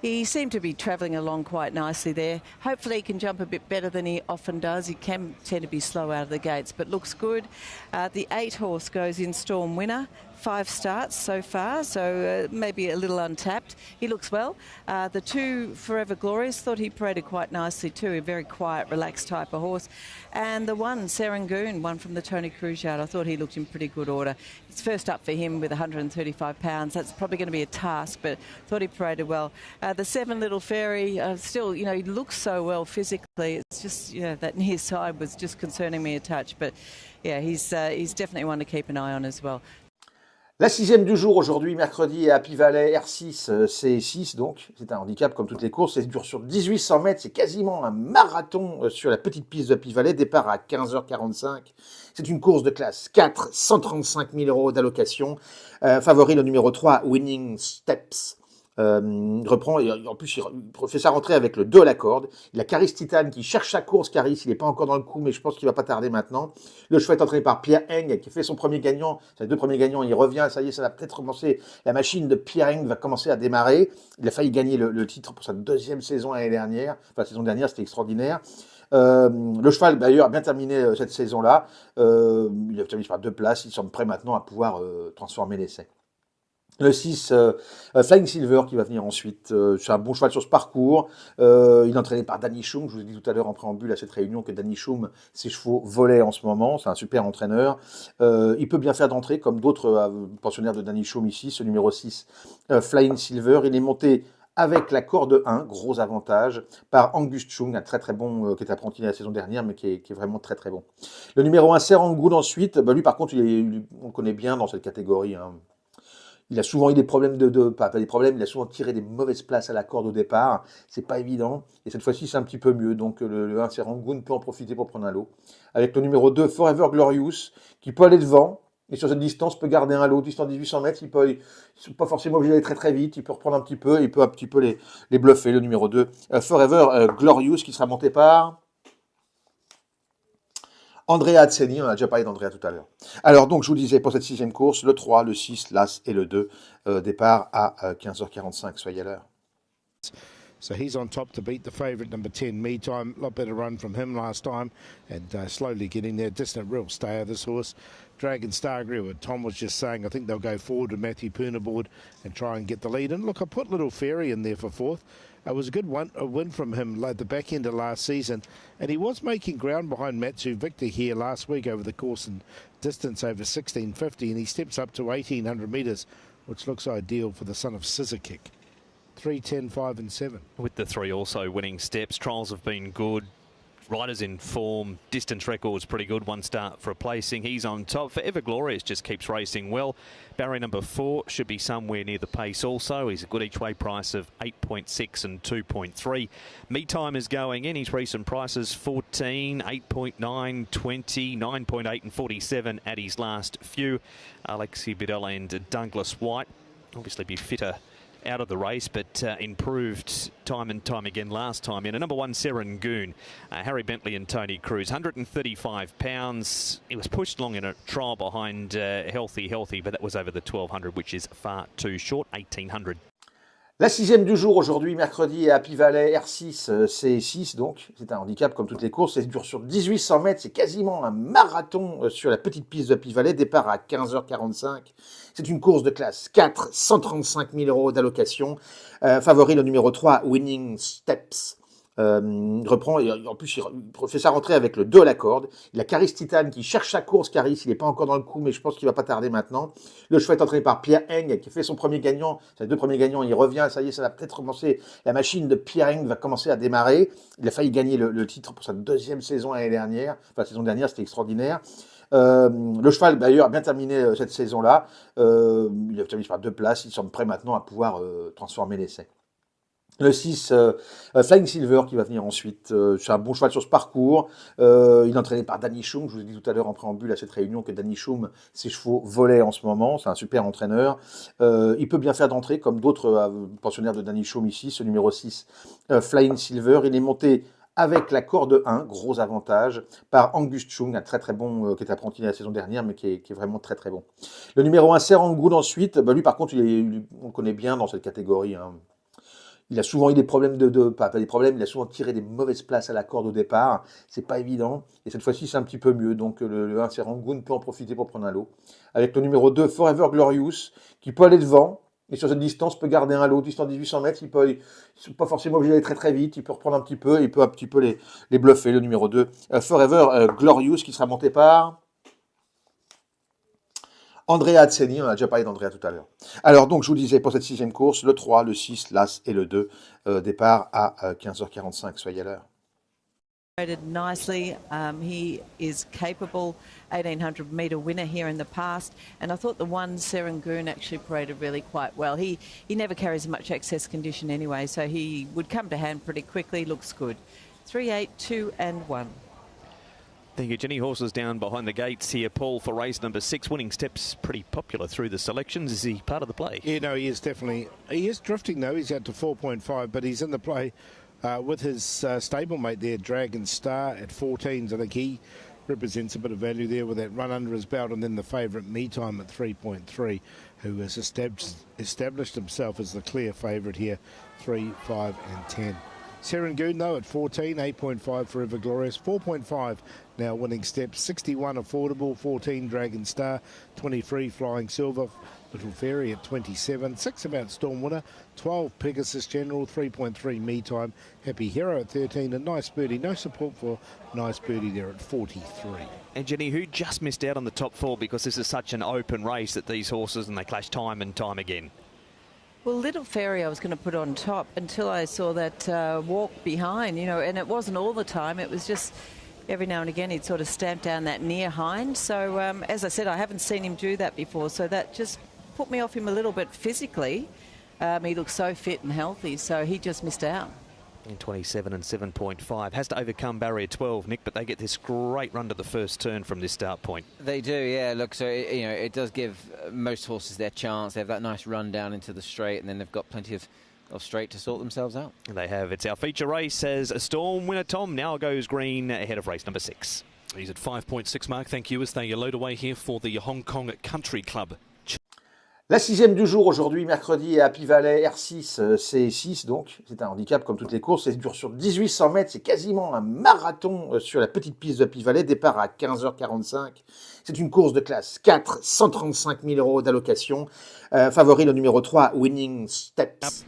he seemed to be travelling along quite nicely there. Hopefully he can jump a bit better than he often does. He can tend to be slow out of the gates, but looks good. The 8 horse goes in Storm Winner. 5 starts so far, so maybe a little untapped. He looks well. The 2 Forever Glorious, thought he paraded quite nicely too. A very quiet, relaxed type of horse. And the 1 Serangoon, one from the Tony Cruz yard, I thought he looked in pretty good order. It's first up for him with 135 pounds. That's probably going to be a task, but thought he paraded well. The 7 Little Fairy, still, he looks so well physically. It's just, that near side was just concerning me a touch. But yeah, he's definitely one to keep an eye on as well. La 6e du jour aujourd'hui, mercredi, à Happy Valley, R6, C6 donc. C'est un handicap comme toutes les courses. Ça dure sur 1800 mètres. C'est quasiment un marathon sur la petite piste de Happy Valley. Départ à 15h45. C'est une course de classe 4, 135 000 € d'allocation. Favori le numéro 3, Winning Steps. Il reprend, et en plus, il fait sa rentrée avec le 2 à la corde. Il a Caris Titan qui cherche sa course. Caris, il n'est pas encore dans le coup, mais je pense qu'il va pas tarder maintenant. Le cheval est entraîné par Pierre Eng, qui fait son premier gagnant. Ses 2 premiers gagnants, il revient. Ça y est, ça va peut-être commencer. La machine de Pierre Eng va commencer à démarrer. Il a failli gagner le titre pour sa 2e saison l'année dernière. Enfin, la saison dernière, c'était extraordinaire. Le cheval, d'ailleurs, a bien terminé cette saison-là. Il a terminé par 2 places. Il semble prêt maintenant à pouvoir transformer l'essai. Le 6, Flying Silver qui va venir ensuite. C'est un bon cheval sur ce parcours. Il est entraîné par Danny Chum. Je vous ai dit tout à l'heure en préambule à cette réunion que Danny Chum, ses chevaux volaient en ce moment. C'est un super entraîneur. Il peut bien faire d'entrée comme d'autres pensionnaires de Danny Chum ici. Ce numéro 6, Flying Silver. Il est monté avec la corde 1, gros avantage, par Angus Chung, un très très bon, qui est apprenti la saison dernière, mais qui est vraiment très très bon. Le numéro 1, Serangoon ensuite. Lui par contre, on le connaît bien dans cette catégorie. Hein. Il a souvent eu des problèmes pas des problèmes, il a souvent tiré des mauvaises places à la corde au départ. C'est pas évident. Et cette fois-ci, c'est un petit peu mieux. Donc le 1 Serangoon peut en profiter pour prendre un lot. Avec le numéro 2, Forever Glorious, qui peut aller devant. Et sur cette distance, peut garder un lot. Distance 1800 mètres, il ne sont pas forcément obligé d'aller très très vite. Il peut reprendre un petit peu. Il peut un petit peu les bluffer. Le numéro 2, Forever Glorious, qui sera monté par Andrea Azzeni, on a déjà parlé d'Andrea tout à l'heure. Alors donc, je vous disais, pour cette 6e course, le 3, le 6, l'As et le 2, départ à 15h45, soyez à l'heure. So he's on top to beat the favourite number 10, Me Time. A lot better run from him last time, and slowly getting there. Distant real stayer, this horse. Dragon Star, agree with what Tom was just saying. I think they'll go forward with Matthew Poon aboard and try and get the lead. And look, I put Little Fairy in there for 4th. It was a win from him at the back end of last season, and he was making ground behind Matsu Victor here last week over the course and distance over 1650, and he steps up to 1800 metres, which looks ideal for the son of Scissor Kick. 3, 10, 5 and 7. With the 3 also winning steps, trials have been good. Riders in form, distance records pretty good. 1 start for a placing. He's on top. Forever Glorious just keeps racing well. Barrier number 4 should be somewhere near the pace also. He's a good each way price of 8.6 and 2.3. Me Time is going in. His recent prices 14, 8.9, 20, 9.8 and 47 at his last few. Alexi Bidella and Douglas White obviously be fitter out of the race, but improved time and time again last time in. A number 1, Serangoon, Harry Bentley and Tony Cruz, 135 pounds. He was pushed along in a trial behind Healthy, but that was over the 1200, which is far too short, 1800. La 6e du jour aujourd'hui, mercredi, à Happy Valley, R6, C6 donc. C'est un handicap comme toutes les courses. Ça dure sur 1800 mètres. C'est quasiment un marathon sur la petite piste de Happy Valley. Départ à 15h45. C'est une course de classe 4, 135 000 € d'allocation. Favori le numéro 3, Winning Steps. Il reprend, et en plus, il fait sa rentrée avec le 2 à la corde. Il a Caris Titan qui cherche sa course. Caris, il n'est pas encore dans le coup, mais je pense qu'il va pas tarder maintenant. Le cheval est entraîné par Pierre Eng, qui fait son premier gagnant. Ses 2 premiers gagnants, il revient. Ça y est, ça va peut-être commencer. La machine de Pierre Eng va commencer à démarrer. Il a failli gagner le titre pour sa 2e saison l'année dernière. Enfin, la saison dernière, c'était extraordinaire. Le cheval, d'ailleurs, a bien terminé cette saison-là. Il a terminé par 2 places. Il semble prêt maintenant à pouvoir transformer l'essai. Le 6, Flying Silver qui va venir ensuite. C'est un bon cheval sur ce parcours. Il est entraîné par Danny Chum. Je vous ai dit tout à l'heure en préambule à cette réunion que Danny Chum, ses chevaux volaient en ce moment. C'est un super entraîneur. Il peut bien faire d'entrée comme d'autres pensionnaires de Danny Chum ici. Ce numéro 6, Flying Silver. Il est monté avec la corde 1, gros avantage, par Angus Chung, un très très bon, qui est apprenti la saison dernière, mais qui est vraiment très très bon. Le numéro 1, Serangoon ensuite. Lui par contre, on le connaît bien dans cette catégorie. Hein. Il a souvent eu des problèmes pas des problèmes, il a souvent tiré des mauvaises places à la corde au départ. C'est pas évident. Et cette fois-ci, c'est un petit peu mieux. Donc le 1 Serangoon peut en profiter pour prendre un lot. Avec le numéro 2, Forever Glorious, qui peut aller devant. Et sur cette distance, peut garder un lot. Distance 1800 mètres, ils ne sont pas forcément obligés d'aller très très vite. Il peut reprendre un petit peu. Il peut un petit peu les bluffer. Le numéro 2, Forever Glorious, qui sera monté par Andrea Azzeni, on a déjà parlé d'Andrea tout à l'heure. Alors donc, je vous disais, pour cette 6e course, le 3, le 6, l'As et le 2, départ à 15h45, soyez à l'heure. Nicely, he is capable 1800 metre winner here in the past, and I thought the 1 Serangoon actually paraded really quite well. He never carries much excess condition anyway, so he would come to hand pretty quickly. Looks good. 3, 8, 2 and 1. Thank you, Jenny. Horses down behind the gates here. Paul for race number 6. Winning Steps pretty popular through the selections. Is he part of the play? Yeah, no, he is definitely. He is drifting though. He's out to 4.5, but he's in the play with his stablemate there, Dragon Star at 14s. I think he represents a bit of value there with that run under his belt, and then the favourite Me Time at 3.3, who has established himself as the clear favourite here, 3, 5 and 10. Serangoon though at 14, 8.5 Forever Glorious, 4.5 now Winning Steps, 61 Affordable, 14 Dragon Star, 23 Flying Silver, Little Fairy at 27, 6 About Storm Winner, 12 Pegasus General, 3.3 Me Time, Happy Hero at 13, and Nice Birdie. No support for Nice Birdie there at 43. And Jenny, who just missed out on the top 4 because this is such an open race that these horses, and they clash time and time again? Well, Little Fairy I was going to put on top until I saw that walk behind, and it wasn't all the time. It was just every now and again he'd sort of stamp down that near hind. So, as I said, I haven't seen him do that before, so that just put me off him a little bit physically. He looks so fit and healthy, so he just missed out. In 27 and 7.5. Has to overcome barrier 12, Nick, but they get this great run to the first turn from this start point. They do, yeah. Look, so it does give most horses their chance. They have that nice run down into the straight, and then they've got plenty of straight to sort themselves out. They have. It's our feature race as a Storm Winner Tom now goes green ahead of race number 6. He's at 5.6 mark. Thank you as they load away here for the Hong Kong Country Club. La 6e du jour aujourd'hui, mercredi, à Happy Valley, R6, C6, donc c'est un handicap comme toutes les courses, ça dure sur 1800 mètres, c'est quasiment un marathon sur la petite piste de Happy Valley, départ à 15h45. C'est une course de classe 4, 135 000 € d'allocation. Favori le numéro 3, Winning Steps.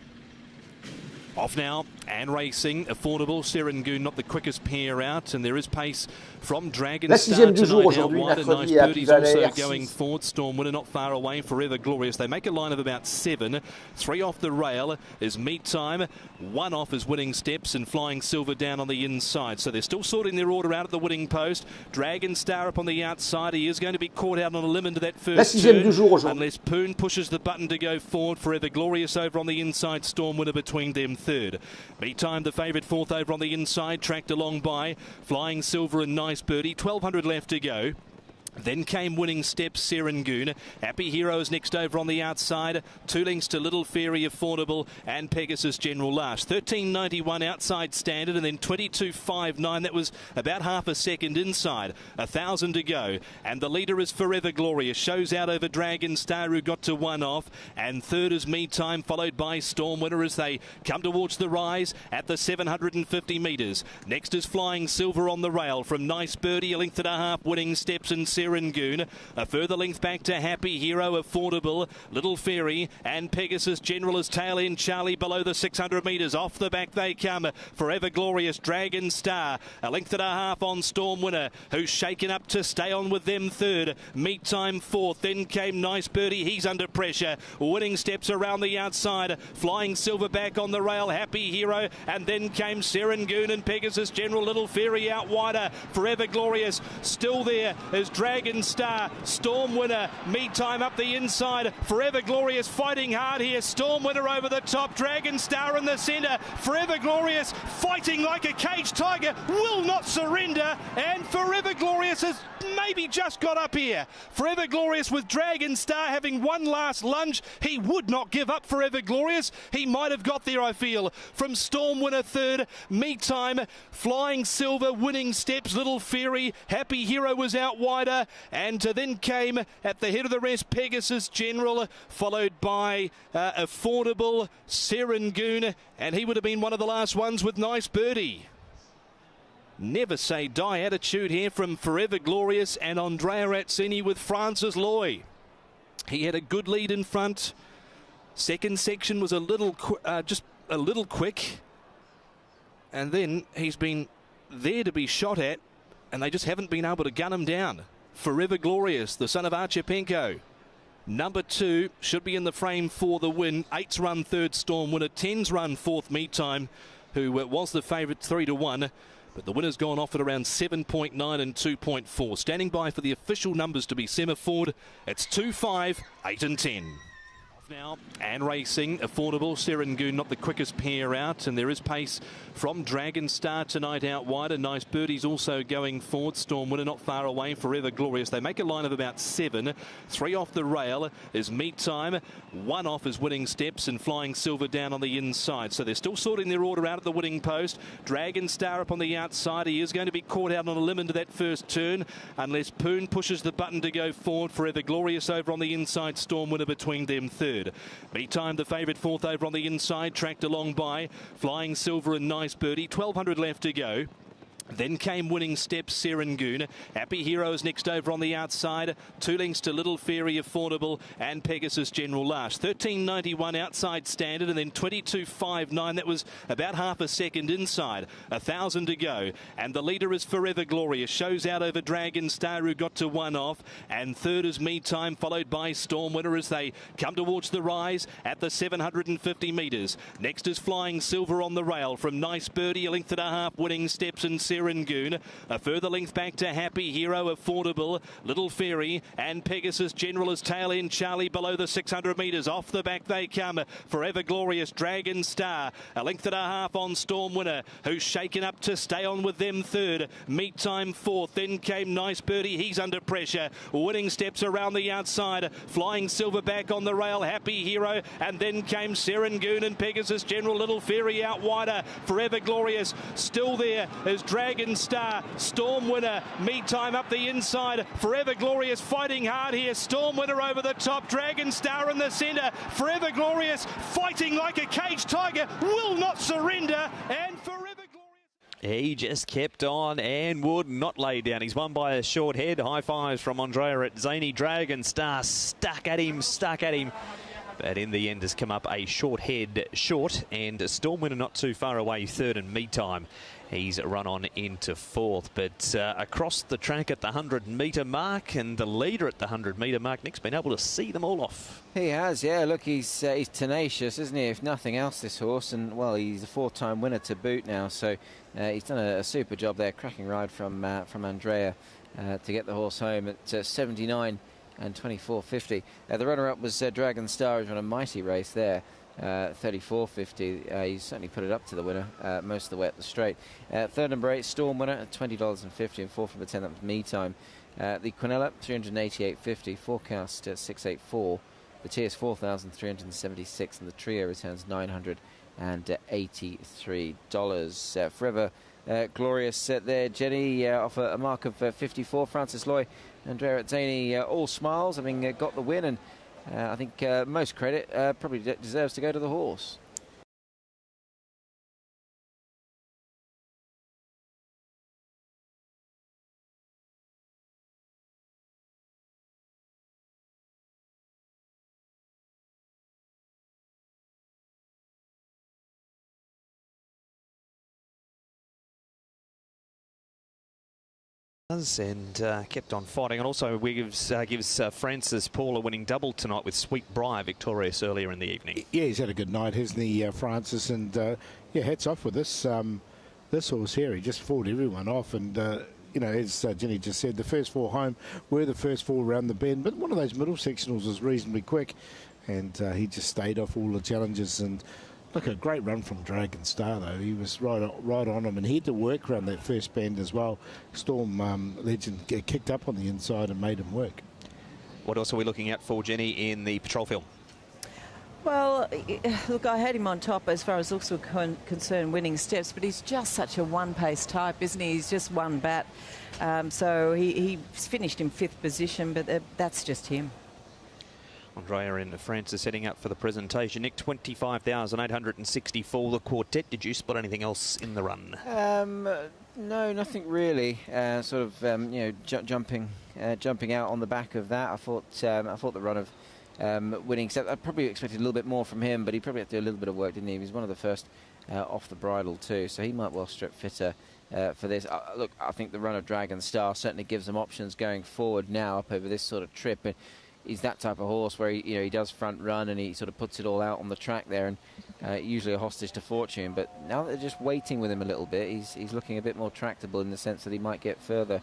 Off now and racing. Affordable, Serangoon not the quickest pair out, and there is pace from Dragon Star tonight out wide, and Nice Birdie's also going forward. Storm Winner not far away, Forever Glorious. They make a line of about 7. 3 off the rail is Meet Time. 1 off is Winning Steps, and Flying Silver down on the inside. So they're still sorting their order out at the winning post. Dragon Star up on the outside. He is going to be caught out on a limb into that first turn, unless Poon pushes the button to go forward. Forever Glorious over on the inside. Storm Winner between them third. Meet Time the favourite fourth over on the inside, tracked along by Flying Silver and Nice Birdie. 1,200 left to go. Then came Winning Steps, Serangoon. Happy Hero is next over on the outside. 2 lengths to Little Fairy, Affordable, and Pegasus General last. 13.91 outside standard, and then 22.59. That was about half a second inside. 1,000 to go. And the leader is Forever Glorious. Shows out over Dragon Star, who got to 1 off. And third is Me Time, followed by Storm Winner as they come towards the rise at the 750 metres. Next is Flying Silver on the rail from Nice Birdie, 1.5 lengths, Winning Steps, and Serangoon. A further length back to Happy Hero, Affordable, Little Fairy, and Pegasus General is tail end. Charlie below the 600 metres. Off the back they come. Forever Glorious, Dragon Star, 1.5 lengths on Storm Winner, who's shaken up to stay on with them third. Meet Time fourth. Then came Nice Birdie. He's under pressure. Winning Steps around the outside. Flying Silver back on the rail. Happy Hero. And then came Serangoon and Pegasus General. Little Fairy out wider. Forever Glorious still there is Dragon Star. Storm Winner. Meet Time up the inside. Forever Glorious fighting hard here. Storm Winner over the top. Dragon Star in the centre. Forever Glorious fighting like a caged tiger. Will not surrender. And Forever Glorious has maybe just got up here. Forever Glorious with Dragon Star having one last lunge. He would not give up. Forever Glorious. He might have got there, I feel. From Storm Winner third. Meet Time. Flying Silver. Winning Steps. Little Fairy. Happy Hero was out wider, and then came at the head of the rest Pegasus General, followed by Affordable, Serangoon, and he would have been one of the last ones with Nice Birdie. Never say die attitude here from Forever Glorious and Andrea Razzini with Francis Loy. He had a good lead in front. Second section was just a little quick, and then he's been there to be shot at, and they just haven't been able to gun him down. Forever Glorious, the son of Archipenko. Number 2 should be in the frame for the win. 8's run third, Storm Winner. 10's run fourth, Meet Time, who was the favourite 3-1. But the winner's gone off at around 7.9 and 2.4. Standing by for the official numbers to be semaphore. It's 2, 5, 8 and 10. Now and racing, affordable. Serengoon not the quickest pair out, and there is pace from Dragon Star tonight out wide. A nice birdie's also going forward. Storm Winner not far away. Forever Glorious. They make a line of about 7. 3 off the rail is Meet Time. 1 off is Winning Steps, and Flying Silver down on the inside. So they're still sorting their order out at the winning post. Dragon Star up on the outside. He is going to be caught out on a limb into that first turn unless Poon pushes the button to go forward. Forever Glorious over on the inside. Storm Winner between them third. Meet Time, the favourite, fourth over on the inside, tracked along by Flying Silver and Nice Birdie. 1,200 left to go. Then came Winning Steps, Serengoon. Happy Heroes next over on the outside. 2 lengths to Little Fairy, Affordable, and Pegasus General last. 13.91 outside standard, and then 22.59. That was about half a second inside. 1,000 to go. And the leader is Forever Glorious. Shows out over Dragon Star, who got to 1 off. And third is Meet Time, followed by Storm Winner as they come towards the rise at the 750 metres. Next is Flying Silver on the rail from Nice Birdie, a length and a half, Winning Steps, and Serengoon. A further length back to Happy Hero, Affordable, Little Fairy, and Pegasus General is tail end. Charlie below the 600 metres. Off the back they come. Forever Glorious, Dragon Star, a length and a half on Storm Winner, who's shaken up to stay on with them third. Meet Time fourth. Then came Nice Birdie. He's under pressure. Winning Steps around the outside. Flying Silver back on the rail. Happy Hero. And then came Serengoon and Pegasus General. Little Fairy out wider. Forever Glorious still there as Dragon Star. Storm Winner. Meet Time up the inside. Forever Glorious fighting hard here. Storm Winner over the top. Dragon Star in the centre. Forever Glorious fighting like a caged tiger. Will not surrender. And Forever Glorious. He just kept on and would not lay down. He's won by a short head. High fives from Andrea at Zany. Dragon Star stuck at him. But in the end has come up a short head short, and Storm Winner not too far away, third, and Meet Time. He's run on into fourth, but across the track at the 100-metre mark, and the leader at the 100-metre mark, Nick's been able to see them all off. He has, yeah. Look, he's tenacious, isn't he? If nothing else, this horse, and well, he's a 4-time winner to boot now, so he's done a super job there. Cracking ride from Andrea to get the horse home at 79 and 24.50. The runner-up was Dragon Star, who's run a mighty race there. 34.50. He certainly put it up to the winner most of the way up the straight. Third number 8, Storm Winner at $20.50, and fourth number 10, that was Meet Time. The Quinella, 388.50, forecast at 684. The Tears, 4,376, and the Trio returns $983. Forever Glorious there, Jenny, off a mark of 54. Francis Loy, Andrea Atzani, all smiles, having got the win, and I think most credit probably deserves to go to the horse. And kept on fighting, and also gives Francis Paul a winning double tonight with Sweet Briar victorious earlier in the evening. Yeah, he's had a good night, hasn't he, Francis? And yeah, hats off with this horse here. He just fought everyone off, and you know, as Jenny just said, the first 4 home were the first 4 around the bend, but one of those middle sectionals was reasonably quick, and he just stayed off all the challenges. And look, a great run from Dragon Star, though. He was right on him, and he had to work around that first bend as well. Storm Legend kicked up on the inside and made him work. What else are we looking at for, Jenny, in the Patrol Field? Well, look, I had him on top as far as looks were concerned, Winning Steps, but he's just such a one-pace type, isn't he? He's just one bat. So he's finished in 5th position, but that's just him. Andrea and Francis setting up for the presentation. Nick, 25,864 the quartet. Did you spot anything else in the run? No, nothing really. Sort of, you know, jumping out on the back of that. I thought the run of Winning Steps, I probably expected a little bit more from him, but he probably had to do a little bit of work, didn't he? He was one of the first off the bridle too, so he might well strip fitter for this. Look, I think the run of Dragon Star certainly gives them options going forward now up over this sort of trip. And he's that type of horse where he does front run and he sort of puts it all out on the track there, and usually a hostage to fortune. But now they're just waiting with him a little bit. He's looking a bit more tractable in the sense that he might get further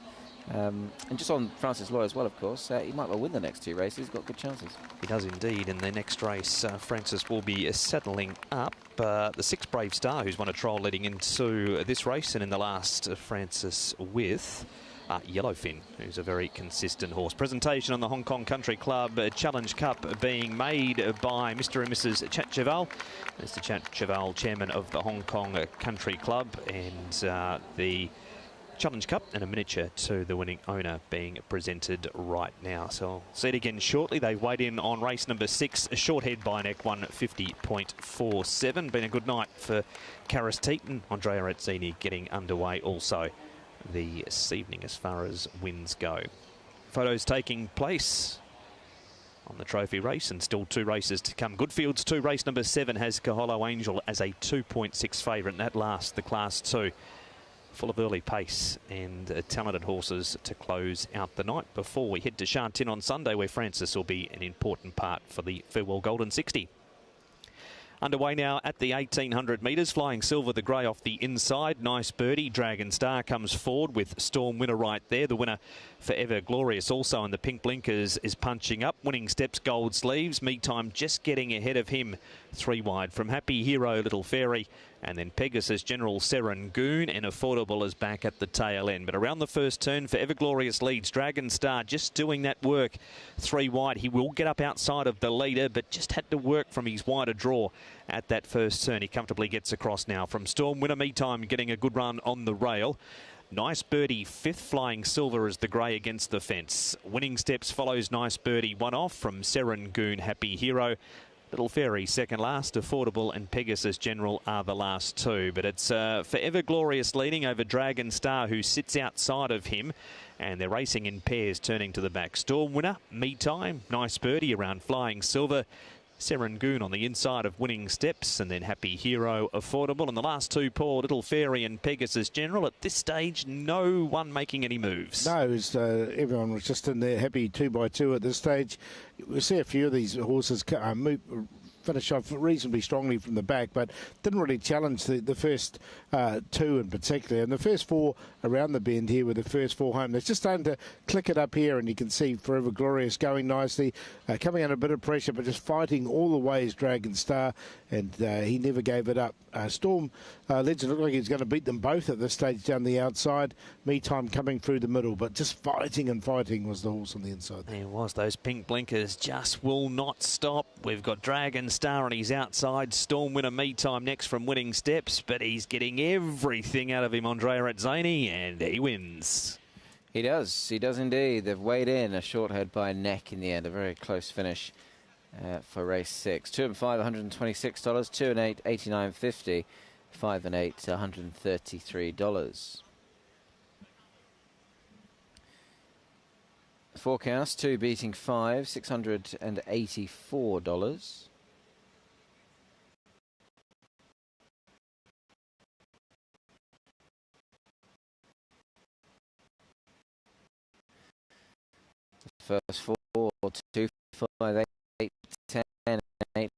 And just on Francis Loy as well, of course, he might well win the next 2 races. He's got good chances. He does indeed. In the next race, Francis will be settling up. The 6 Brave Star, who's won a trial leading into this race, and in the last, Francis with Yellowfin, who's a very consistent horse. Presentation on the Hong Kong Country Club Challenge Cup being made by Mr. and Mrs. Chat Cheval. Mr. Chat Cheval, chairman of the Hong Kong Country Club, and the Challenge Cup and a miniature to the winning owner being presented right now. So I'll see it again shortly. They weighed in on race number 6, a short head by neck, 150.47. Been a good night for Karis Teaton. Andrea Azzini getting underway also this evening as far as wins go. Photos taking place on the trophy race, and still 2 races to come. Goodfield's 2, race number 7 has Kaholo Angel as a 2.6 favourite, and that last the Class 2. Full of early pace and talented horses to close out the night before we head to Sha Tin on Sunday, where Francis will be an important part for the Farewell Golden 60. Underway now at the 1800 metres. Flying Silver, the grey off the inside. Nice Birdie. Dragon Star comes forward with Storm Winner right there. The winner, Forever Glorious, also in the pink blinkers, is punching up. Winning Steps, Gold Sleeves. Meantime, just getting ahead of him. 3 wide from Happy Hero, Little Fairy. And then Pegasus, General Serangoon, and Affordable is back at the tail end. But around the first turn, Forever Glorious leads. Dragon Star just doing that work. 3 wide. He will get up outside of the leader, but just had to work from his wider draw at that first turn. He comfortably gets across now from Storm Winner. Meantime, getting a good run on the rail. Nice Birdie, 5th. Flying Silver is the grey against the fence. Winning Steps follows Nice Birdie 1 off from Serangoon, Happy Hero. Little Fairy second last. Affordable and Pegasus General are the last 2. But it's Forever Glorious leading over Dragon Star, who sits outside of him. And they're racing in pairs, turning to the back. Storm Winner, Meantime, Nice Birdie around Flying Silver. Serangoon on the inside of Winning Steps, and then Happy Hero, Affordable. And the last 2, Paul, Little Fairy and Pegasus General. At this stage, no one making any moves. No, everyone was just in there, happy 2x2 at this stage. We see a few of these horses finish off reasonably strongly from the back, but didn't really challenge the first 2 in particular. And the first 4 around the bend here with the first 4 home. They're just starting to click it up here, and you can see Forever Glorious going nicely, coming under a bit of pressure, but just fighting all the way as Dragon Star, and he never gave it up. Storm Legend looked like he was going to beat them both at this stage down the outside. Meantime coming through the middle, but just fighting and fighting was the horse on the inside. There was. Those pink blinkers just will not stop. We've got Dragon Star on his outside. Storm Winner Meantime next from Winning Steps, but he's getting everything out of him, Andrea Azzini, and he wins. He does indeed. They've weighed in a short head by neck in the end. A very close finish for race 6. 2 and 5, $126. 2 and 8, $89.50. 5 and 8, $133. Forecast 2 beating 5, $684. First 4, 2, 5, 8, 10, $829.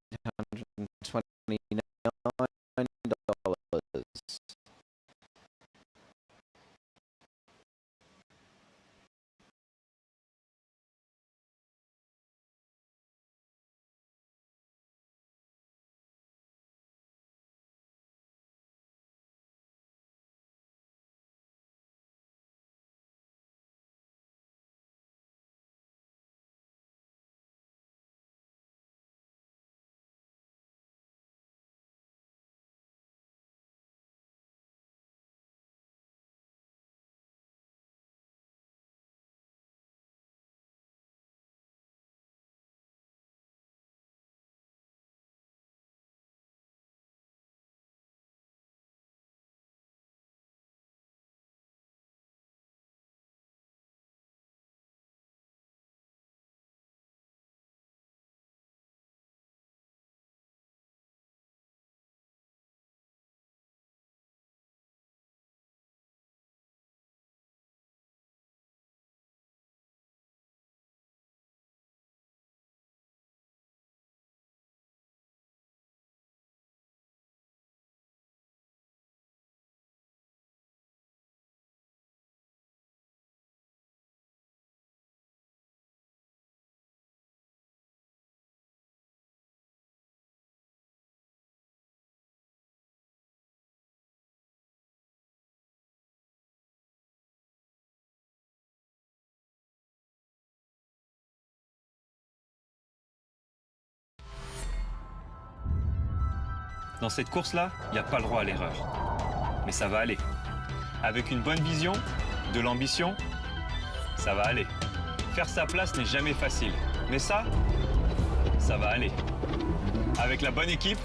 Dans cette course-là, il n'y a pas le droit à l'erreur. Mais ça va aller. Avec une bonne vision, de l'ambition, ça va aller. Faire sa place n'est jamais facile. Mais ça va aller. Avec la bonne équipe,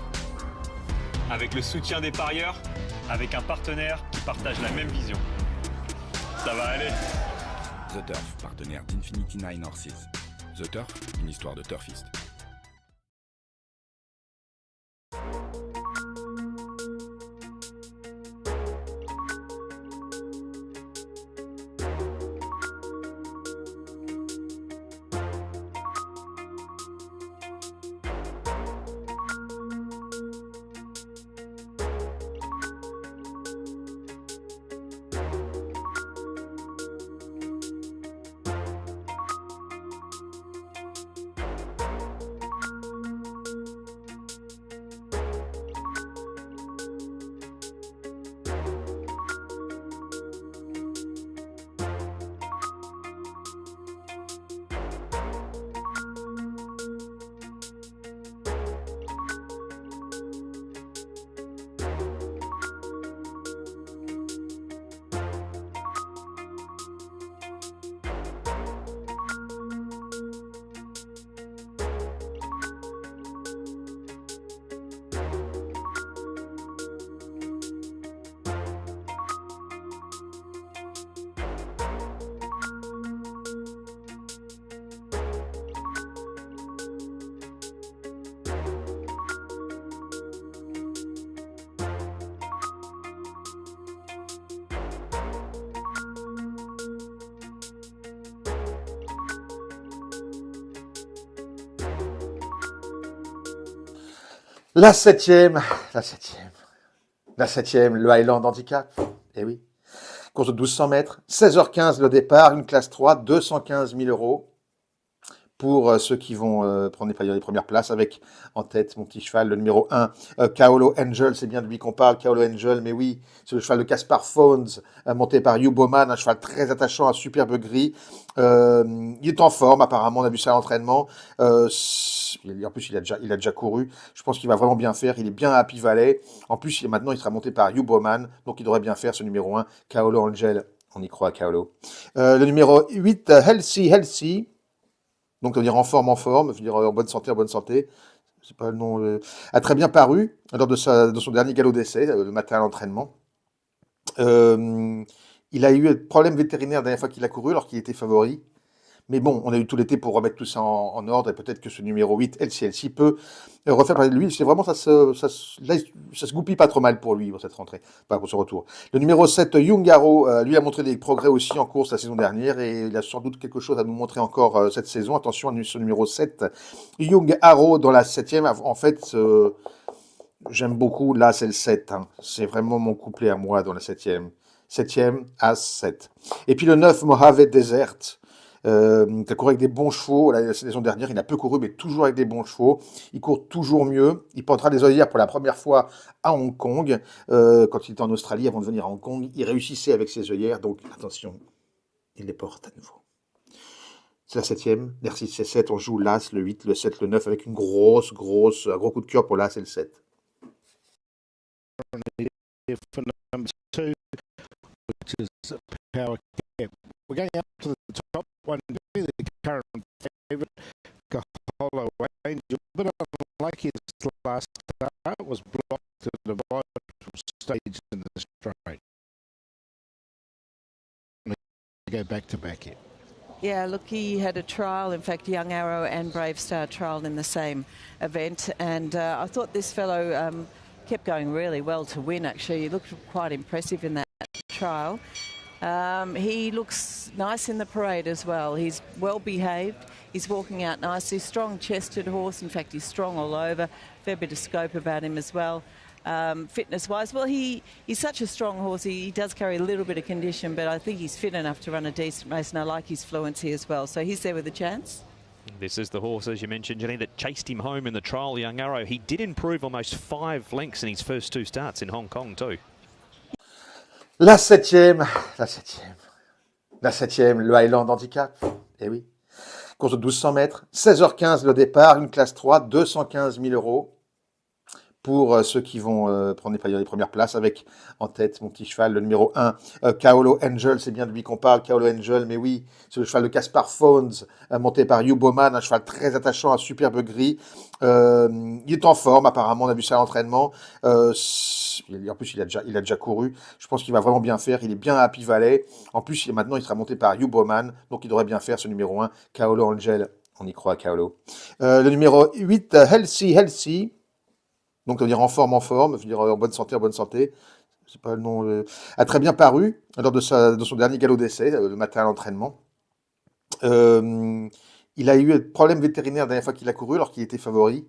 avec le soutien des parieurs, avec un partenaire qui partage la même vision. Ça va aller. The Turf, partenaire d'Infinity Nine Horses. The Turf, une histoire de turfiste. La septième, le Highland Handicap. Eh oui. Course de 1200 mètres, 16h15 le départ, une classe 3, 215 000 euros pour ceux qui vont prendre les premières places, avec en tête mon petit cheval, le numéro 1, Kaolo Angel, c'est bien de lui qu'on parle, Kaolo Angel, mais oui, c'est le cheval de Caspar Phones, monté par Hugh Bowman, un cheval très attachant, un superbe gris. Il est en forme, apparemment, on a vu ça à l'entraînement. En plus, il a déjà couru. Je pense qu'il va vraiment bien faire. Il est bien à Happy Valley. En plus, maintenant, il sera monté par Hugh Bowman, donc il devrait bien faire ce numéro 1, Kaolo Angel. On y croit à Kaolo. Le numéro 8, Healthy. Donc, on dirait en forme, je veux dire en bonne santé. C'est pas le nom. A très bien paru lors de son dernier galop d'essai, le matin à l'entraînement. Il a eu un problème vétérinaire la dernière fois qu'il a couru, alors qu'il était favori. Mais bon, on a eu tout l'été pour remettre tout ça en ordre, et peut-être que ce numéro 8, LCLC, peut refaire parler de lui. C'est vraiment, ça se goupille pas trop mal pour lui, pour cette rentrée, pas pour ce retour. Le numéro 7, Young Arrow, lui a montré des progrès aussi en course la saison dernière, et il a sans doute quelque chose à nous montrer encore cette saison. Attention à ce numéro 7, Young Arrow dans la 7e. En fait, j'aime beaucoup, là c'est le 7, hein. C'est vraiment mon couplet à moi dans la 7e. 7e, As 7. Et puis le 9, Mojave Desert. Il a couru avec des bons chevaux. La saison dernière, il a peu couru, mais toujours avec des bons chevaux. Il court toujours mieux. Il portera des œillères pour la première fois à Hong Kong. Quand il était en Australie, avant de venir à Hong Kong, il réussissait avec ses œillères. Donc, attention, il les porte à nouveau. C'est la 7e. Merci, c'est 7. On joue l'As, le 8, le 7, le 9, avec un gros coup de cœur pour l'As et le 7. For number 2, which is Power Cap. We're going up to the top one, the current favourite, Kaholo Angel. But unlucky this last start, was blocked at the vital stage in the straight. Go back to back here. Yeah, look, he had a trial. In fact, Young Arrow and Brave Star trialled in the same event. And I thought this fellow kept going really well to win, actually. He looked quite impressive in that trial. He looks nice in the parade as well. He's well behaved. He's walking out nicely. Strong-chested horse. In fact, he's strong all over. Fair bit of scope about him as well. Fitness-wise, well, he's such a strong horse. He does carry a little bit of condition, but I think he's fit enough to run a decent race, and I like his fluency as well. So he's there with a chance. This is the horse, as you mentioned, Jenny, that chased him home in the trial, Young Arrow. He did improve almost 5 lengths in his first 2 starts in Hong Kong too. La 7e, le Highland Handicap. Eh oui. Course de 1200 mètres, 16h15 le départ, une classe 3, 215 000 euros pour ceux qui vont prendre les premières places, avec en tête mon petit cheval, le numéro 1, Kaolo Angel, c'est bien de lui qu'on parle, Kaolo Angel, mais oui, c'est le cheval de Caspar Phones, monté par Hugh Bowman, un cheval très attachant, un superbe gris. Il est en forme, apparemment, on a vu ça à l'entraînement. En plus, il a déjà couru. Je pense qu'il va vraiment bien faire. Il est bien à Happy Valley. En plus, maintenant, il sera monté par Hugh Bowman, donc il devrait bien faire ce numéro 1, Kaolo Angel. On y croit à Kaolo. Le numéro 8, Healthy. Donc, ça veut dire en forme, ça veut dire en bonne santé. C'est pas le nom. A très bien paru lors de son dernier galop d'essai, le matin à l'entraînement. Il a eu un problème vétérinaire la dernière fois qu'il a couru, alors qu'il était favori.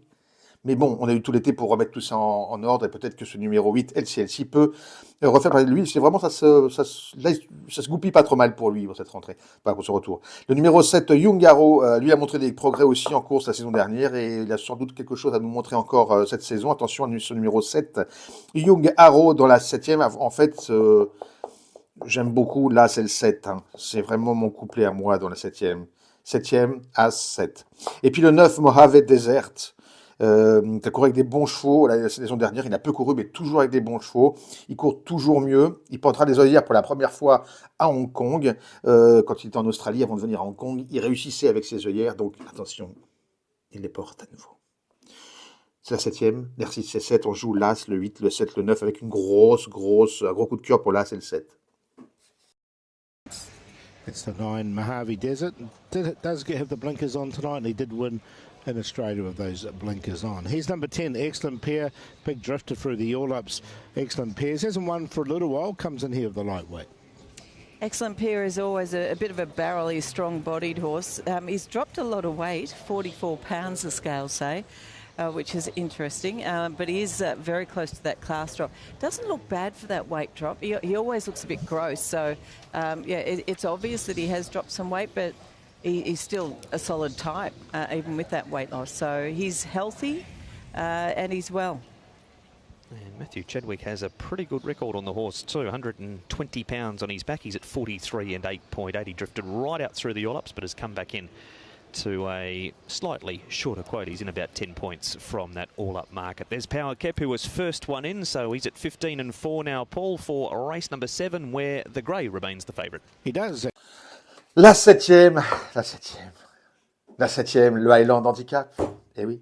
Mais bon, on a eu tout l'été pour remettre tout ça en ordre, et peut-être que ce numéro 8, LCLC, peut refaire parler de lui. C'est vraiment, ça se goupille pas trop mal pour lui, pour cette rentrée, pas pour ce retour. Le numéro 7, Young Arrow, lui a montré des progrès aussi en course la saison dernière, et il a sans doute quelque chose à nous montrer encore cette saison. Attention à ce numéro 7, Young Arrow dans la 7e. En fait, j'aime beaucoup, là c'est le 7, hein. C'est vraiment mon couplet à moi dans la 7e. 7e, As 7. Et puis le 9, Mojave Desert. Il a couru avec des bons chevaux. La saison dernière, il a peu couru, mais toujours avec des bons chevaux. Il court toujours mieux. Il portera des œillères pour la première fois à Hong Kong. Quand il était en Australie, avant de venir à Hong Kong, il réussissait avec ses œillères. Donc attention, il les porte à nouveau. C'est la 7e. Merci, c'est 7. On joue l'As, le 8, le 7, le 9, avec un gros coup de cœur pour l'As et le 7. It's the 9, Mojave Desert. It does have the blinkers on tonight, and he did win in Australia with those blinkers on. He's number 10, Excellent Pair, big drifter through the All-Ups. Excellent Pairs hasn't won for a little while, comes in here with the lightweight. Excellent Pair is always a bit of a barrely, strong-bodied horse. He's dropped a lot of weight, 44 pounds the scales say, which is interesting, but he is very close to that class drop. Doesn't look bad for that weight drop. He always looks a bit gross, so it's obvious that he has dropped some weight, but he's still a solid type, even with that weight loss. So he's healthy and he's well. And Matthew Chadwick has a pretty good record on the horse too, 120 pounds on his back. He's at 43 and 8.8. He drifted right out through the All-Ups, but has come back in to a slightly shorter quote. He's in about 10 points from that all-up market. There's Power Kep, who was first one in, so he's at 15 and 4 now, Paul, for race number 7, where the grey remains the favourite. He does. La 7e, le Highland Handicap. Eh oui.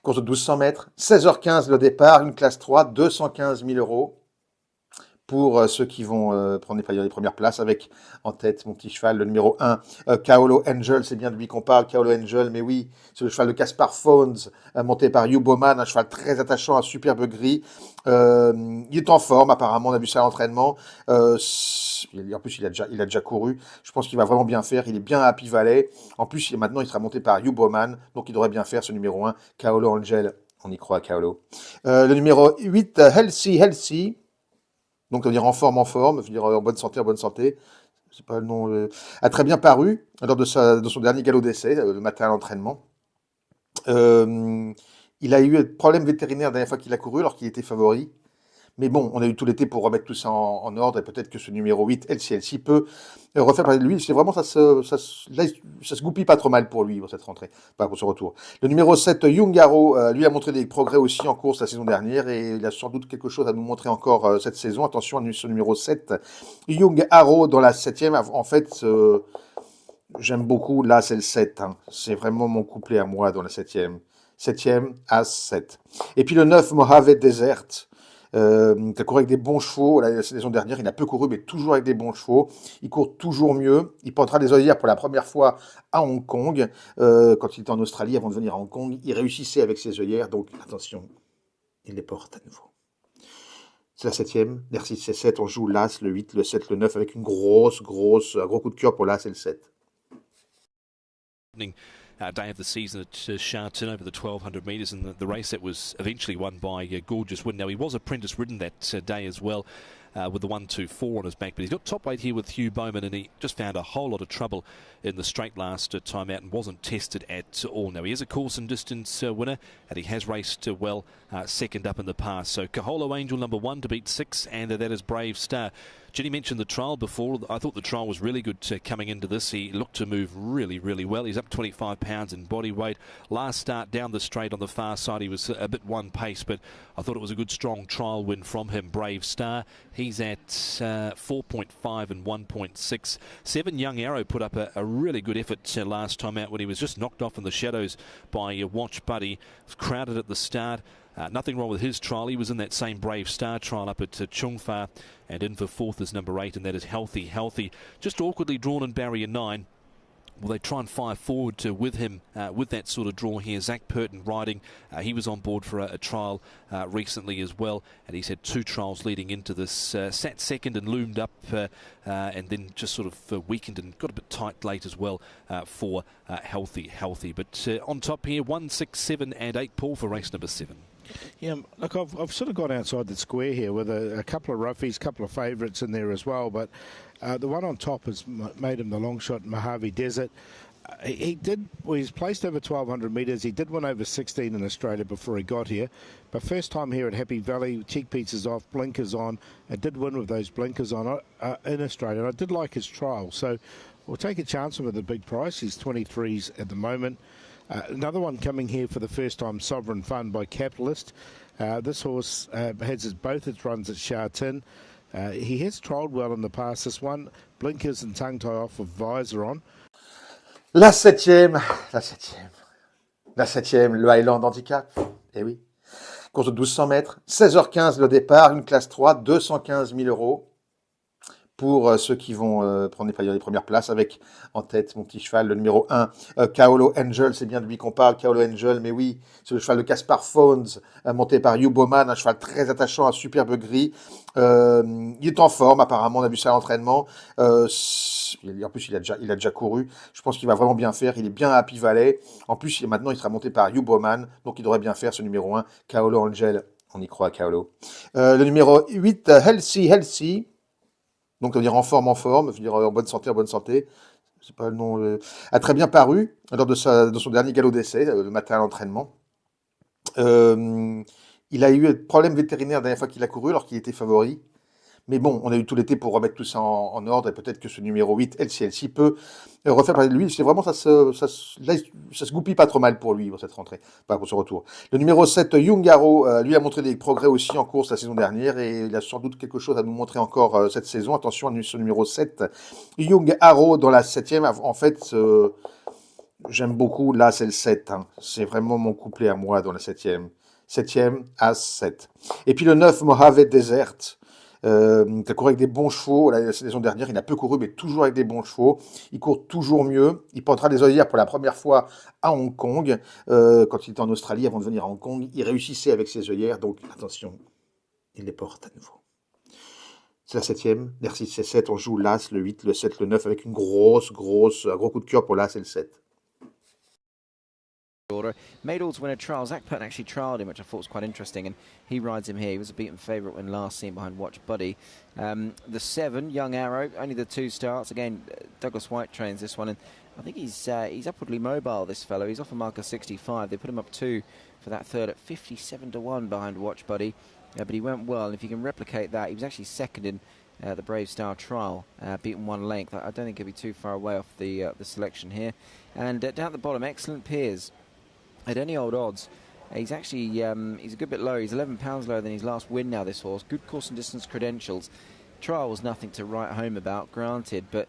Course de 1200 mètres, 16h15 le départ, une classe 3, 215 000 euros. Pour ceux qui vont prendre les premières places, avec en tête mon petit cheval, le numéro 1, Kaolo Angel, c'est bien de lui qu'on parle, Kaolo Angel, mais oui, c'est le cheval de Caspar Phones, monté par Hugh Bowman, un cheval très attachant, un superbe gris. Il est en forme, apparemment, on a vu ça à l'entraînement. En plus, il a déjà couru. Je pense qu'il va vraiment bien faire. Il est bien à Happy Valley. En plus, maintenant, il sera monté par Hugh Bowman, donc il devrait bien faire ce numéro 1, Kaolo Angel. On y croit à Kaolo. Le numéro 8, Healthy. Donc, ça veut dire en forme, ça veut dire en bonne santé. C'est pas le nom. A très bien paru lors de son dernier galop d'essai, le matin à l'entraînement. Il a eu un problème vétérinaire la dernière fois qu'il a couru, alors qu'il était favori. Mais bon, on a eu tout l'été pour remettre tout ça en ordre, et peut-être que ce numéro 8, LCLC, peut refaire parler de lui. C'est vraiment, ça se goupille pas trop mal pour lui, pour cette rentrée, pas pour ce retour. Le numéro 7, Young Arrow, lui a montré des progrès aussi en course la saison dernière, et il a sans doute quelque chose à nous montrer encore cette saison. Attention à ce numéro 7, Young Arrow dans la 7e. En fait, j'aime beaucoup, là c'est le 7, hein. C'est vraiment mon couplet à moi dans la 7e. 7e, As 7. Et puis le 9, Mojave Desert. Il a couru avec des bons chevaux. La saison dernière, il a peu couru, mais toujours avec des bons chevaux. Il court toujours mieux. Il portera des œillères pour la première fois à Hong Kong. Quand il était en Australie, avant de venir à Hong Kong, il réussissait avec ses œillères. Donc attention, il les porte à nouveau. C'est la 7e. Merci, c'est 7. On joue l'As, le 8, le 7, le 9, avec un gros coup de cœur pour l'As et le 7. Day of the season at Sharton over the 1200 metres, and the race that was eventually won by Gorgeous Wind. Now, he was apprentice ridden that day as well, with the 1-2-4 on his back, but he's got top weight here with Hugh Bowman, and he just found a whole lot of trouble in the straight last time out and wasn't tested at all. Now, he is a course and distance winner, and he has raced well second up in the past. So Kaholo Angel number 1 to beat 6, and that is Brave Star. Jenny mentioned the trial before. I thought the trial was really good coming into this. He looked to move really, really well. He's up 25 pounds in body weight. Last start down the straight on the far side, he was a bit one pace, but I thought it was a good, strong trial win from him. Brave Star. He's at 4.5 and 1.6. 7 Young Arrow put up a really good effort last time out when he was just knocked off in the shadows by Watch Buddy. Was crowded at the start. Nothing wrong with his trial. He was in that same Brave Star trial up at Chungfa, and in for 4th is number 8, and that is Healthy. Just awkwardly drawn in barrier 9. Will they try and fire forward with him with that sort of draw here? Zach Purton riding. He was on board for a trial recently as well, and he's had 2 trials leading into this. Sat second and loomed up, and then just sort of weakened and got a bit tight late as well for Healthy. But on top here, 1, 6, 7 and 8, Paul, for race number 7. Yeah, look, I've sort of gone outside the square here with a couple of roughies, a couple of favourites in there as well, but the one on top has made him the long shot, Mojave Desert. He's placed over 1,200 metres. He did win over 16 in Australia before he got here, but first time here at Happy Valley, cheek pieces off, blinkers on, and did win with those blinkers on in Australia. And I did like his trial, so we'll take a chance with a big price. He's 23s at the moment. Another one coming here for the first time, Sovereign Fun by Capitalist. This horse has both its runs at Sha Tin. He has trialled well in the past. This one, blinkers and tongue tie off with visor on. La septième, le Highland Handicap. Eh oui. Course de 1200 mètres, 16h15 le départ, une classe 3, 215 000 euros. Pour ceux qui vont prendre les premières places, avec en tête mon petit cheval, le numéro 1, Kaolo Angel, c'est bien de lui qu'on parle, Kaolo Angel, mais oui, c'est le cheval de Caspar Phones, monté par Hugh Bowman, un cheval très attachant, un superbe gris. Il est en forme, apparemment, on a vu ça à l'entraînement. En plus, il a déjà couru. Je pense qu'il va vraiment bien faire. Il est bien à Happy Valley. En plus, maintenant, il sera monté par Hugh Bowman, donc il devrait bien faire ce numéro 1, Kaolo Angel. On y croit à Kaolo. Le numéro 8, Healthy. Donc, on va dire en forme, je veux dire en bonne santé, c'est pas le nom, a très bien paru lors de son dernier galop d'essai, le matin à l'entraînement. Il a eu un problème vétérinaire la dernière fois qu'il a couru, alors qu'il était favori. Mais bon, on a eu tout l'été pour remettre tout ça en ordre, et peut-être que ce numéro 8, LCLC, peut refaire parler de lui. C'est vraiment, ça se goupille pas trop mal pour lui, pour cette rentrée, pas pour ce retour. Le numéro 7, Young Arrow, lui a montré des progrès aussi en course la saison dernière, et il a sans doute quelque chose à nous montrer encore cette saison. Attention à ce numéro 7, Young Arrow dans la 7e. En fait, j'aime beaucoup, là c'est le 7, hein. C'est vraiment mon couplet à moi dans la 7e. 7e, As 7. Et puis le 9, Mojave Desert. Il a couru avec des bons chevaux. La saison dernière, il a peu couru, mais toujours avec des bons chevaux. Il court toujours mieux. Il portera des œillères pour la première fois à Hong Kong. Quand il était en Australie, avant de venir à Hong Kong, il réussissait avec ses œillères. Donc, attention, il les porte à nouveau. C'est la 7e. Merci, c'est 7. On joue l'As, le 8, le 7, le 9, avec un gros coup de cœur pour l'As et le 7. Order. Made all to win a trial. Zach Purton actually trialled him, which I thought was quite interesting, and he rides him here. He was a beaten favourite when last seen behind Watch Buddy. The 7, Young Arrow, only the 2 starts. Again, Douglas White trains this one, and I think he's upwardly mobile, this fellow. He's off a mark of 65. They put him up 2 for that third at 57-1 behind Watch Buddy, but he went well, and if you can replicate that, he was actually second in the Brave Star trial, beaten 1 length. I don't think he'll be too far away off the selection here. And down at the bottom, Excellent Peers. At any old odds, he's actually he's a good bit low. He's £11 lower than his last win now, this horse. Good course and distance credentials. Trial was nothing to write home about, granted, but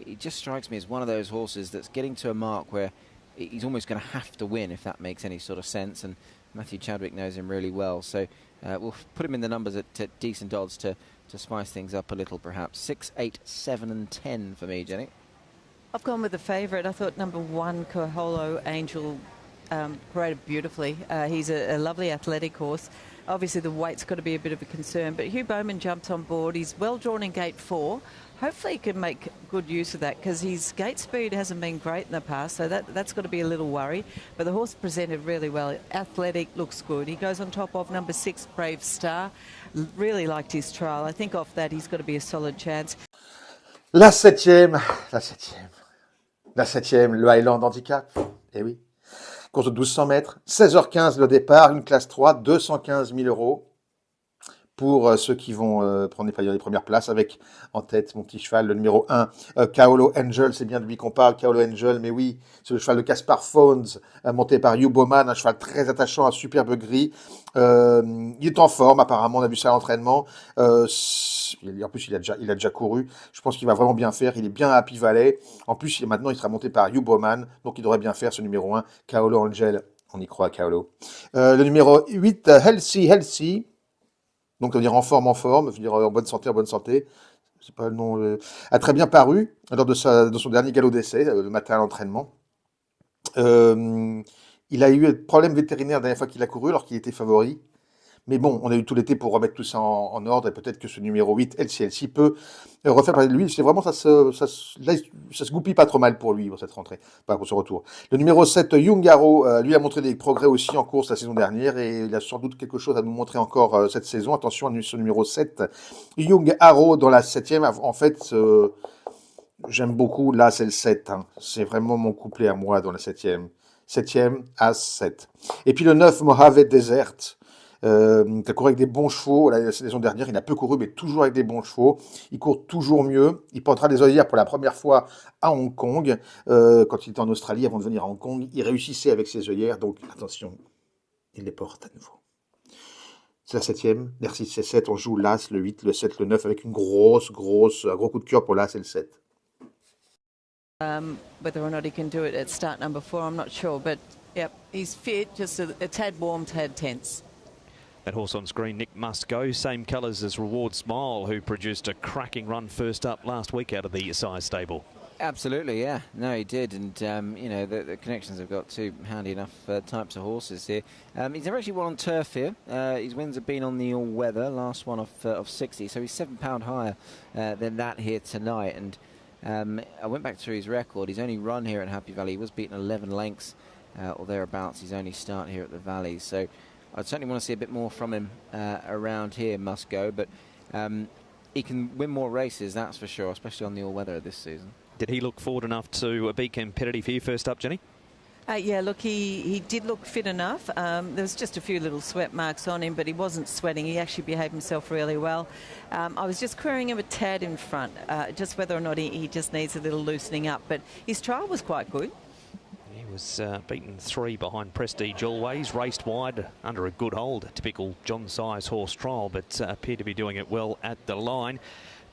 it just strikes me as one of those horses that's getting to a mark where he's almost going to have to win, if that makes any sort of sense, and Matthew Chadwick knows him really well. So we'll put him in the numbers at decent odds to spice things up a little, perhaps. 6, 8, 7 and 10 for me, Jenny. I've gone with the favourite. I thought number 1, Kaholo Angel, paraded beautifully. He's a lovely athletic horse. Obviously the weight's got to be a bit of a concern, but Hugh Bowman jumped on board. He's well drawn in gate 4. Hopefully he can make good use of that, because his gate speed hasn't been great in the past, so that's got to be a little worry. But the horse presented really well. Athletic, looks good. He goes on top of number 6, Brave Star. Really liked his trial. I think off that he's got to be a solid chance. La 7e, le Highland Handicap. Eh oui. Course de 1200 mètres, 16h15 le départ, une classe 3, 215 000 euros. pour ceux qui vont prendre les premières places, avec en tête mon petit cheval, le numéro 1, Kaolo Angel. C'est bien de lui qu'on parle, Kaolo Angel, mais oui, c'est le cheval de Caspar Fownes, monté par Hugh Bowman, un cheval très attachant, un superbe gris. Il est en forme, apparemment, on a vu ça à l'entraînement. En plus, il a déjà couru. Je pense qu'il va vraiment bien faire. Il est bien à Happy Valley. En plus, maintenant, il sera monté par Hugh Bowman, donc il devrait bien faire ce numéro 1, Kaolo Angel. On y croit, Kaolo. Le numéro 8, Healthy. Donc, ça veut dire en forme, ça veut dire en bonne santé, c'est pas le nom, a très bien paru lors de son dernier galop d'essai, le matin à l'entraînement. Il a eu un problème vétérinaire la dernière fois qu'il a couru, alors qu'il était favori. Mais bon, on a eu tout l'été pour remettre tout ça en ordre, et peut-être que ce numéro 8, LCLC, peut refaire parler de lui. C'est vraiment, ça se goupille pas trop mal pour lui, pour cette rentrée, pour ce retour. Le numéro 7, Young Arrow, lui a montré des progrès aussi en course la saison dernière, et il a sans doute quelque chose à nous montrer encore cette saison. Attention à ce numéro 7, Young Arrow dans la 7e. En fait, j'aime beaucoup, là c'est le 7, hein. C'est vraiment mon couplet à moi dans la 7e. 7e, As 7. Et puis le 9, Mojave Desert, qui a couru avec des bons chevaux. La saison dernière, il a peu couru, mais toujours avec des bons chevaux. Il court toujours mieux. Il portera des œillères pour la première fois à Hong Kong. Quand il était en Australie, avant de venir à Hong Kong, il réussissait avec ses œillères. Donc, attention, il les porte à nouveau. C'est la 7e. Merci, c'est 7. On joue l'As, le 8, le 7, le 9, avec un gros coup de cœur pour l'As et le 7. Whether or not he can do it at start number 4, I'm not sure. But, yep, he's fit, just a tad warm, tad tense. That horse on screen, Nick Must Go, same colours as Reward Smile, who produced a cracking run first up last week out of the ICI stable. Absolutely, yeah. No, he did. And, you know, the connections have got two handy enough types of horses here. He's never actually won on turf here. His wins have been on the all-weather, last one of 60. So he's £7 higher than that here tonight. And I went back through his record. He's only run here at Happy Valley. He was beaten 11 lengths or thereabouts. His only start here at the Valley. So I'd certainly want to see a bit more from him around here, Must Go. But he can win more races, that's for sure, especially on the all-weather this season. Did he look forward enough to be competitive here first up, Jenny? Yeah, look, he did look fit enough. There was just a few little sweat marks on him, but he wasn't sweating. He actually behaved himself really well. I was just querying him a tad in front, just whether or not he just needs a little loosening up. But his trial was quite good. He was beaten 3 behind Prestige Always, raced wide under a good hold. Typical John Size horse trial, but appeared to be doing it well at the line.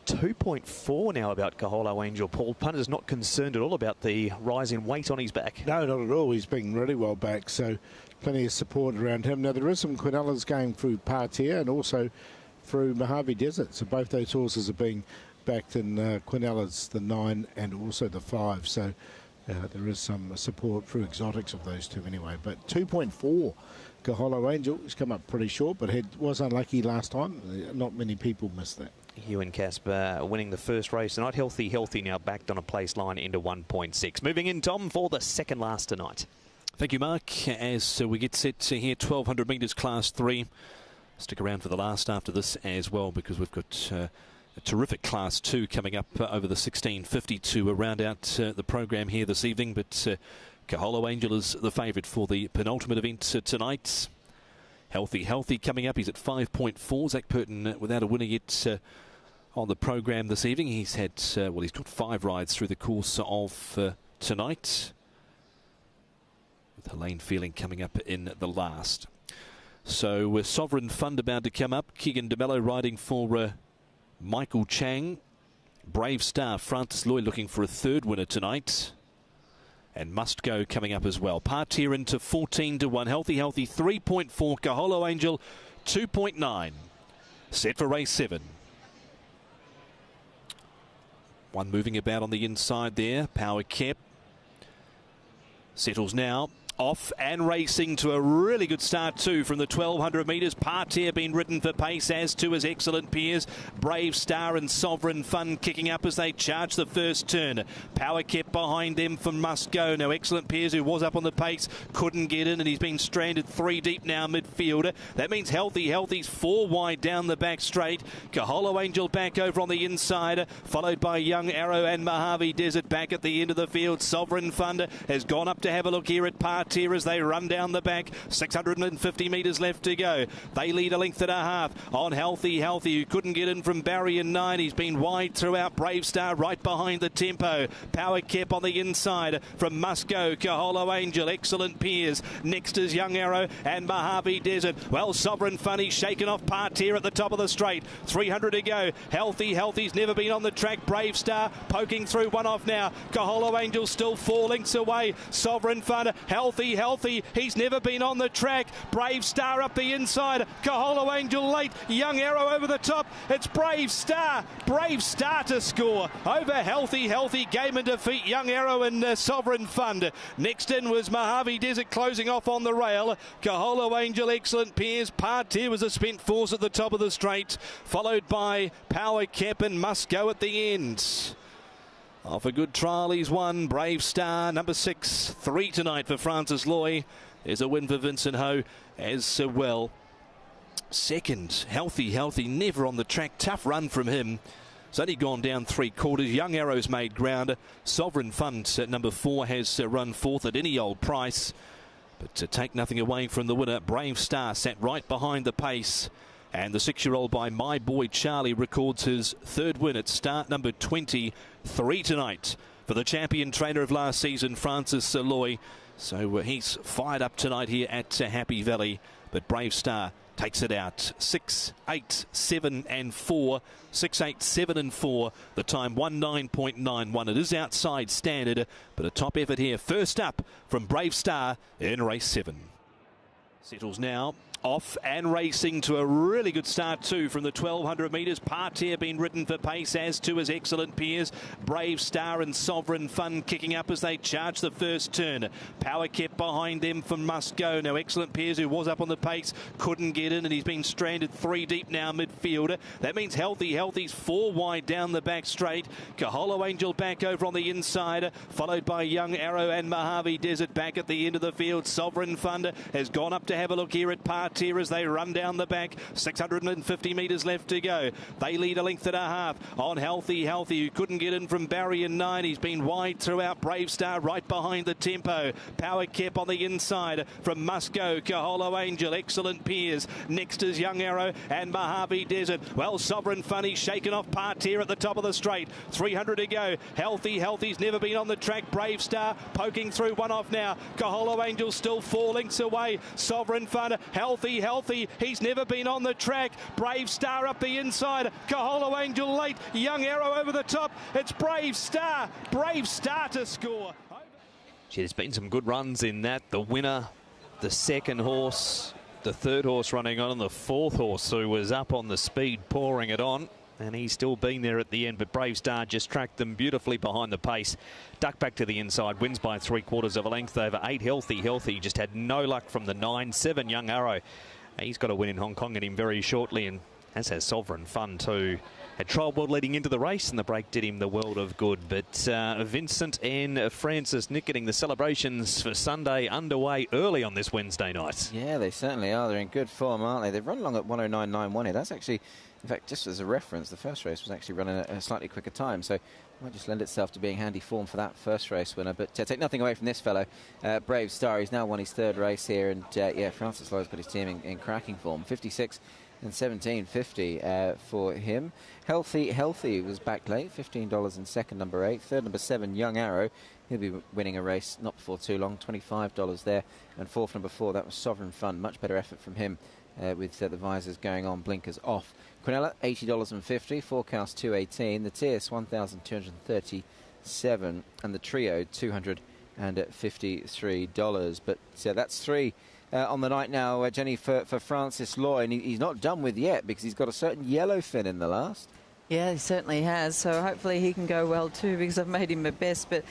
2.4 now about Kaholo Angel. Paul, punter's not concerned at all about the rise in weight on his back. No, not at all. He's been really well back, so plenty of support around him. Now, there is some Quinellas going through Partenaire and also through Mojave Desert, so both those horses are being backed in Quinellas, the 9 and also the 5, so there is some support through exotics of those two anyway. But 2.4 Kaholo Angel has come up pretty short, but was unlucky last time. Not many people missed that. Ewan Casper winning the first race tonight. Healthy now backed on a place line into 1.6. Moving in, Tom, for the second last tonight. Thank you, Mark. As we get set to here, 1200 metres class 3. Stick around for the last after this as well, because we've got a terrific class 2 coming up over the 1650 to round out the program here this evening. But Kaholo Angel is the favourite for the penultimate event tonight. Healthy coming up. He's at 5.4. Zach Purton without a winner yet on the program this evening. He's had, well, he's got 5 rides through the course of tonight, with Helene Feeling coming up in the last. So Sovereign Fund about to come up. Keegan DeMello riding for Michael Chang. Brave Star, Francis Lloyd looking for a 3rd winner tonight. And Must Go coming up as well. Partenaire into 14 to 1. Healthy 3.4. Kaholo Angel 2.9. Set for race 7. One moving about on the inside there. Power kept. Settles now. Off and racing to a really good start too from the 1200 metres. Partenaire being ridden for pace, as to his excellent peers. Brave Star and Sovereign Fun kicking up as they charge the first turn. Power kept behind them from Must Go. Now excellent peers, who was up on the pace, couldn't get in, and he's been stranded 3 deep now midfielder. That means Healthy's 4 wide down the back straight. Kaholo Angel back over on the inside, followed by Young Arrow and Mojave Desert back at the end of the field. Sovereign Fun has gone up to have a look here at Partenaire. Parteer as they run down the back. 650 metres left to go. They lead a length and a half on Healthy, who couldn't get in from barrier 9. He's been wide throughout. Brave Star right behind the tempo. Power Cap on the inside from Musco, Kaholo Angel, Excellent Peers. Next is Young Arrow and Mojave Desert. Well, Sovereign Funny shaken off Parteer at the top of the straight. 300 to go. Healthy's never been on the track. Brave Star poking through, one off now. Kaholo Angel still 4 lengths away. Sovereign Fun, Healthy, he's never been on the track. Brave Star up the inside. Kaholo Angel late. Young Arrow over the top. It's Brave Star to score over Healthy, game and defeat Young Arrow and Sovereign Fund. Next in was Mojave Desert closing off on the rail. Kaholo Angel, Excellent Peers. Parteer was a spent force at the top of the straight, followed by Power Cap and Musco at the end. Off a good trial, he's won. Brave Star, number 6, 3 tonight for Francis Loy. There's a win for Vincent Ho as well. Second, Healthy, never on the track. Tough run from him. It's only gone down 3/4. Young Arrow's made ground. Sovereign Fund at number 4 has run 4th at any old price. But to take nothing away from the winner, Brave Star sat right behind the pace. And the 6-year-old by My Boy Charlie records his 3rd win at start number 23 tonight for the champion trainer of last season, Francis Loy. So he's fired up tonight here at Happy Valley. But Brave Star takes it out. 6, 8, 7 and 4. 6, 8, 7 and 4. The time 19.91. It is outside standard, but a top effort here. First up from Brave Star in race 7. Settles now. Off and racing to a really good start too from the 1200 metres. Parteer been ridden for pace, as to his Excellent Peers. Brave Star and Sovereign Fun kicking up as they charge the first turn. Power Cap behind them from Must Go. Now Excellent Peers, who was up on the pace, couldn't get in, and he's been stranded 3 deep now midfield. That means Healthy's 4 wide down the back straight. Kaholo Angel back over on the inside, followed by Young Arrow and Mojave Desert back at the end of the field. Sovereign Fund has gone up to have a look here at Parteer as they run down the back. 650 metres left to go. They lead a length and a half on Healthy, who couldn't get in from barrier 9. He's been wide throughout. Brave Star right behind the tempo. Power Cap on the inside from Musco, Kaholo Angel, Excellent Peers. Next is Young Arrow and Mojave Desert. Well, Sovereign Funny shaken off Parteer at the top of the straight. 300 to go. Healthy's never been on the track. Brave Star poking through, one off now. Kaholo Angel still 4 lengths away. Sovereign Fun, Healthy, he's never been on the track. Brave Star up the inside. Kaholo Angel late. Young Arrow over the top. It's Brave Star to score. Gee, there's been some good runs in that. The winner, the 2nd horse, the 3rd horse running on, and the 4th horse who was up on the speed pouring it on. And he's still been there at the end, but Brave Star just tracked them beautifully behind the pace. Duck back to the inside, wins by 3/4 of a length over 8. Healthy just had no luck from the 9. 7 Young Arrow. He's got a win in Hong Kong in him very shortly, and as has Sovereign Fun too. Had trial well leading into the race, and the break did him the world of good. But Vincent and Francis Nick getting the celebrations for Sunday underway early on this Wednesday night. Yeah, they certainly are. They're in good form, aren't they? They've run along at 109.91 here. That's actually, in fact, just as a reference, the first race was actually running at a slightly quicker time. So it might just lend itself to being handy form for that first race winner. But take nothing away from this fellow, Brave Star. He's now won his 3rd race here. And yeah, Francis Loy's got his team in cracking form. 56 and 17.50 for him. Healthy was back late. $15 in 2nd, number 8. 3rd, number 7, Young Arrow. He'll be winning a race not before too long. $25 there. And 4th, number 4, that was Sovereign Fun. Much better effort from him with the visors going on, blinkers off. Quinella, $80.50. Forecast $218. The Tierce, $1,237. And the Trio, $253. But that's 3 on the night now, Jenny, for Francis Loy. And he's not done with yet, because he's got a certain yellow fin in the last. Yeah, he certainly has. So hopefully he can go well too, because I've made him my best. But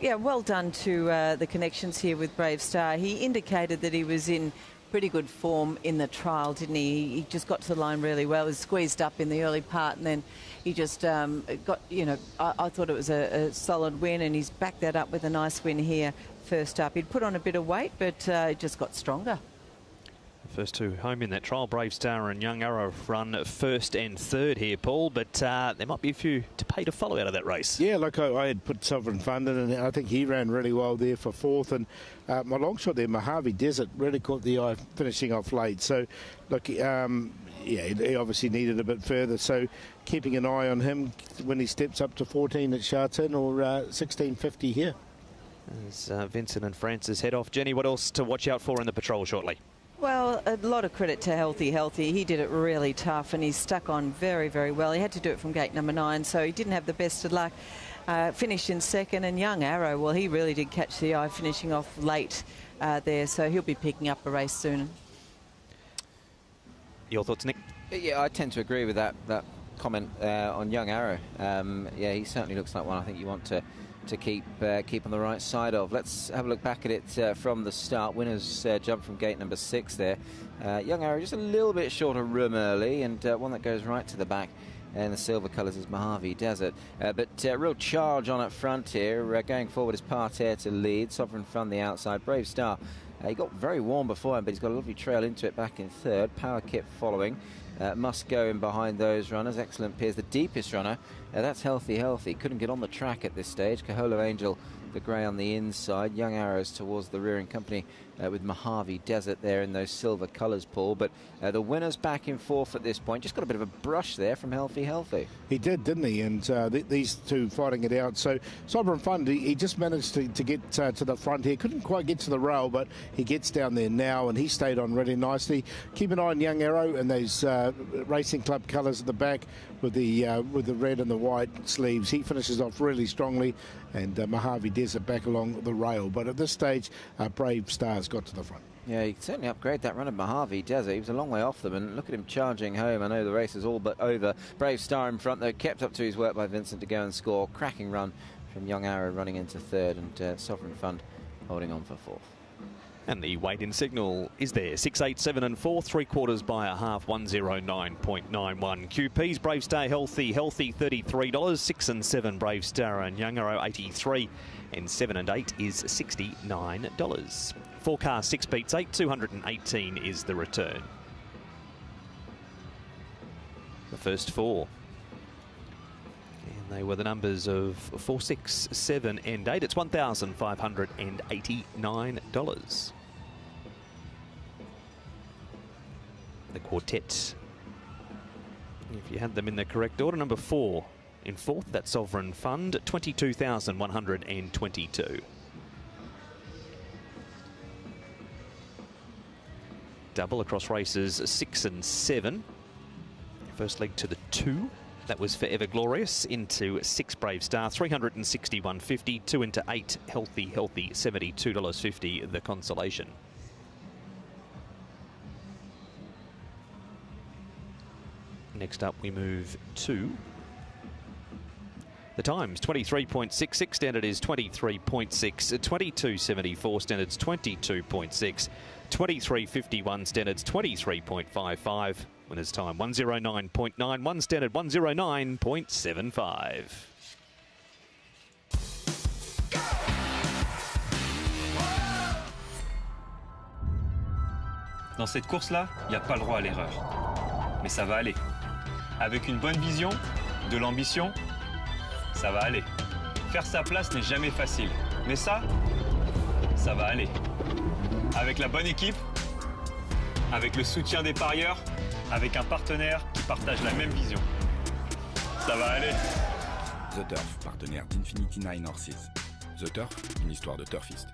yeah, well done to the connections here with Brave Star. He indicated that he was in pretty good form in the trial, didn't he? He just got to the line really well. He was squeezed up in the early part, and then he just got, I thought it was a solid win, and he's backed that up with a nice win here first up. He'd put on a bit of weight, but just got stronger. First two home in that trial. Brave Star and Young Arrow run first and third here, Paul, but there might be a few to pay to follow out of that race. Yeah, look, I had put Sovereign Fund in, and I think he ran really well there for fourth. And my long shot there, Mojave Desert, really caught the eye finishing off late. So, look, yeah, he obviously needed a bit further. So, keeping an eye on him when he steps up to 14 at Shartin or 16.50 here. As Vincent and Francis head off. Jenny, what else to watch out for in the patrol shortly? Well, a lot of credit to Healthy. He did it really tough and he's stuck on very, very well. He had to do it from gate number 9, so he didn't have the best of luck. Finished in second, and Young Arrow, well, he really did catch the eye, finishing off late there, so he'll be picking up a race soon. Your thoughts, Nick? Yeah, I tend to agree with that comment on Young Arrow. Yeah, he certainly looks like one I think you want to keep on the right side of. Let's have a look back at it from the start. Winners jumped from gate number 6 there. Young Arrow just a little bit short of room early, and one that goes right to the back. And the silver colours is Mojave Desert. But real charge on up front here. Going forward is Partenaire to lead. Sovereign Fund the outside. Brave Star. He got very warm before him, but he's got a lovely trail into it back in third. Power Kip following. Must go in behind those runners. Excellent Piers. The deepest runner, that's Healthy. Couldn't get on the track at this stage. Kaholo Angel, the grey on the inside. Young Arrows towards the rear in company with Mojave Desert there in those silver colours, Paul. But the winner's back in fourth at this point. Just got a bit of a brush there from Healthy. He did, didn't he? And these two fighting it out. So Sovereign Fund, he just managed to get to the front here. Couldn't quite get to the rail, but he gets down there now, and he stayed on really nicely. Keep an eye on Young Arrow and those Racing Club colours at the back with the red and the white sleeves. He finishes off really strongly, and Mojave Desert back along the rail. But at this stage, Brave Star's got to the front. Yeah, you can certainly upgrade that run of Mojave Desert. He was a long way off them, and look at him charging home. I know the race is all but over. Brave Star in front, though, kept up to his work by Vincent to go and score. Cracking run from Young Arrow running into third, and Sovereign Fund holding on for fourth. And the weigh-in signal is there. 6, 8, 7 and 4, 3/4 by a half, 109.91. QP's Brave Star Healthy $33, 6 and 7 Brave Star and Young Arrow 83, and 7 and 8 is $69. Forecast 6 beats 8, 218 is the return. The first four. And they were the numbers of 4, 6, 7 and 8. It's $1,589. The quartet, if you had them in the correct order, number 4 in fourth, that's Sovereign Fund, 22,122. Double across races 6 and 7. First leg to the 2. That was Forever Glorious into 6 Brave Star, 361.50. 2 into 8 Healthy, $72.50 the consolation. Next up we move to the times. 23.66, standard is 23.6, 22.74, standards 22.6, 23.51, standards 23.55. Winner's time 109.91, standard 109.75. Dans cette course-là, il n'y a pas le droit à l'erreur. Mais ça va aller. Avec une bonne vision, de l'ambition, ça va aller. Faire sa place n'est jamais facile. Mais ça va aller. Avec la bonne équipe, avec le soutien des parieurs, avec un partenaire qui partage la même vision. Ça va aller. The Turf, partenaire d'Infinity 9 Horses. The Turf, une histoire de turfiste.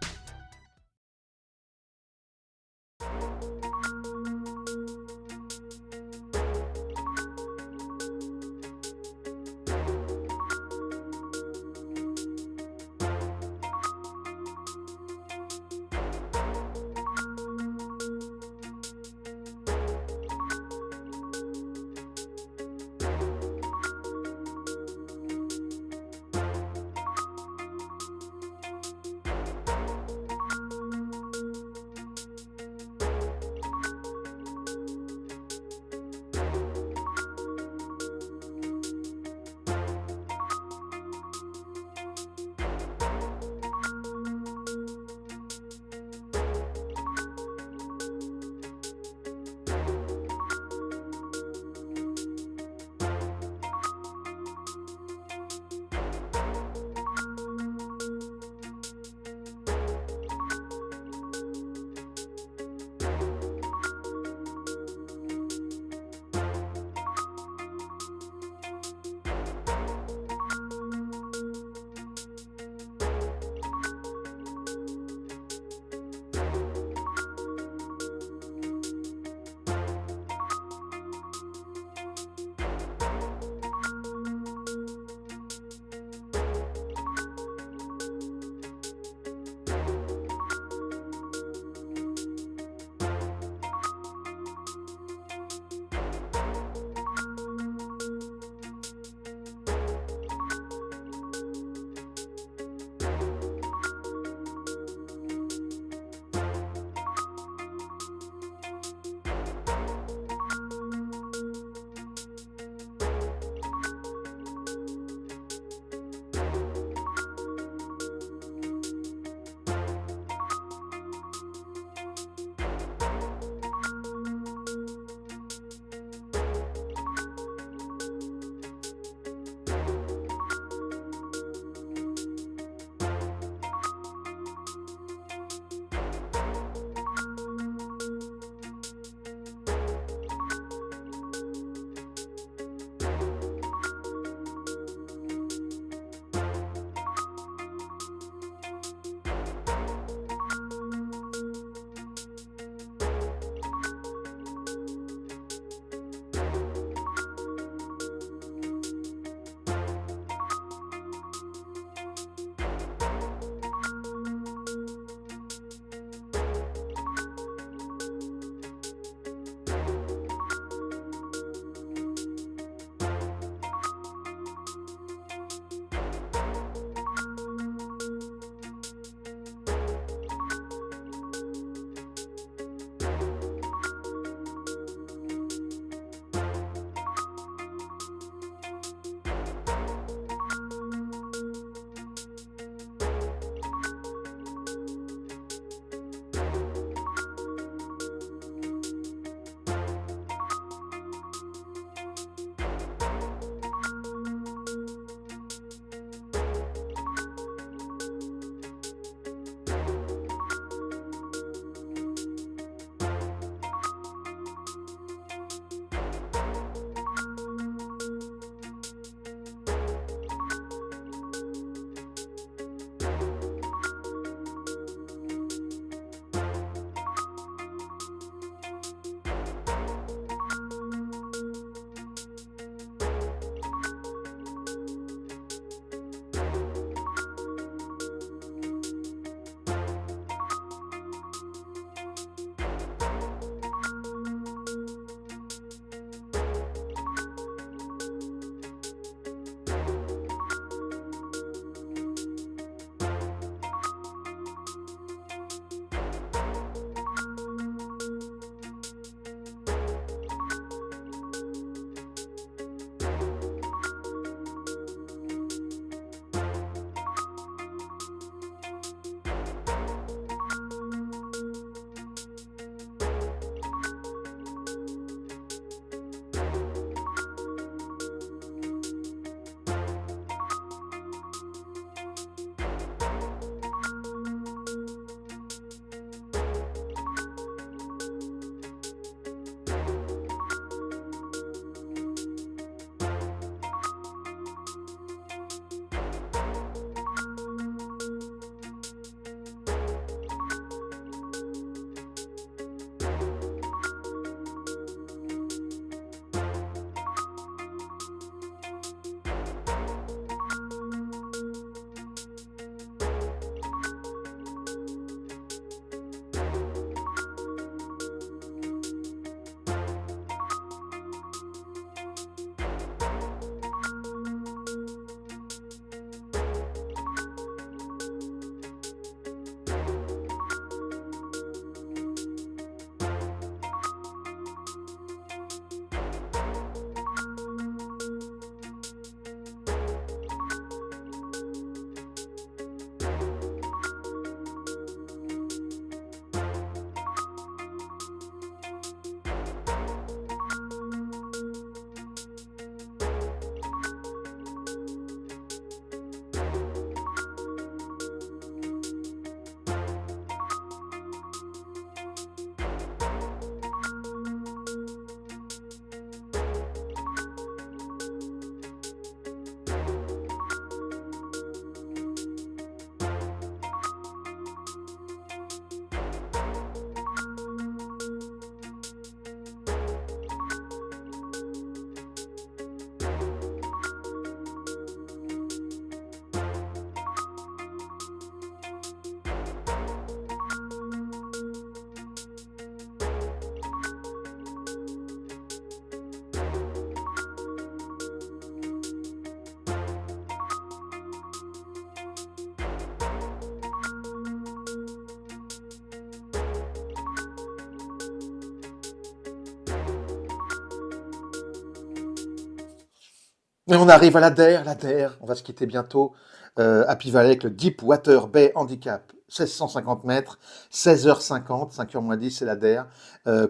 Et on arrive à la DER, on va se quitter bientôt. Happy Valley avec le Deep Water Bay Handicap, 1650 mètres, 16h50, 5h moins 10, c'est la DER.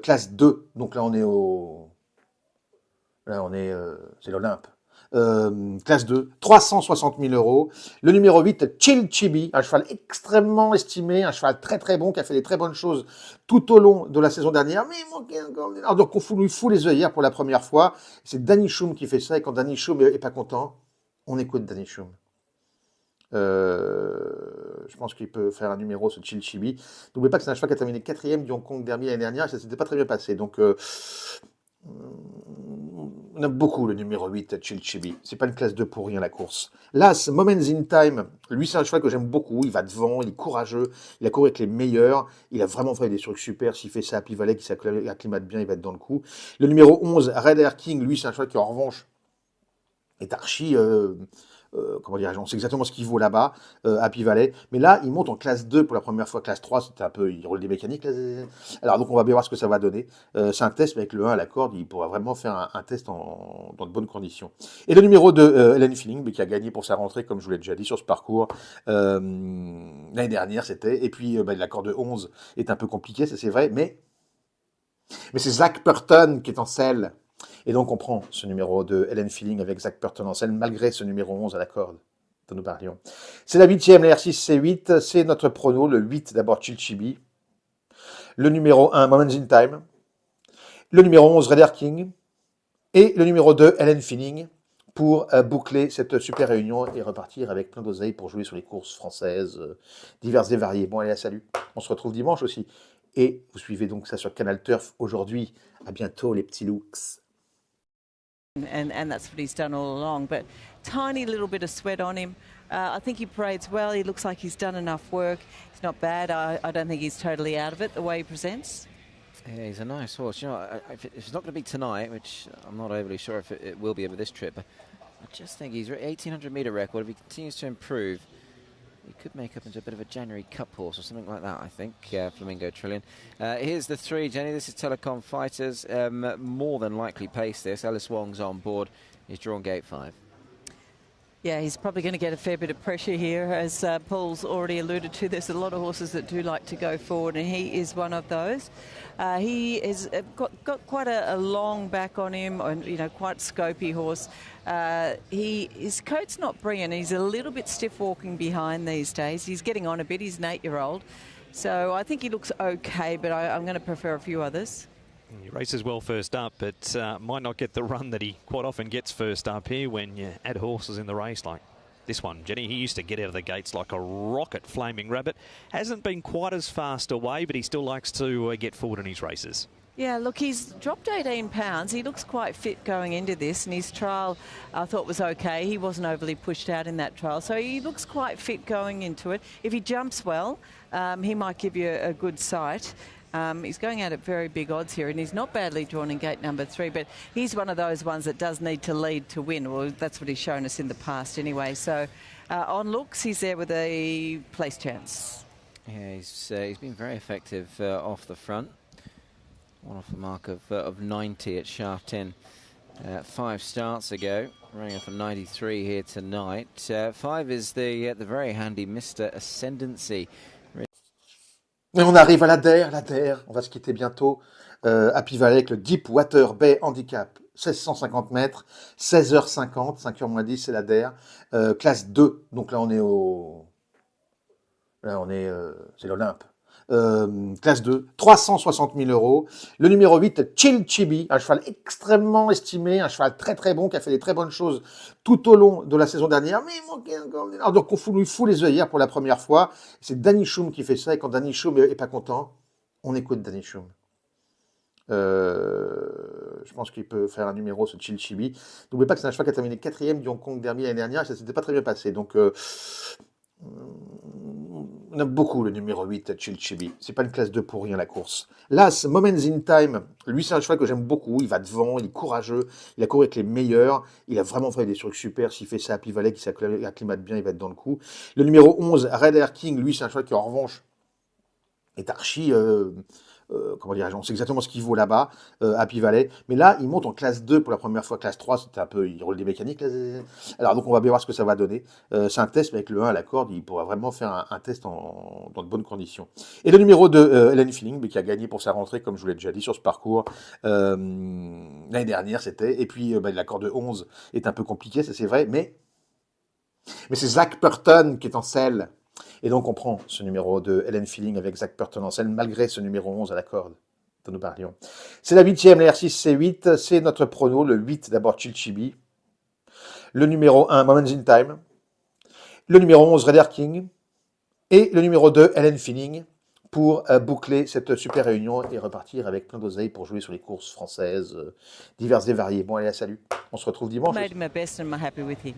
Classe 2, donc là on est au... Là on est... c'est l'Olympe. Classe 2, 360 000 euros. Le numéro 8, Chill Chibi, un cheval extrêmement estimé, un cheval très très bon qui a fait des très bonnes choses tout au long de la saison dernière. Mais il manquait encore... Alors, donc on lui fout les œillères pour la première fois. C'est Danny Choum qui fait ça, et quand Danny Choum est pas content, on écoute Danny Choum. Je pense qu'il peut faire un numéro, ce Chill Chibi. N'oubliez pas que c'est un cheval qui a terminé 4e du Hong Kong Derby l'année dernière et ça s'était pas très bien passé. Donc, on aime beaucoup le numéro 8, Chill Chibi. C'est pas une classe 2 pour rien, la course. L'As, Moments in Time, lui, c'est un cheval que j'aime beaucoup. Il va devant, il est courageux, il a couru avec les meilleurs. Il a vraiment fait des trucs super. S'il fait ça à Happy Valley, qui s'acclimate bien, il va être dans le coup. Le numéro 11, Red Air King, lui, c'est un cheval qui, en revanche, est archi... comment dirais-je, on sait exactement ce qu'il vaut là-bas, à Happy Valley. Mais là, il monte en classe 2 pour la première fois. Classe 3, c'était un peu, il roule des mécaniques. Alors, donc, on va bien voir ce que ça va donner. C'est un test, mais avec le 1 à la corde, il pourra vraiment faire un test dans de bonnes conditions. Et le numéro 2, Hélène Feeling, qui a gagné pour sa rentrée, comme je vous l'ai déjà dit, sur ce parcours. L'année dernière, c'était. Et puis, l'accord de 11 est un peu compliqué, ça c'est vrai, mais c'est Zach Purton qui est en selle. Et donc, on prend ce numéro de Hélène Feeling avec Zach Purton en scène, malgré ce numéro 11 à la corde dont nous parlions. C'est la 8e, la R6, c'est 8. C'est notre prono, le 8 d'abord, Chill Chibi. Le numéro 1, Moments in Time. Le numéro 11, Red Air King. Et le numéro 2, Hélène Feeling, pour boucler cette super réunion et repartir avec plein d'oseilles pour jouer sur les courses françaises diverses et variées. Bon, allez, salut. On se retrouve dimanche aussi. Et vous suivez donc ça sur Canal Turf aujourd'hui. À bientôt, les petits looks. And that's what he's done all along. But tiny little bit of sweat on him. I think he parades well. He looks like he's done enough work. He's not bad. I don't think he's totally out of it, the way he presents. Yeah, he's a nice horse. You know, if it's not going to be tonight, which I'm not overly sure if it will be over this trip, but I just think he's 1800-metre record. If he continues to improve, he could make up into a bit of a January Cup horse or something like that, I think, Flamingo Trillion. Here's the 3, Jenny. This is Telecom Fighters. More than likely pace this. Ellis Wong's on board. He's drawn gate 5. Yeah, he's probably going to get a fair bit of pressure here. As Paul's already alluded to, there's a lot of horses that do like to go forward, and he is one of those. He has got quite a long back on him, and quite scopy horse. His coat's not brilliant. He's a little bit stiff walking behind these days. He's getting on a bit. He's an 8-year-old. So I think he looks okay, but I'm going to prefer a few others. He races well first up, but might not get the run that he quite often gets first up here when you add horses in the race like this one. Jenny, he used to get out of the gates like a rocket, Flaming Rabbit. Hasn't been quite as fast away, but he still likes to get forward in his races. Yeah, look, he's dropped 18 pounds. He looks quite fit going into this, and his trial I thought was okay. He wasn't overly pushed out in that trial, so he looks quite fit going into it. If he jumps well, he might give you a good sight. He's going out at very big odds here, and he's not badly drawn in gate number 3, but he's one of those ones that does need to lead to win. Well, that's what he's shown us in the past anyway. So on looks, he's there with a place chance. Yeah, he's been very effective off the front. One off the mark of 90 at Shartin 5 starts ago, running up at 93 here tonight. 5 is the very handy Mr. Ascendancy. Et on arrive à la DER, on va se quitter bientôt. Happy Valley avec le Deep Water Bay Handicap, 1650 mètres, 16h50, 5h moins 10, c'est la DER. Classe 2, donc là on est au... Là on est... c'est l'Olympe. Classe 2, 360 000 euros. Le numéro 8, Chill Chibi, un cheval extrêmement estimé, un cheval très très bon qui a fait des très bonnes choses tout au long de la saison dernière. Mais il manquait encore... Alors donc on lui fout les œillères pour la première fois. C'est Danny Choum qui fait ça, et quand Danny Choum est pas content, on écoute Danny Choum. Je pense qu'il peut faire un numéro, ce Chill Chibi. N'oubliez pas que c'est un cheval qui a terminé 4e du Hong Kong Derby l'année dernière et ça s'était pas très bien passé. Donc on aime beaucoup le numéro 8, Chill Chibi. C'est pas une classe 2 pour rien, la course. L'As, Moments in Time, lui c'est un cheval que j'aime beaucoup. Il va devant, il est courageux, il a couru avec les meilleurs. Il a vraiment fait des trucs super. S'il fait ça à Happy Valley, qui s'acclimate bien, il va être dans le coup. Le numéro 11, Red Air King, lui c'est un cheval qui en revanche est archi... comment dirais-je, on sait exactement ce qu'il vaut là-bas, Happy Valley. Mais là, il monte en classe 2 pour la première fois. Classe 3, c'était un peu, il roule des mécaniques. Là. Alors, donc, on va bien voir ce que ça va donner. C'est un test, mais avec le 1 à la corde, il pourra vraiment faire un test dans de bonnes conditions. Et le numéro 2, Hélène Feeling, qui a gagné pour sa rentrée, comme je vous l'ai déjà dit, sur ce parcours. L'année dernière, c'était. Et puis, la corde 11 est un peu compliquée, ça c'est vrai, mais c'est Zach Purton qui est en selle. Et donc, on prend ce numéro de Hélène Feeling avec Zach Purton en selle, malgré ce numéro 11 à la corde dont nous parlions. C'est la 8e, la R6, c'est 8. C'est notre prono, le 8 d'abord, Chilchibi. Le numéro 1, Moments in Time. Le numéro 11, Raider King. Et le numéro 2, Hélène Feeling, pour boucler cette super réunion et repartir avec plein d'oseilles pour jouer sur les courses françaises diverses et variées. Bon, allez, salut. On se retrouve dimanche. Made my best and I'm happy with him.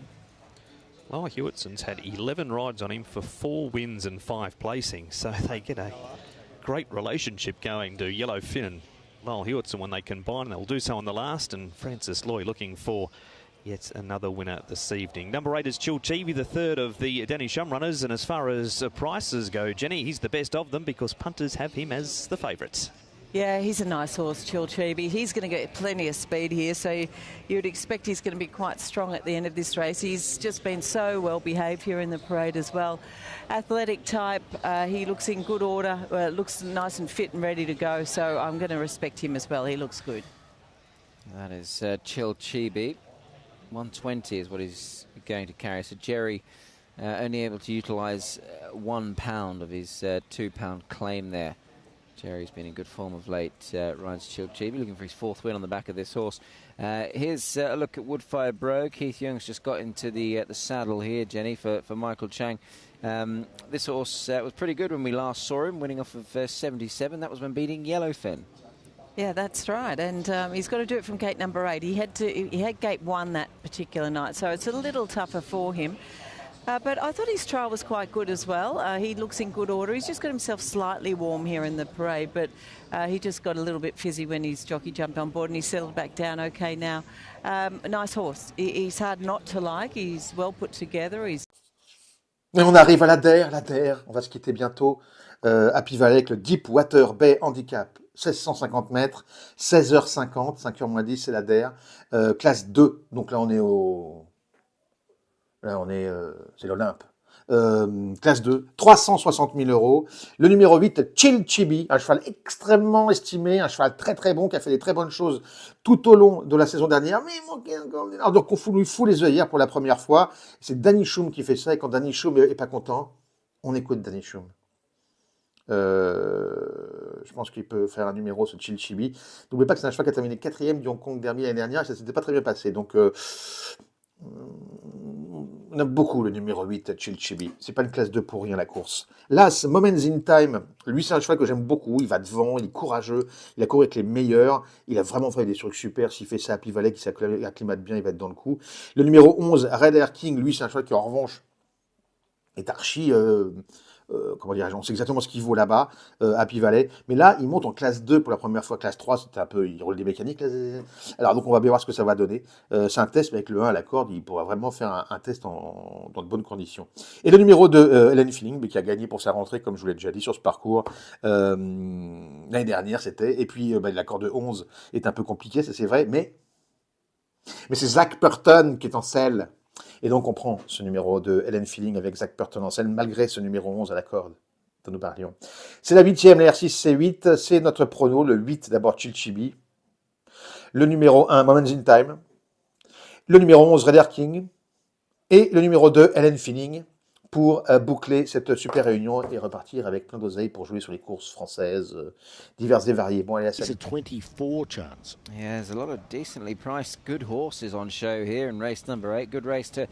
Well, Hewittson's had 11 rides on him for 4 wins and 5 placings, so they get a great relationship going to Yellowfin and Lyle Hewitson when they combine. They'll do so on the last, and Francis Loy looking for yet another winner this evening. Number 8 is Chilchibi, the third of the Danny Shum runners, and as far as prices go, Jenny, he's the best of them because punters have him as the favourite. Yeah, he's a nice horse, Chilchibi. He's going to get plenty of speed here, so you would expect he's going to be quite strong at the end of this race. He's just been so well behaved here in the parade as well. Athletic type, he looks in good order, looks nice and fit and ready to go, so I'm going to respect him as well. He looks good. That is Chilchibi. 120 is what he's going to carry. So Jerry only able to utilise 1 pound of his 2 pound claim there. Jerry's been in good form of late. Rides Chilchibi, looking for his 4th win on the back of this horse. Here's a look at Woodfire Bro. Keith Young's just got into the saddle here, Jenny, for Michael Chang. This horse was pretty good when we last saw him, winning off of 77. That was when beating Yellowfin. Yeah, that's right, and he's got to do it from gate number 8. He had gate 1 that particular night, so it's a little tougher for him. But I thought his trial was quite good as well. He looks in good order. He's just got himself slightly warm here in the parade, but he just got a little bit fizzy when his jockey jumped on board and he's settled back down okay now. A nice horse. He's hard not to like. He's well put together. Et on arrive à la DER. On va se quitter bientôt. Happy Valley avec le Deep Water Bay Handicap. 1650 mètres, 16h50, 5h moins 10, c'est la DER. Classe 2, donc là on est au... Là on est... c'est l'Olympe. Classe 2, 360 000 euros. Le numéro 8, Chilchibi, un cheval extrêmement estimé, un cheval très très bon qui a fait des très bonnes choses tout au long de la saison dernière. Mais il manquait encore... Alors, donc on lui fout les œillères pour la première fois. C'est Danny Shum qui fait ça, et quand Danny Shum est pas content, on écoute Danny Shum. Je pense qu'il peut faire un numéro sur Chilchibi. N'oubliez pas que c'est un cheval qui a terminé 4e du Hong Kong Derby l'année dernière et ça s'était pas très bien passé. Donc on aime beaucoup le numéro 8 Chilchibi. C'est pas une classe 2 pour rien la course. Là, Moments in Time, lui c'est un cheval que j'aime beaucoup. Il va devant, il est courageux, il a couru avec les meilleurs. Il a vraiment fait des trucs super. S'il fait ça à Happy Valley, qui s'acclimate bien, il va être dans le coup. Le numéro 11 Raider King, lui c'est un cheval qui en revanche est archi... comment dirais-je, on sait exactement ce qu'il vaut là-bas, Happy Valley. Mais là, il monte en classe 2 pour la première fois. Classe 3, c'était un peu, il roule des mécaniques. Là. Alors, donc, on va bien voir ce que ça va donner. C'est un test, mais avec le 1 à la corde, il pourra vraiment faire un test dans de bonnes conditions. Et le numéro 2, Hélène Feeling, qui a gagné pour sa rentrée, comme je vous l'ai déjà dit, sur ce parcours. L'année dernière, c'était. Et puis, la corde 11 est un peu compliquée, ça c'est vrai, mais c'est Zach Purton qui est en selle. Et donc, on prend ce numéro de Hélène Feeling avec Zach Purton en selle, malgré ce numéro 11 à la corde dont nous parlions. C'est la 8e, la R6, c'est 8. C'est notre prono, le 8 d'abord, Chilchibi. Le numéro 1, Moments in Time. Le numéro 11, Raider King. Et le numéro 2, Hélène Feeling, pour boucler cette super réunion et repartir avec plein d'oseilles pour jouer sur les courses françaises diverses et variées. Bon, allez, It's a 24 chance. Yeah, there's a lot of decently priced good horses on show here in race number 8. Good race to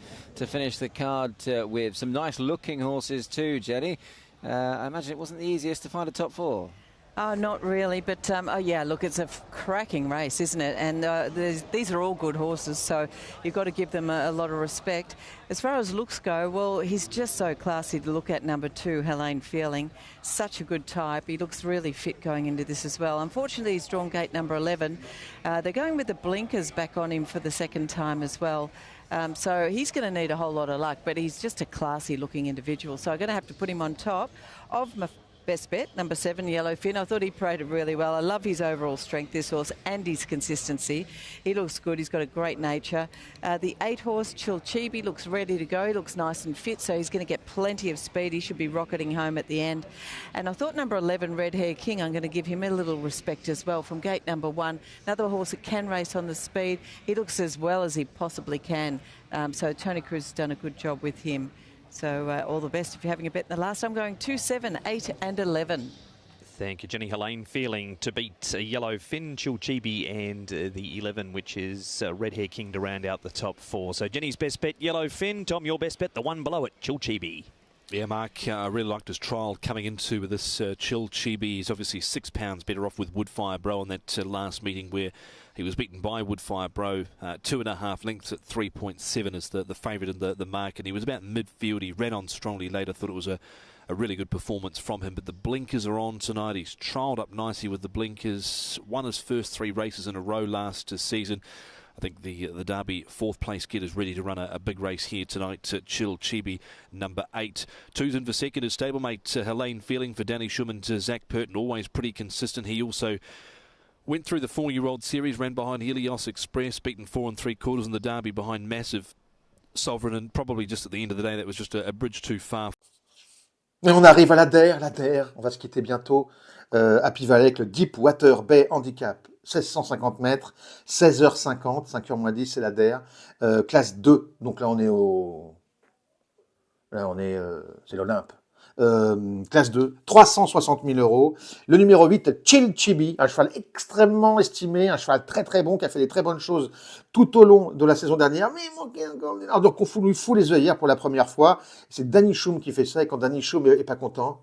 finish the card with. Some nice looking horses too, Jenny. I imagine it wasn't the easiest to find a top 4. Oh, not really, but yeah, look, it's a cracking race, isn't it? And these are all good horses, so you've got to give them a lot of respect. As far as looks go, well, he's just so classy to look at. Number 2, Helene Feeling, such a good type. He looks really fit going into this as well. Unfortunately, he's drawn gate number 11. They're going with the blinkers back on him for the second time as well. So he's going to need a whole lot of luck, but he's just a classy looking individual. So I'm going to have to put him on top of Best bet, number 7, Yellowfin. I thought he paraded really well. I love his overall strength, this horse, and his consistency. He looks good. He's got a great nature. The 8 horse, Chilchibi, looks ready to go. He looks nice and fit, so he's going to get plenty of speed. He should be rocketing home at the end. And I thought number 11, Red Hair King, I'm going to give him a little respect as well from gate number 1. Another horse that can race on the speed. He looks as well as he possibly can. So Tony Cruz has done a good job with him. So all the best if you're having a bet in the last. I'm going 2, 7, 8 and 11. Thank you, Jenny. Helene Feeling to beat Yellowfin, Chilchibi and the 11, which is Red Hair King to round out the top 4. So Jenny's best bet, Yellowfin. Tom, your best bet, the one below it, Chilchibi. Yeah, Mark, I really liked his trial coming into with this Chilchibi. He's obviously £6 better off with Woodfire Bro on that last meeting where he was beaten by Woodfire Bro, 2.5 lengths at 3.7 is the favourite in the market. He was about midfield. He ran on strongly later. Thought it was a really good performance from him. But the blinkers are on tonight. He's trialled up nicely with the blinkers. Won his first 3 races in a row last season. I think the Derby 4th place kid is ready to run a big race here tonight. Chilchibi, number 8. 2's in for second. His stablemate Helene Feeling for Danny Schumann to Zach Purton. Always pretty consistent. He also went through the 4-year-old series, ran behind Helios Express, beaten 4 3/4 in the Derby behind Massive Sovereign, and probably just at the end of the day, that was just a bridge too far. Et on arrive à la DER, on va se quitter bientôt. Happy Valley avec le Deepwater Bay Handicap, 1650 mètres, 16h50, 5h moins 10, c'est la DER. Classe 2, donc là on est c'est l'Olympe. Classe 2, 360 000 euros. Le numéro 8, Chilchibi, un cheval extrêmement estimé, un cheval très très bon qui a fait des très bonnes choses tout au long de la saison dernière. Mais il manquait encore. Alors donc on lui fout les œillères pour la première fois. C'est Danny Schumann qui fait ça et quand Danny Schumann est pas content,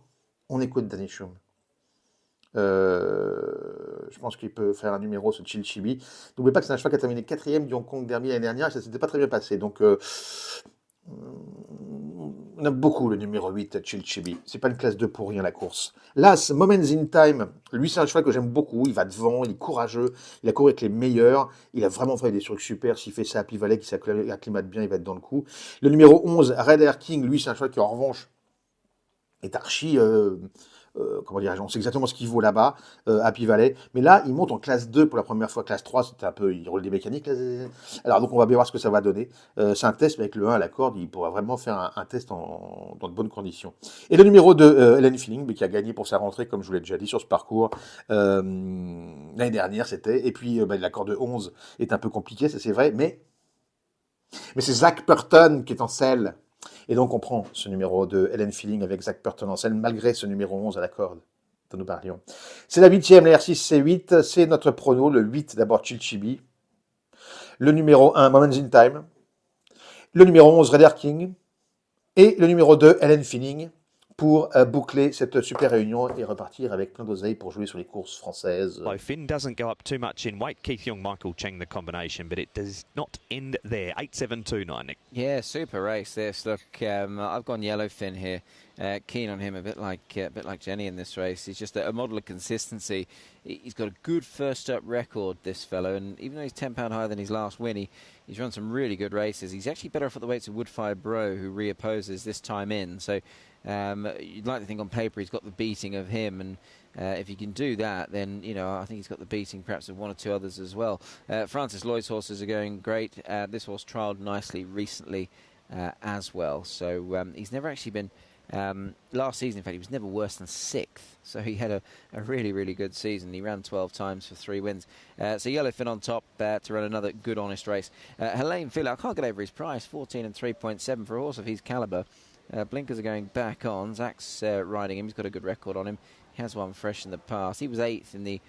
on écoute Danny Schumann. Je pense qu'il peut faire un numéro ce Chilchibi. N'oubliez pas que c'est un cheval qui a terminé 4e du Hong Kong Derby l'année dernière et ça s'était pas très bien passé. Donc on aime beaucoup le numéro 8, Chilchibi. C'est pas une classe 2 pour rien, la course. L'As, Moments in Time. Lui, c'est un cheval que j'aime beaucoup. Il va devant, il est courageux. Il a couru avec les meilleurs. Il a vraiment fait des trucs super. S'il fait ça à Happy Valley, qui s'acclimate bien, il va être dans le coup. Le numéro 11, Red Hair King. Lui, c'est un cheval qui, en revanche, est archi... comment dirais-je, on sait exactement ce qu'il vaut là-bas, Happy Valley. Mais là, il monte en classe 2 pour la première fois. Classe 3, c'était un peu, il roule des mécaniques. Alors, donc, on va bien voir ce que ça va donner. C'est un test, mais avec le 1 à la corde, il pourra vraiment faire un test dans de bonnes conditions. Et le numéro 2, Helen Feeling, mais qui a gagné pour sa rentrée, comme je vous l'ai déjà dit, sur ce parcours. L'année dernière, c'était. Et puis, l'accord de 11 est un peu compliqué, ça c'est vrai, mais c'est Zach Purton qui est en selle. Et donc on prend ce numéro de Helen Feeling avec Zach Purton en scène, malgré ce numéro 11 à la corde dont nous parlions. C'est la 8e, la R6 c'est 8, c'est notre prono, le 8 d'abord Chilchibi, le numéro 1 Moments in Time, le numéro 11 Red Hair King, et le numéro 2 Helen Feeling, pour boucler cette super réunion et repartir avec plein d'oseilles pour jouer sur les courses françaises. Finn doesn't go up too much in weight. Keith Young, Michael Cheng, the combination, but it does not end there. 8-7-2-9, Nick. Yeah, super race this. Look, I've gone Yellowfin here. Keen on him, a bit like Jenny in this race. He's just a model of consistency. He's got a good first-up record, this fellow, and even though he's £10 higher than his last win, he's run some really good races. He's actually better off at the weights of Woodfire Bro, who reopposes this time in. So you'd like to think on paper he's got the beating of him, and if he can do that, then I think he's got the beating perhaps of 1 or 2 others as well. Francis Lloyd's horses are going great. This horse trialled nicely recently as well, so he's never actually been last season. In fact, he was never worse than 6th, so he had a really, really good season. He ran 12 times for 3 wins. So Yellowfin on top to run another good, honest race. Helene Feeling, I can't get over his price, 14 and 3.7 for a horse of his calibre. Blinkers are going back on. Zach's riding him. He's got a good record on him. He has one fresh in the past. He was 8th in the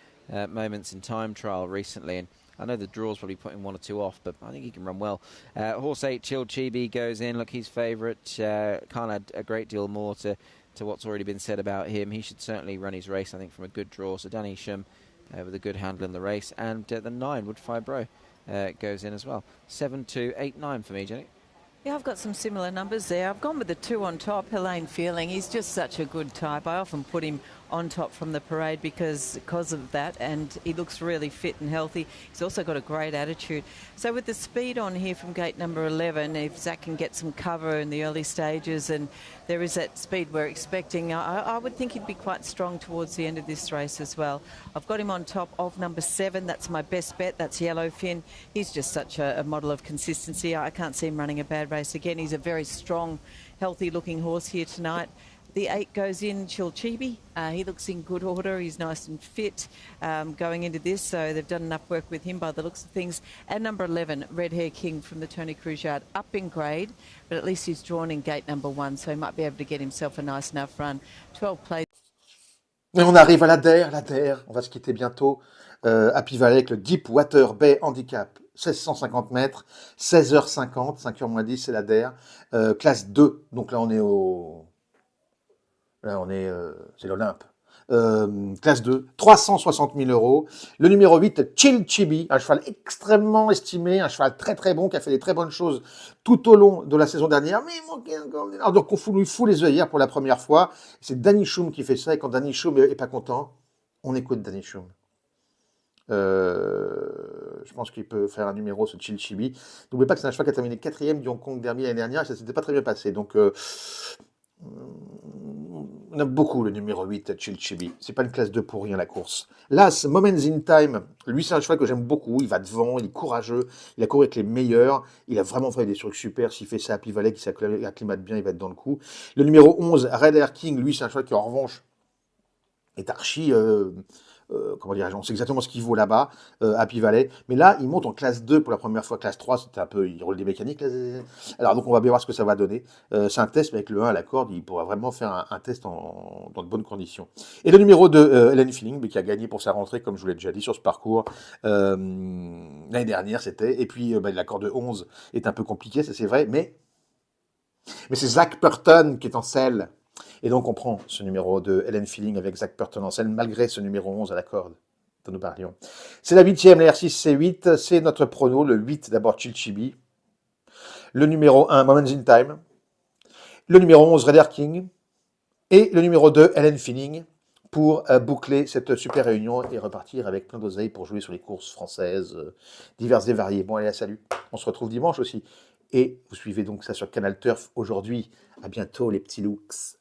Moments in Time trial recently, and I know the draw's probably putting 1 or 2 off, but I think he can run well. Horse 8, Chilchibi, goes in. Look, he's favourite. Can't add a great deal more to what's already been said about him. He should certainly run his race, I think, from a good draw. So Danny Schumann with a good handle in the race. And the 9, Woodfire Bro, goes in as well. 7-2-8-9 for me, Jenny. Yeah, I've got some similar numbers there. I've gone with the 2 on top, Helene Feeling. He's just such a good type. I often put him on top from the parade because of that, and he looks really fit and healthy. He's also got a great attitude. So with the speed on here from gate number 11, if Zach can get some cover in the early stages and there is that speed we're expecting, I would think he'd be quite strong towards the end of this race as well. I've got him on top of number 7. That's my best bet. That's Yellowfin. He's just such a model of consistency. I can't see him running a bad race again. He's a very strong, healthy-looking horse here tonight. The 8 goes in Chilchibi. He looks in good order. He's nice and fit going into this, so they've done enough work with him by the looks of things. And number 11, Red Hair King from the Tony Cruz Yard, up in grade, but at least he's drawn in gate number 1, so he might be able to get himself a nice enough run. 12 plays. Et on arrive à la DER. On va se quitter bientôt. Happy Valley avec le Deepwater Bay Handicap. 1650 mètres, 16h50, 5h moins 10, c'est la DER. Classe 2, donc là on est au... Là, c'est l'Olympe. Classe 2, 360 000 €. Le numéro 8, Chilchibi, un cheval extrêmement estimé, un cheval très très bon qui a fait des très bonnes choses tout au long de la saison dernière. Mais il manquait encore. Alors, donc on lui fout les œillères pour la première fois. C'est Danny Choum qui fait ça. Et quand Danny Choum n'est pas content, on écoute Danny Choum. Je pense qu'il peut faire un numéro, ce Chilchibi. N'oubliez pas que c'est un cheval qui a terminé 4e du Hong Kong Derby l'année dernière et ça ne s'était pas très bien passé. Donc, on aime beaucoup le numéro 8, Chilchibi. C'est pas une classe 2 pour rien, la course. L'As, Moments in Time, lui, c'est un cheval que j'aime beaucoup. Il va devant, il est courageux, il a couru avec les meilleurs. Il a vraiment fait des trucs super. S'il fait ça à Happy Valley, qui s'acclimate bien, il va être dans le coup. Le numéro 11, Red Hair King, lui, c'est un cheval qui, en revanche, est archi... comment dirais-je, on sait exactement ce qu'il vaut là-bas, Happy Valley. Mais là, il monte en classe 2 pour la première fois. Classe 3, c'était un peu, il roule des mécaniques. Là. Alors, donc, on va bien voir ce que ça va donner. C'est un test, mais avec le 1 à la corde, il pourra vraiment faire un test dans de bonnes conditions. Et le numéro 2, Helen Feeling, mais qui a gagné pour sa rentrée, comme je vous l'ai déjà dit, sur ce parcours. L'année dernière, c'était. Et puis, la corde 11 est un peu compliquée, ça c'est vrai, mais c'est Zach Purton qui est en selle. Et donc, on prend ce numéro de Helen Feeling avec Zach Purton en scène, malgré ce numéro 11 à la corde dont nous parlions. C'est la 8e, la R6, c'est 8. C'est notre prono, le 8 d'abord, Chilchibi. Le numéro 1, Moments in Time. Le numéro 11, Red Hair King. Et le numéro 2, Helen Feeling, pour boucler cette super réunion et repartir avec plein d'oseilles pour jouer sur les courses françaises diverses et variées. Bon, allez, salut. On se retrouve dimanche aussi. Et vous suivez donc ça sur Canal Turf aujourd'hui. À bientôt, les petits looks.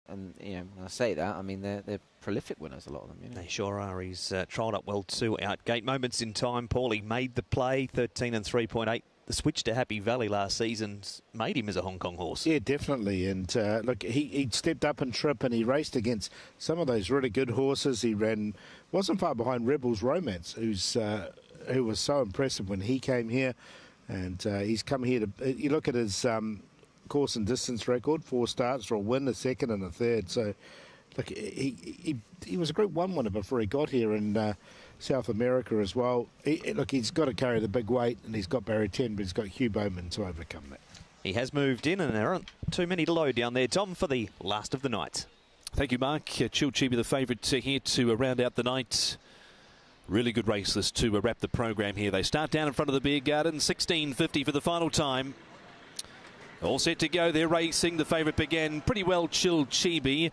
And when I say that, I mean they're prolific winners, a lot of them. They sure are. He's trialled up well too. Outgate Moments in Time, Paul. He made the play, 13 and 3.8. The switch to Happy Valley last season made him as a Hong Kong horse. Yeah, definitely. And look, he stepped up in trip and he raced against some of those really good horses. He wasn't far behind Rebel's Romance, who was so impressive when he came here. And he's come here to. You look at his course and distance record, 4 starts for a win, a second and a third. So, look, he was a Group 1 winner before he got here in South America as well. He's got to carry the big weight, and he's got barrier 10, but he's got Hugh Bowman to overcome that. He has moved in, and there aren't too many to load down there. Tom, for the last of the night. Thank you, Mark. Chilchibi, the favourite here to round out the night. Really good race this to wrap the program here. They start down in front of the beer garden, 16.50 for the final time. All set to go. They're racing. The favourite began pretty well, Chilchibi.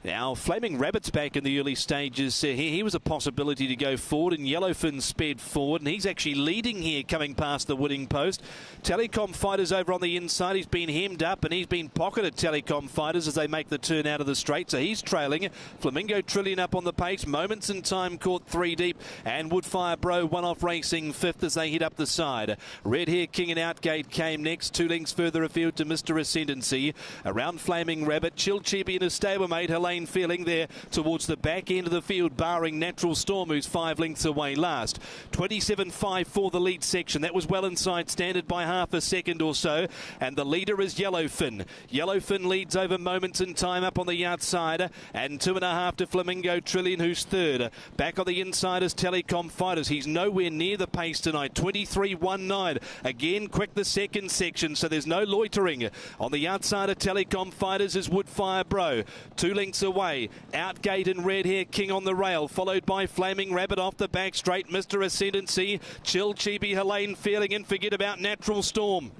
Now, Flaming Rabbit's back in the early stages. He was a possibility to go forward, and Yellowfin sped forward, and he's actually leading here coming past the winning post. Telecom Fighters over on the inside. He's been hemmed up, and he's been pocketed, Telecom Fighters, as they make the turn out of the straight. So he's trailing. Flamingo Trillion up on the pace. Moments in Time caught 3 deep, and Woodfire Bro one off racing 5th as they hit up the side. Red Hair King and Outgate came next. 2 lengths further afield to Mr. Ascendancy. Around Flaming Rabbit, Chilchibi and his stablemate, Helene Feeling there towards the back end of the field, barring Natural Storm, who's 5 lengths away last. 27.5 for the lead section. That was well inside standard by half a second or so. And the leader is Yellowfin. Yellowfin leads over Moments in Time up on the outside. And 2.5 to Flamingo Trillion, who's third. Back on the inside is Telecom Fighters. He's nowhere near the pace tonight. 23.19. Again, quick the second section, so there's no loitering. On the outside of Telecom Fighters is Woodfire Bro. 2 lengths away. Outgate and Red Hair King on the rail, followed by Flaming Rabbit off the back straight. Mr. Ascendancy, Chilchibi, Helene Feeling, and forget about Natural Storm.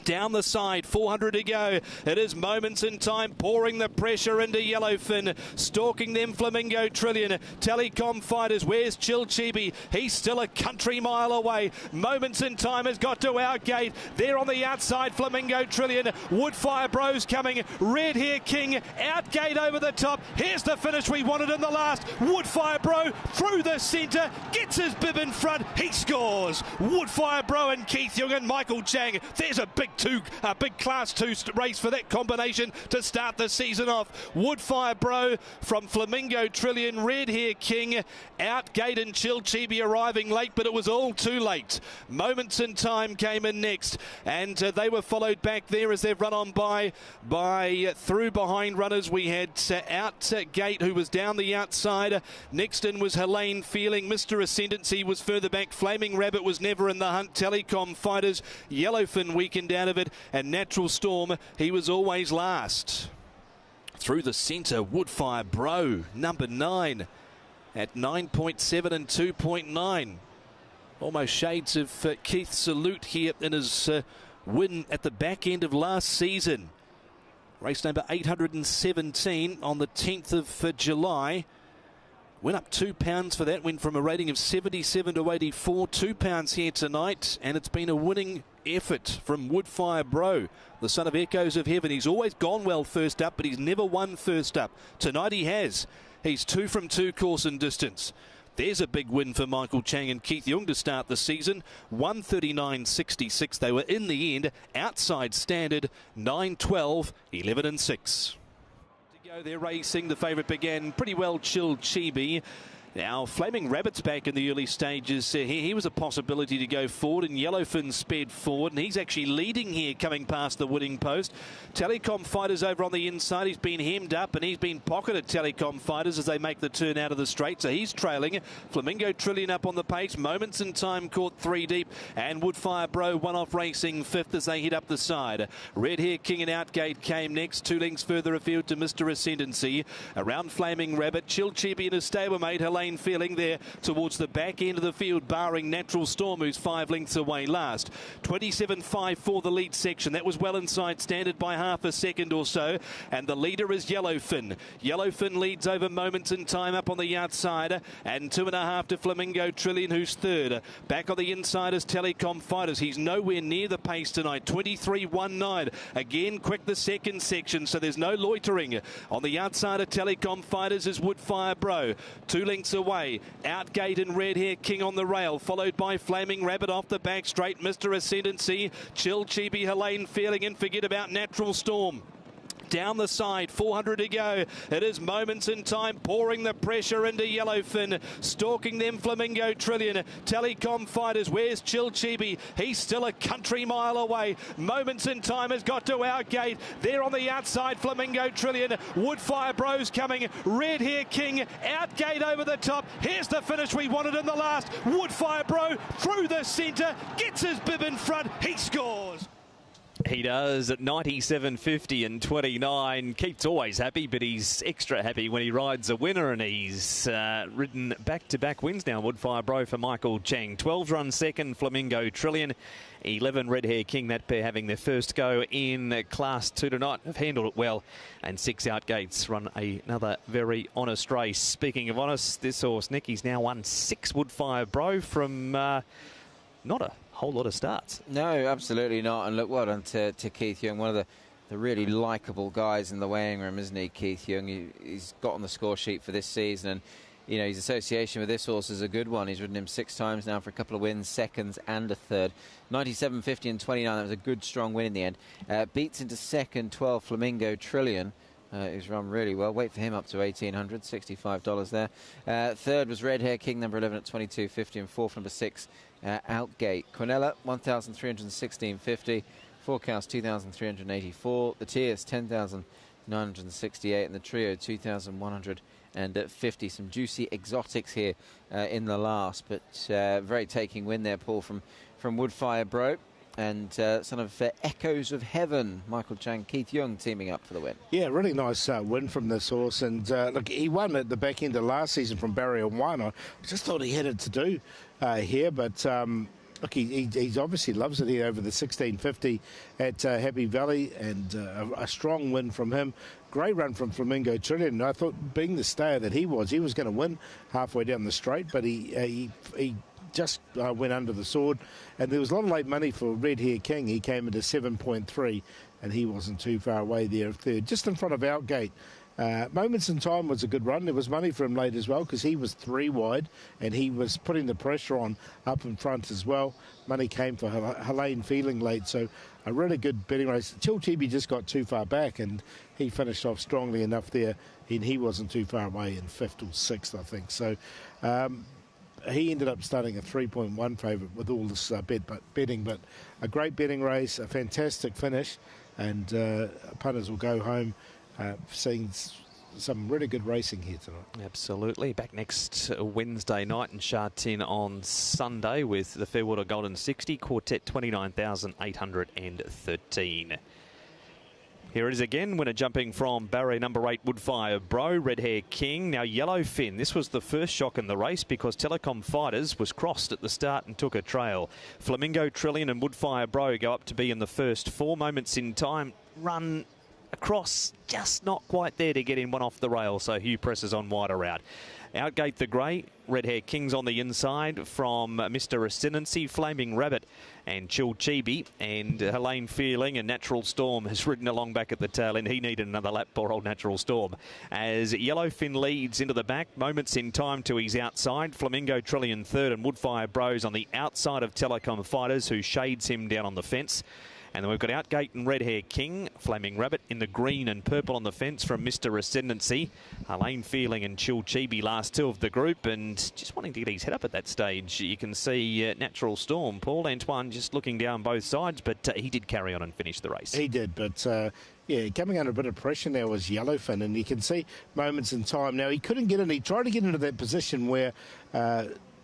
Down the side, 400 to go. It is Moments in Time pouring the pressure into Yellowfin. Stalking them, Flamingo Trillion. Telecom Fighters, where's Chil Chibi? He's still a country mile away. Moments in Time has got to our gate. There on the outside, Flamingo Trillion. Woodfire Bros coming. Red Hair King out gate over the top. Here's the finish we wanted in the last. Woodfire Bro through the centre. Gets his bib in front. He scores. Woodfire Bro and Keith Young and Michael Chang. There's a big Class 2 race for that combination to start the season off. Woodfire Bro from Flamingo Trillion, Red Hair King, Outgate and Chil Chibi arriving late, but it was all too late. Moments in Time came in next, and they were followed back there as they've run on by through behind runners. We had Outgate, who was down the outside. Next in was Helene Feeling. Mr. Ascendancy was further back. Flaming Rabbit was never in the hunt. Telecom Fighters, Yellowfin weakened out of it, and Natural Storm, he was always last. Through the centre, Woodfire Bro, number 9, at 9.7 and 2.9. Almost shades of Keith Salute here in his win at the back end of last season. Race number 817 on the 10th of July. Went up £2 for that, went from a rating of 77 to 84, £2 here tonight, and it's been a winning effort from Woodfire Bro, the son of Echoes of Heaven. He's always gone well first up, but he's never won first up. Tonight he has. He's 2 from 2 course and distance. There's a big win for Michael Chang and Keith Young to start the season. 139.66 they were in the end. Outside standard, 9.12, 11 and 6. They're racing. The favourite began pretty well, Chil Chibi. Now, Flaming Rabbit's back in the early stages. He was a possibility to go forward, and Yellowfin sped forward, and he's actually leading here coming past the winning post. Telecom Fighters over on the inside. He's been hemmed up, and he's been pocketed, Telecom Fighters, as they make the turn out of the straight. So he's trailing. Flamingo Trillion up on the pace. Moments in Time caught 3 deep, and Woodfire Bro one off racing 5th as they hit up the side. Red Hair King and Outgate came next, 2 lengths further afield to Mr. Ascendancy. Around Flaming Rabbit, Chil Chibi and his stablemate Helene Feeling there towards the back end of the field, barring Natural Storm, who's 5 lengths away last. 27.5 for the lead section. That was well inside standard by half a second or so, and the leader is Yellowfin. Yellowfin leads over Moments in Time up on the outside, and 2.5 to Flamingo Trillion, who's 3rd. Back on the inside is Telecom Fighters. He's nowhere near the pace tonight. 23.19. Again, quick the second section, so there's no loitering. On the outside of Telecom Fighters is Woodfire Bro. 2 lengths away. Outgate and Red Hair King on the rail, followed by Flaming Rabbit off the back straight. Mr. Ascendancy, Chil Chibi, Helene Feeling, and forget about Natural Storm. Down the side, 400 to go. It is Moments in Time pouring the pressure into Yellowfin. Stalking them, Flamingo Trillion. Telecom Fighters, where's Chil Chibi? He's still a country mile away. Moments in Time has got to our gate. There on the outside, Flamingo Trillion. Woodfire Bros coming. Red Hair King, Outgate over the top. Here's the finish we wanted in the last. Woodfire Bro through the centre. Gets his bib in front. He scores. He does at 97.50 and 29. Keith's always happy, but he's extra happy when he rides a winner, and he's ridden back-to-back wins now. Woodfire Bro for Michael Chang. 12 run second, Flamingo Trillion. 11 Red Hair King, that pair having their first go in Class 2 tonight. Have handled it well. And 6 Outgates run another very honest race. Speaking of honest, this horse, Nicky's now won 6 Woodfire Bro from not a whole lot of starts. No, absolutely not. And look, well done to Keith Young, one of the really likeable guys in the weighing room, isn't he, Keith Young? He's got on the score sheet for this season, and you know his association with this horse is a good one. He's ridden him 6 times now for a couple of wins, seconds and a third. 97.50 and 29. That was a good, strong win in the end. Beats into second, 12 Flamingo Trillion. Who's run really well. Wait for him up to $1,800, $65 there. Third was Red Hair King, number 11 at $22.50, and fourth, number 6, Outgate. Quinella, $1,316.50. Four cows, $2,384. The tiers, $10,968, and the trio, $2,150. Some juicy exotics here in the last, but very taking win there, Paul, from Woodfire Bro. And son of Echoes of Heaven, Michael Chang, Keith Young teaming up for the win. Yeah, really nice win from this horse. And look, he won at the back end of last season from Barrier 1. I just thought he had it to do here, but Look, he obviously loves it here over the 1650 at Happy Valley, and a strong win from him. Great run from Flamingo Trillion. I thought, being the stayer that he was going to win halfway down the straight, but he just went under the sword. And there was a lot of late money for Red Hair King. He came into 7.3, and he wasn't too far away there, third, just in front of Outgate. Moments in Time was a good run. There was money for him late as well because he was 3 wide and he was putting the pressure on up in front as well. Money came for Helene Feeling late, so a really good betting race. Chibi just got too far back and he finished off strongly enough there, and he wasn't too far away in 5th or 6th, I think. So he ended up starting a 3.1 favourite with all this betting, but a great betting race, a fantastic finish, and punters will go home seeing some really good racing here tonight. Absolutely. Back next Wednesday night in Sha Tin on Sunday with the Fairwater Golden 60, Quartet 29,813. Here it is again, winner jumping from barrier number 8, Woodfire Bro, Red Hair King. Now Yellowfin, this was the first shock in the race because Telecom Fighters was crossed at the start and took a trail. Flamingo Trillion and Woodfire Bro go up to be in the first 4. Moments in Time run across, just not quite there to get in one off the rail, so Hugh presses on wider out. Outgate the Grey, Red Hair King's on the inside from Mr. Ascendancy, Flaming Rabbit and Chill Chibi, and Helene Feeling and Natural Storm has ridden along back at the tail end. He needed another lap, poor old Natural Storm. As Yellowfin leads into the back, Moments in Time to his outside, Flamingo Trillion third and Woodfire Bros on the outside of Telecom Fighters, who shades him down on the fence. And then we've got Outgate and Red Hair King, Flaming Rabbit in the green and purple on the fence from Mr. Ascendancy. Helene Feeling and Chill Chibi last 2 of the group, and just wanting to get his head up at that stage. You can see Natural Storm, Paul Antoine just looking down both sides, but he did carry on and finish the race. He did, but yeah, coming under a bit of pressure now was Yellowfin, and you can see Moments in Time. Now, he couldn't get in. He tried to get into that position where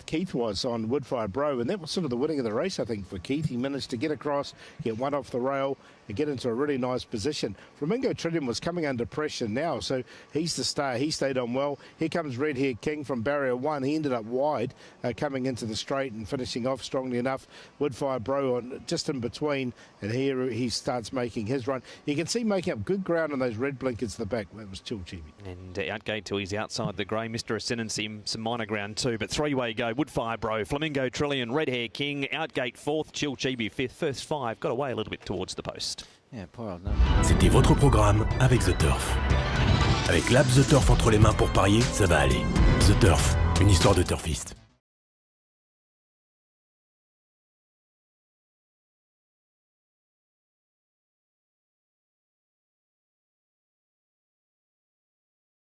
Keith was on Woodfire Bro, and that was sort of the winning of the race, I think, for Keith. He managed to get across, get one off the rail, and get into a really nice position. Flamingo Trillium was coming under pressure now, so he's the star. He stayed on well. Here comes Red Hair King from barrier 1. He ended up wide, coming into the straight and finishing off strongly enough. Woodfire Bro on just in between, and here he starts making his run. You can see making up good ground on those red blinkers at the back. That was Chill Chibi. And Outgate to his outside the grey, Mr. Ascendancy, some minor ground too, but 3-way go. Woodfire Bro, Flamingo Trillion, Red Hair King, Outgate 4th, Chill Chibi 5th. First 5 got away a little bit towards the post. Yeah, poor old number. C'était votre programme avec The Turf. Avec l'app The Turf entre les mains pour parier, ça va aller. The Turf, une histoire de turfiste.